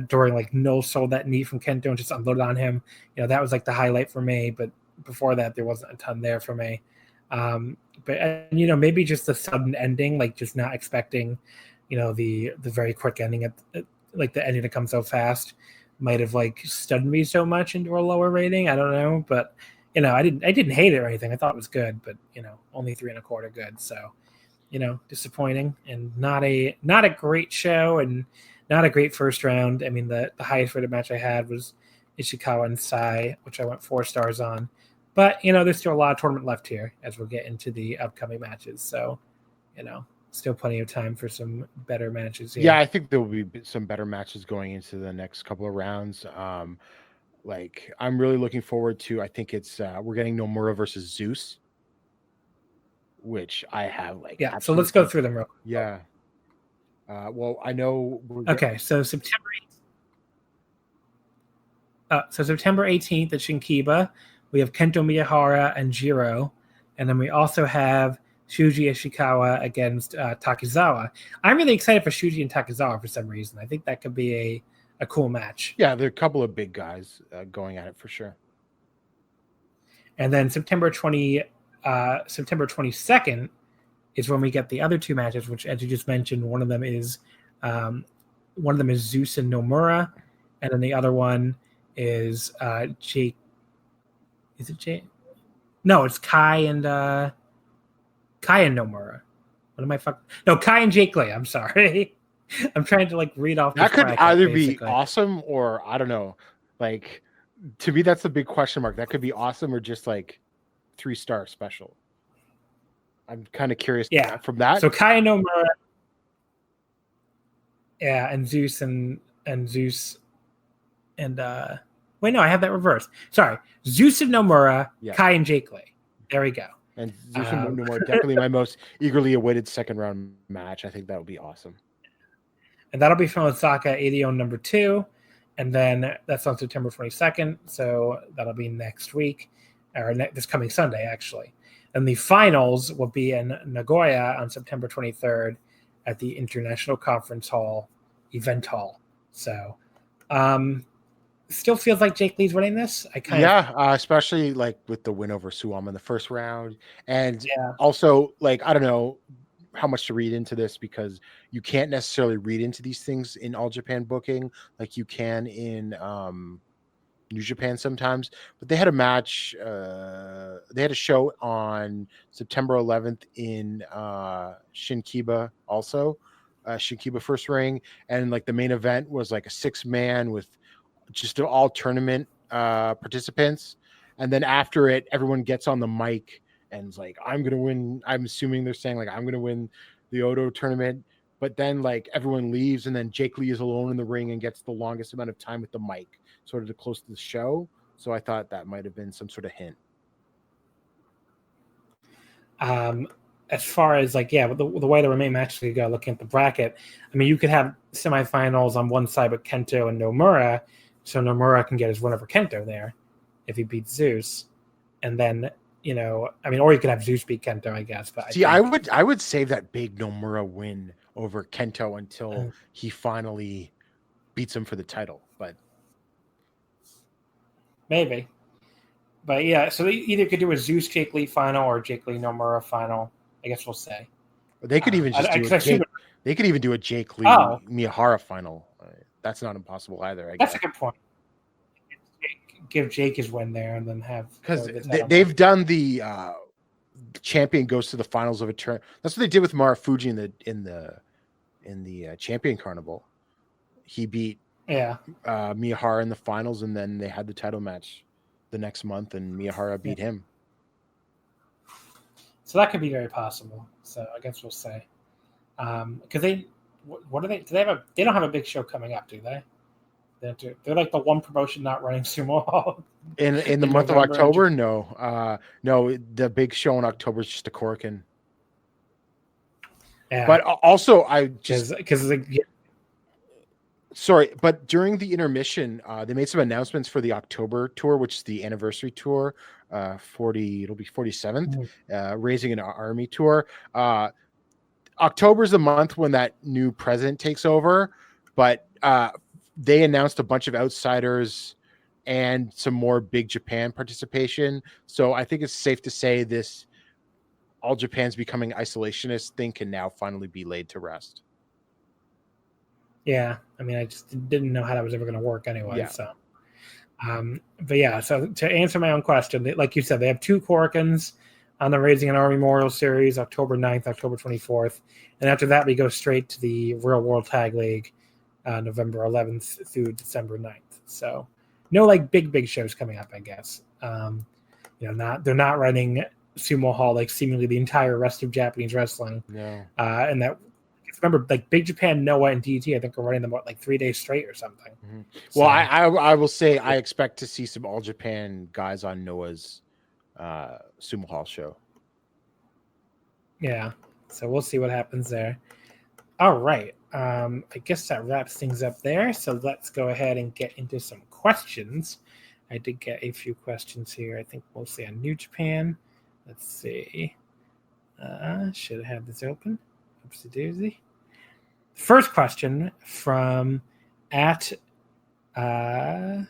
S2: Doring like no sold that knee from Kento and just unloaded on him. That was like the highlight for me. But before that, there wasn't a ton there for me. But maybe just the sudden ending, like just not expecting, the very quick ending at like the ending to come so fast might have like stunned me so much into a lower rating. I don't know, but. I didn't hate it or anything. I thought it was good, but only 3 1/4 good. So, disappointing and not a great show and not a great first round. I mean, the highest rated match I had was Ishikawa and Sai, which I went 4 stars on. But there's still a lot of tournament left here as we'll get into the upcoming matches. So, still plenty of time for some better matches here.
S3: Yeah, I think there will be some better matches going into the next couple of rounds. Like, I'm really looking forward to. I think it's we're getting Nomura versus Zeus, which I have like.
S2: Yeah. So let's go through them real quick.
S3: Yeah. Well, I know.
S2: Okay, so September 18th at Shinkiba, we have Kento Miyahara and Jiro, and then we also have Shuji Ishikawa against Takizawa. I'm really excited for Shuji and Takizawa for some reason. I think that could be a cool match.
S3: Yeah, there are a couple of big guys going at it for sure.
S2: And then September 22nd is when we get the other two matches, which, as you just mentioned, one of them is Zeus and Nomura, and then the other one is Jake. Is it Jake? No, it's Kai and Nomura. What am I fucking? No, Kai and Jake Lee. I'm sorry. I'm trying to like read off.
S3: That could either be awesome or I don't know. Like, to me, that's a big question mark. That could be awesome or just like 3-star special. I'm kind of curious.
S2: Yeah,
S3: from that.
S2: So Kai and Nomura. Yeah, and Zeus and Zeus and wait, no, I have that reversed. Sorry, Zeus and Nomura, Kai and Jake Lee. There we go.
S3: And Zeus and Nomura, definitely my most eagerly awaited second round match. I think that would be awesome.
S2: And that'll be from Osaka, 80 on number 2, and then that's on September 22nd. So that'll be next week, or this coming Sunday, actually. And the finals will be in Nagoya on September 23rd at the International Conference Hall, Event Hall. So, still feels like Jake Lee's winning this.
S3: Especially like with the win over Suwama in the first round, and also like I don't know how much to read into this because you can't necessarily read into these things in All Japan booking like you can in New Japan sometimes, but they had a match. They had a show on September 11th in Shinkiba, also Shinkiba First Ring, and like the main event was like a 6-man with just all tournament participants, and then after it, everyone gets on the mic and is like, "I'm gonna win." I'm assuming they're saying like, "I'm gonna win the Oudou tournament," but then like everyone leaves, and then Jake Lee is alone in the ring and gets the longest amount of time with the mic, sort of to close to the show. So I thought that might have been some sort of hint.
S2: As far as like, the way the remaining matches could go, looking at the bracket, I mean, you could have semifinals on one side with Kento and Nomura, so Nomura can get his win over Kento there if he beats Zeus, and then or you could have Zeus beat Kento, I guess. But
S3: I would save that big Nomura win over Kento until he finally beats him for the title, but.
S2: Maybe. But yeah, so they either could do a Zeus Jake Lee final or Jake Lee Nomura final. I guess we'll say.
S3: They could even they could even do a Jake Lee Miyahara final. That's not impossible either. I guess.
S2: That's a good point. Give Jake his win there and then have
S3: because they've done the champion goes to the finals of a turn. That's what they did with Marufuji in the champion carnival. He beat Miyahara in the finals, and then they had the title match the next month, and Miyahara beat him.
S2: So that could be very possible. So I guess we'll say, because what do they? Do they have They don't have a big show coming up, do they? They're like the one promotion not running Sumo Hall
S3: in the month of October. No, the big show in October is just a Korakuen. Yeah, but also sorry, but during the intermission, they made some announcements for the October tour, which is the anniversary tour. It'll be 47th, Raising an Army tour. October is the month when that new president takes over, but they announced a bunch of outsiders and some more big Japan participation. So I think it's safe to say this All Japan's becoming isolationist thing can now finally be laid to rest.
S2: Yeah, I mean, I just didn't know how that was ever going to work anyway. Yeah. So, but yeah, so to answer my own question, like you said, they have 2 Korakuens on the Raising an Army Memorial Series, October 9th, October 24th. And after that, we go straight to the Real World Tag League, November 11th through December 9th. So no like big shows coming up, I guess. They're not running Sumo Hall like seemingly the entire rest of Japanese wrestling.
S3: No.
S2: And that remember, like Big Japan, Noah, and DT, I think are running them like 3 days straight or something.
S3: Mm-hmm. Well, I will say I expect to see some All Japan guys on Noah's Sumo Hall show.
S2: Yeah, so we'll see what happens there. All right, I guess that wraps things up there. So let's go ahead and get into some questions. I did get a few questions here. I think mostly on New Japan. Let's see. Should have this open. Oopsie doozy. First question from at Anders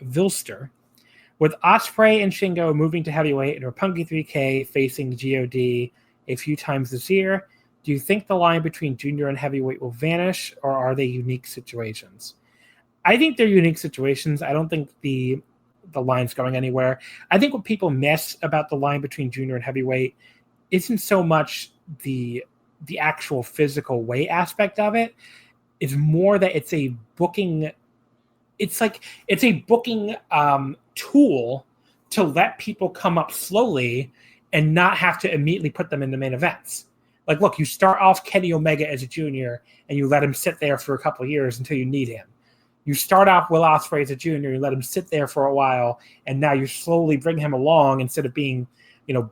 S2: Vilster. With Ospreay and Shingo moving to heavyweight and Roppongi 3K facing GOD a few times this year, do you think the line between junior and heavyweight will vanish, or are they unique situations? I think they're unique situations. I don't think the line's going anywhere. I think what people miss about the line between junior and heavyweight isn't so much the actual physical weight aspect of it. It's more that it's a booking. It's a booking tool to let people come up slowly and not have to immediately put them in the main events. Like, look, you start off Kenny Omega as a junior and you let him sit there for a couple of years until you need him. You start off Will Ospreay as a junior, you let him sit there for a while, and now you slowly bring him along instead of being,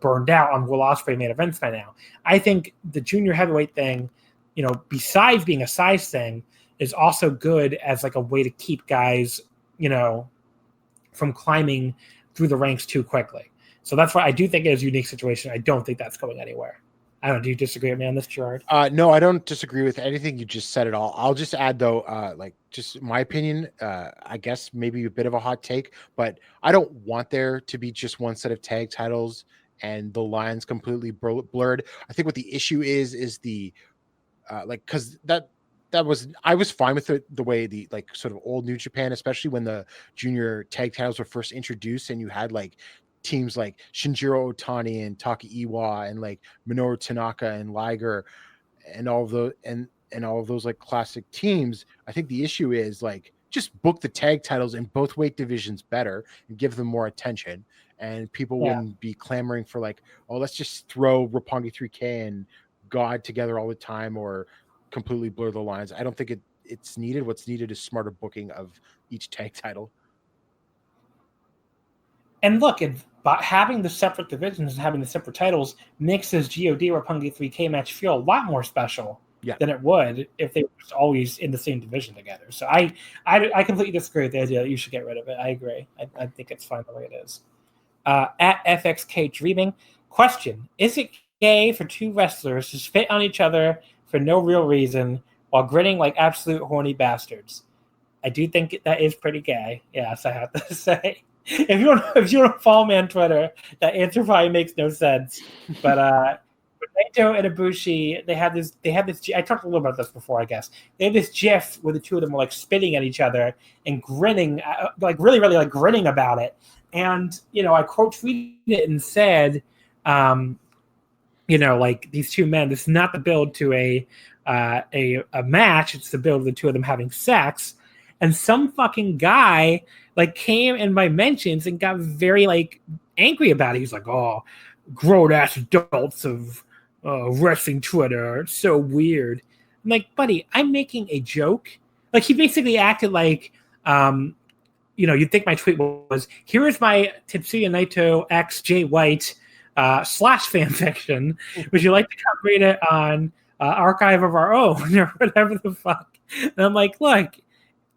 S2: burned out on Will Ospreay main events by now. I think the junior heavyweight thing, besides being a size thing, is also good as like a way to keep guys, from climbing through the ranks too quickly. So that's why I do think it is a unique situation. I don't think that's going anywhere. I don't know. Do you disagree with me on this, Gerard?
S3: No, I don't disagree with anything you just said at all. I'll just add, though, just my opinion, I guess maybe a bit of a hot take, but I don't want there to be just one set of tag titles and the lines completely blurred. I think what the issue is the because I was fine with the way the sort of old New Japan, especially when the junior tag titles were first introduced and you had teams like Shinjiro Otani and Taka Iwa and Minoru Tanaka and Liger and all of those and all of those classic teams. I think the issue is just book the tag titles in both weight divisions better and give them more attention, and people wouldn't be clamoring for let's just throw Roppongi 3K and God together all the time or completely blur the lines. I don't think it's needed. What's needed is smarter booking of each tag title.
S2: And look, having the separate divisions and having the separate titles makes this GOD Roppongi 3K match feel a lot more special than it would if they were just always in the same division together. So I completely disagree with the idea that you should get rid of it. I agree. I think it's fine the way it is. At FXK Dreaming, question: is it gay for two wrestlers to spit on each other for no real reason while grinning like absolute horny bastards? I do think that is pretty gay. Yes, I have to say. If you don't follow me on Twitter, that answer probably makes no sense. But Naito and Ibushi, they had this. I talked a little about this before, I guess. They had this GIF where the two of them were spitting at each other and grinning, really, really grinning about it. And I quote tweeted it and said, these two men. This is not the build to a match. It's the build of the two of them having sex. And some fucking guy came in my mentions and got very angry about it. He's like, "Oh, grown ass adults of wrestling Twitter. It's so weird." I'm like, buddy, I'm making a joke. He basically acted you'd think my tweet was, "Here is my Tetsuya Naito x Jay White / fanfiction. Would you like to come read it on Archive of Our Own or whatever the fuck?" And I'm like, look.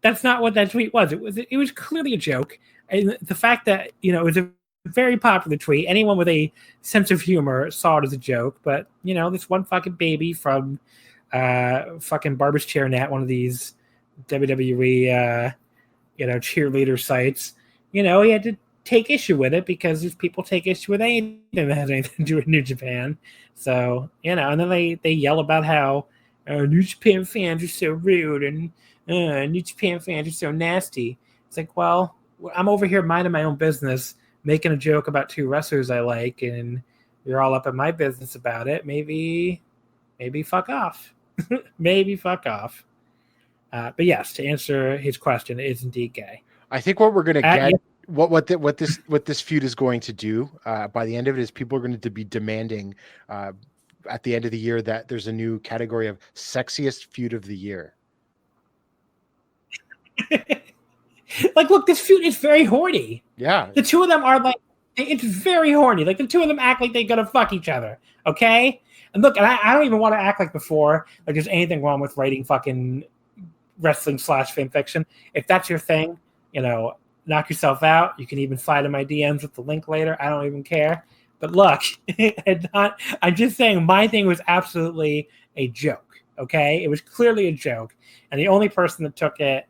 S2: That's not what that tweet was. It was clearly a joke. And the fact that, it was a very popular tweet. Anyone with a sense of humor saw it as a joke. But, this one fucking baby from fucking Barber's Chair Net, one of these WWE, cheerleader sites, he had to take issue with it because these people take issue with anything that has anything to do with New Japan. So, and then they yell about how New Japan fans are so rude and New Japan fans are so nasty. It's well, I'm over here minding my own business, making a joke about two wrestlers I like, and you're all up in my business about it. Maybe fuck off. Maybe fuck off. But yes, to answer his question, it is indeed gay.
S3: I think what we're going to get, what this feud is going to do by the end of it is people are going to be demanding at the end of the year that there's a new category of sexiest feud of the year.
S2: Like, look, this feud is very horny.
S3: Yeah.
S2: The two of them are like, it's very horny. Like, the two of them act like they're going to fuck each other. Okay? And look, and I don't even want to act like before, like there's anything wrong with writing fucking wrestling / fan fiction. If that's your thing, knock yourself out. You can even slide in my DMs with the link later. I don't even care. But look, I'm just saying my thing was absolutely a joke. Okay? It was clearly a joke. And the only person that took it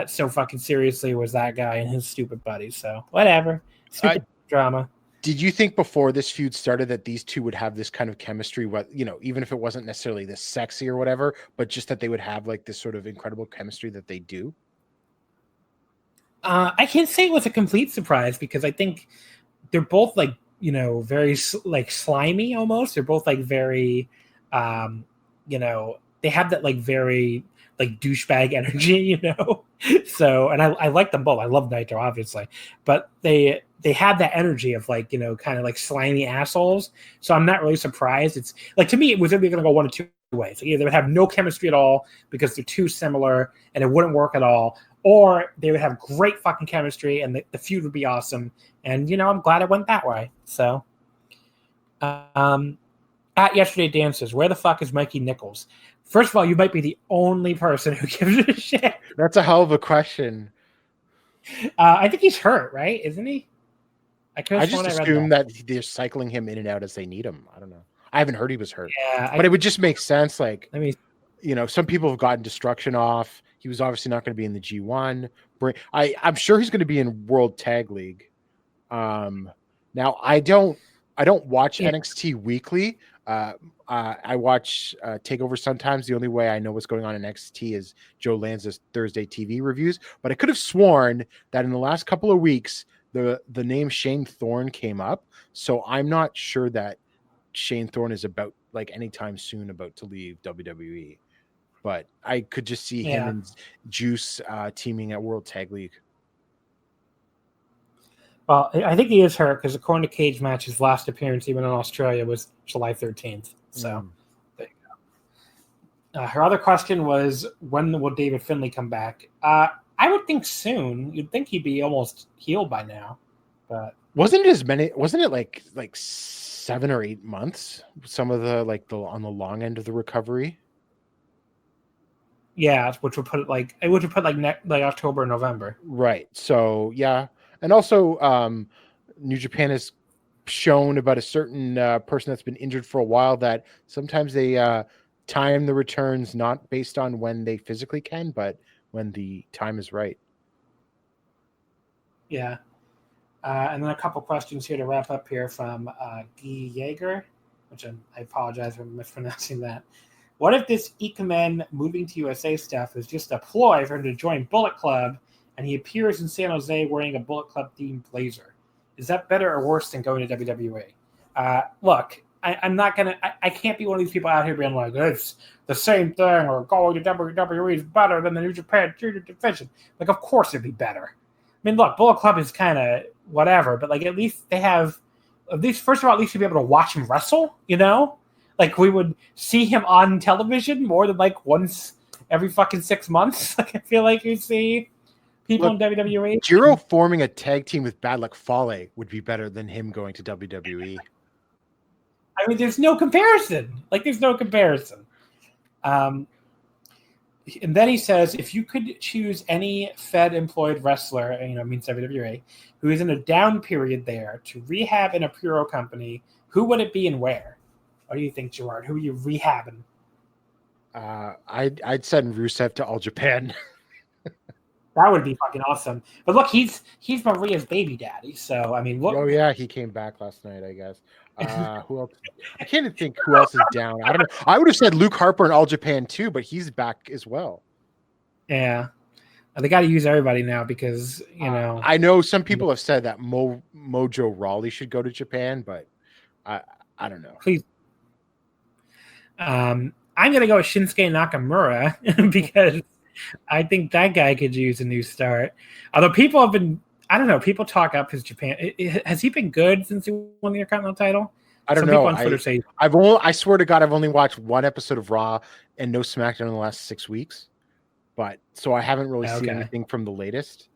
S2: so fucking seriously was that guy and his stupid buddies. So whatever. Stupid drama.
S3: Did you think before this feud started that these two would have this kind of chemistry? What, even if it wasn't necessarily this sexy or whatever, but just that they would have like this sort of incredible chemistry that they do?
S2: I can't say it was a complete surprise because I think they're both like, very like slimy almost. They're both like very, they have that like very like douchebag energy, So, and I like them both. I love Naito, obviously, but they have that energy of like, kind of like slimy assholes. So I'm not really surprised. It's like, to me, it was either going to go one of two ways. Like, either they would have no chemistry at all because they're too similar and it wouldn't work at all, or they would have great fucking chemistry and the feud would be awesome. And, I'm glad it went that way. So, at Yesterday Dances, where the fuck is Mikey Nichols? First of all, you might be the only person who gives a shit.
S3: That's a hell of a question.
S2: I think he's hurt, right? Isn't he?
S3: I just assume that they're cycling him in and out as they need him. I don't know. I haven't heard he was hurt.
S2: Yeah,
S3: but it would just make sense. Like, some people have gotten Destruction off. He was obviously not going to be in the G1. I'm sure he's going to be in World Tag League. Now I don't watch NXT weekly. I watch TakeOver sometimes. The only way I know what's going on in NXT is Joe Lanza's Thursday TV reviews. But I could have sworn that in the last couple of weeks, the name Shane Thorne came up. So I'm not sure that Shane Thorne is about like anytime soon about to leave WWE. But I could just see him and Juice teaming at World Tag League.
S2: Well, I think he is hurt because according to Cage Match, his last appearance, even in Australia, was July 13th. So there you go. Her other question was, when will David Finlay come back? I would think soon. You'd think he'd be almost healed by now. But
S3: wasn't it like 7 or 8 months? Some of the on the long end of the recovery.
S2: Yeah, which would put it like October, November.
S3: Right. So yeah. And also, New Japan has shown about a certain person that's been injured for a while that sometimes they time the returns not based on when they physically can, but when the time is right.
S2: Yeah. And then a couple questions here to wrap up here from Guy Yeager, which I apologize for mispronouncing that. What if this Ikemen moving to USA stuff is just a ploy for him to join Bullet Club and he appears in San Jose wearing a Bullet Club themed blazer? Is that better or worse than going to WWE? Look, I'm not going to... I can't be one of these people out here being like, it's the same thing, or going to WWE is better than the New Japan Junior division. Like, of course it'd be better. I mean, look, Bullet Club is kind of whatever, but like at least they have... First of all, at least you'd be able to watch him wrestle, Like, we would see him on television more than like once every fucking 6 months. Like, I feel like you'd see people in WWE.
S3: Jiro forming a tag team with Bad Luck Fale would be better than him going to WWE.
S2: I mean, there's no comparison. There's no comparison. And then he says, if you could choose any Fed-employed wrestler, means WWE, who is in a down period there to rehab in a Puro company, who would it be and where? What do you think, Gerard? Who are you rehabbing?
S3: I'd send Rusev to All Japan.
S2: That would be fucking awesome. But look, he's Maria's baby daddy. So I mean, look.
S3: Oh yeah, he came back last night, I guess. Who else? I can't even think who else is down. I don't know. I would have said Luke Harper in All Japan too, but he's back as well.
S2: Yeah, they got to use everybody now because
S3: I know some people have said that Mojo Rawley should go to Japan, but I don't know.
S2: Please. I'm gonna go with Shinsuke Nakamura because I think that guy could use a new start. Although people have been, I don't know, people talk up his Japan. Has he been good since he won the Intercontinental title?
S3: I don't know. I swear to God, I've only watched one episode of Raw and no SmackDown in the last 6 weeks. But so I haven't really seen anything from the latest.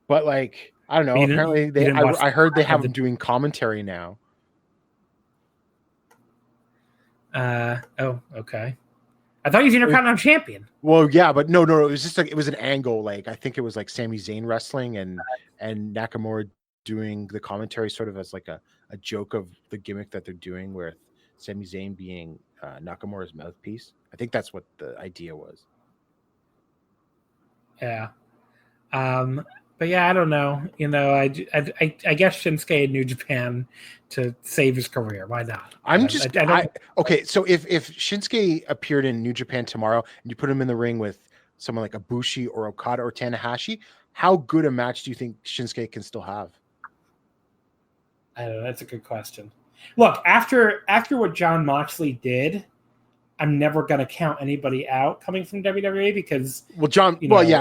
S3: But like, I don't know. Apparently, I heard they have them doing commentary now.
S2: Okay. I thought he was Intercontinental Champion.
S3: Well, yeah, but no. It was just like it was an angle. Like I think it was like Sami Zayn wrestling and Nakamura doing the commentary, sort of as like a joke of the gimmick that they're doing, with Sami Zayn being Nakamura's mouthpiece. I think that's what the idea was.
S2: Yeah. But yeah, I don't know. You know, I guess Shinsuke in New Japan to save his career. Why not?
S3: Okay, so if Shinsuke appeared in New Japan tomorrow and you put him in the ring with someone like Ibushi or Okada or Tanahashi, how good a match do you think Shinsuke can still have?
S2: I don't know. That's a good question. Look, after what Jon Moxley did, I'm never going to count anybody out coming from WWE because... Well,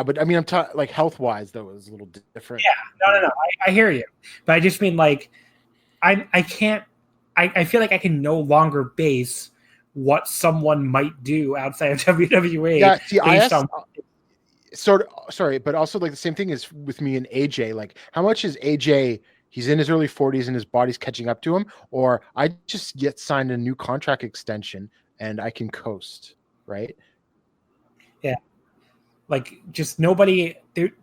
S3: but I mean, I'm talking like health-wise, though, is a little different.
S2: Yeah, no. I hear you. But I just mean, like, I can't... I feel like I can no longer base what someone might do outside of WWE.
S3: Yeah, sorry, but also, like, the same thing is with me and AJ. Like, how much is AJ... He's in his early 40s and his body's catching up to him, or I just get signed a new contract extension and I can coast, right?
S2: Yeah. Like, just nobody,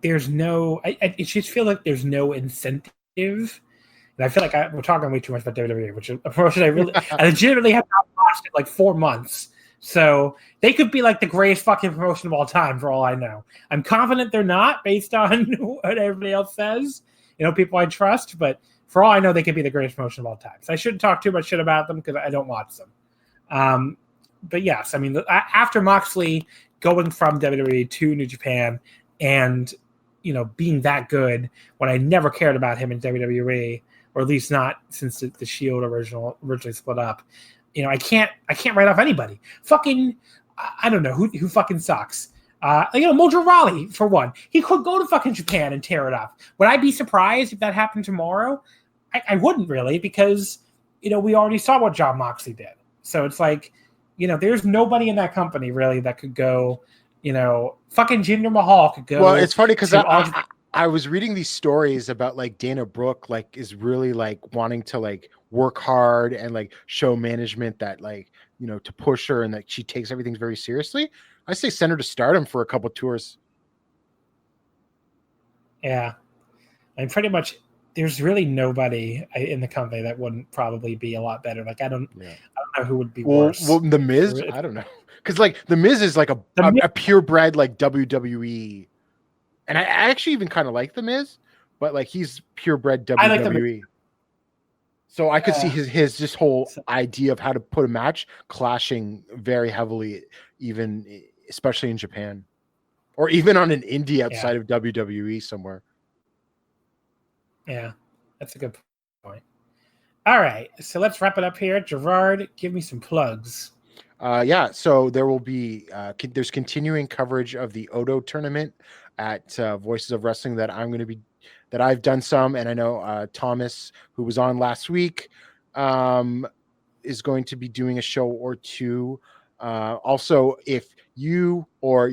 S2: there's no, I just feel like there's no incentive. And I feel like we're talking way too much about WWE, which is a promotion I legitimately have not watched in like 4 months. So they could be like the greatest fucking promotion of all time for all I know. I'm confident they're not based on what everybody else says. You know, people I trust, but for all I know, they could be the greatest promotion of all time. So I shouldn't talk too much shit about them because I don't watch them. But yes, I mean, after Moxley going from WWE to New Japan and, you know, being that good when I never cared about him in WWE, or at least not since the Shield originally split up, you know, I can't write off anybody. Fucking, I don't know who fucking sucks. You know, Mojo Rawley, for one. He could go to fucking Japan and tear it up. Would I be surprised if that happened tomorrow? I wouldn't really, because, you know, we already saw what Jon Moxley did. So it's like, you know, there's nobody in that company really that could go, you know, fucking Jinder Mahal could go.
S3: Well, it's funny because I was reading these stories about like Dana Brooke, like is really like wanting to like work hard and like show management that like, you know, to push her and that she takes everything very seriously. I say send her to Stardom for a couple tours.
S2: Yeah. And pretty much there's really nobody in the company that wouldn't probably be a lot better. Like, I don't know who would be worse.
S3: Well, The Miz, I don't know. Because like The Miz is like a purebred like WWE. And I actually even kind of like The Miz, but like he's purebred WWE. I like the So I could see his just whole idea of how to put a match clashing very heavily, even especially in Japan, or even on an indie outside of WWE somewhere.
S2: Yeah, that's a good point. All right, so let's wrap it up here. Gerard, give me some plugs.
S3: So there will be there's continuing coverage of the Oudou Tournament at Voices of Wrestling that I've done some, and I know Thomas, who was on last week, is going to be doing a show or two. Also, if you or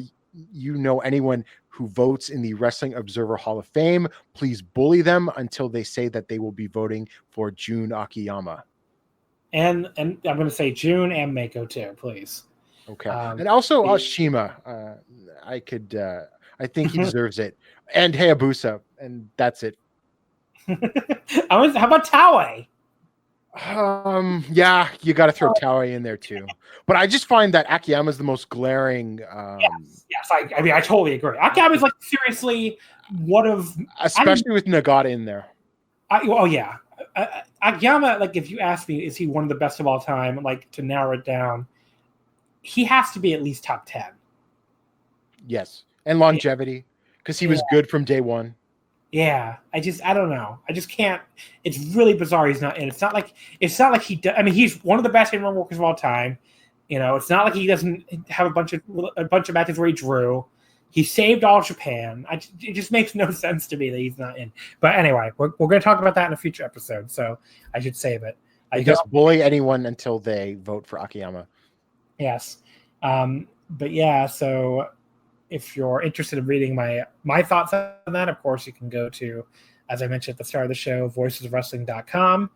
S3: you know anyone who votes in the Wrestling Observer Hall of Fame, please bully them until they say that they will be voting for Jun Akiyama.
S2: And I'm going to say June and Mako too, please.
S3: Okay. And also Ashima. I think he deserves it. And Hayabusa. And that's it.
S2: How about Taue?
S3: Yeah, you got to throw Taue in there too. But I just find that Akiyama is the most glaring.
S2: Yes. I mean, I totally agree. Akiyama is like seriously one of,
S3: especially with Nagata in there.
S2: Akiyama, like if you ask me, is he one of the best of all time? Like to narrow it down, he has to be at least top 10. Yes, and longevity because he was good from day one. Yeah, I don't know. I just can't. It's really bizarre he's not in. It's not like he does. I mean, he's one of the best in-ring workers of all time. You know, it's not like he doesn't have a bunch of matches where he drew. He saved all Japan. It just makes no sense to me that he's not in. But anyway, we're going to talk about that in a future episode, so I should save it.
S3: I just bully anyone until they vote for Akiyama.
S2: Yes. But yeah, so if you're interested in reading my thoughts on that, of course, you can go to, as I mentioned at the start of the show, voicesofwrestling.com.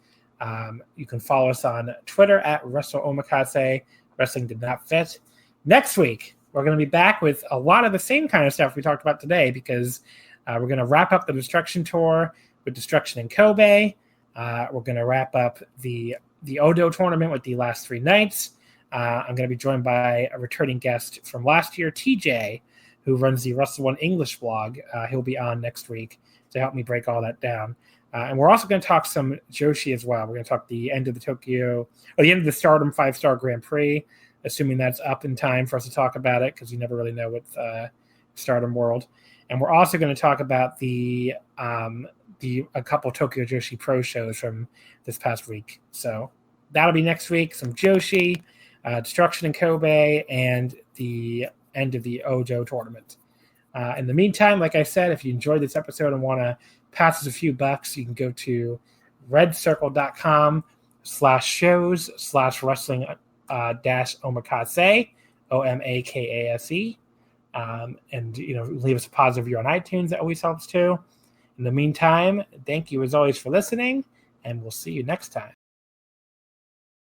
S2: You can follow us on Twitter at WrestleOmakase. Wrestling Did Not Fit. Next week, we're going to be back with a lot of the same kind of stuff we talked about today, because we're going to wrap up the Destruction Tour with Destruction in Kobe. We're going to wrap up the Oudou Tournament with the last 3 nights. I'm going to be joined by a returning guest from last year, TJ, who runs the Wrestle One English blog. He'll be on next week to help me break all that down. And we're also going to talk some Joshi as well. We're going to talk the end of the end of the Stardom 5-Star Grand Prix, assuming that's up in time for us to talk about it, because you never really know with Stardom World. And we're also going to talk about a couple Tokyo Joshi Pro shows from this past week. So that'll be next week. Some Joshi, Destruction in Kobe, and the end of the Oudou Tournament. In the meantime, like I said, if you enjoyed this episode and want to pass us a few bucks, you can go to redcircle.com/shows/wrestling -omakase, OMAKASE. And leave us a positive review on iTunes. That always helps too. In the meantime, thank you as always for listening, and we'll see you next time.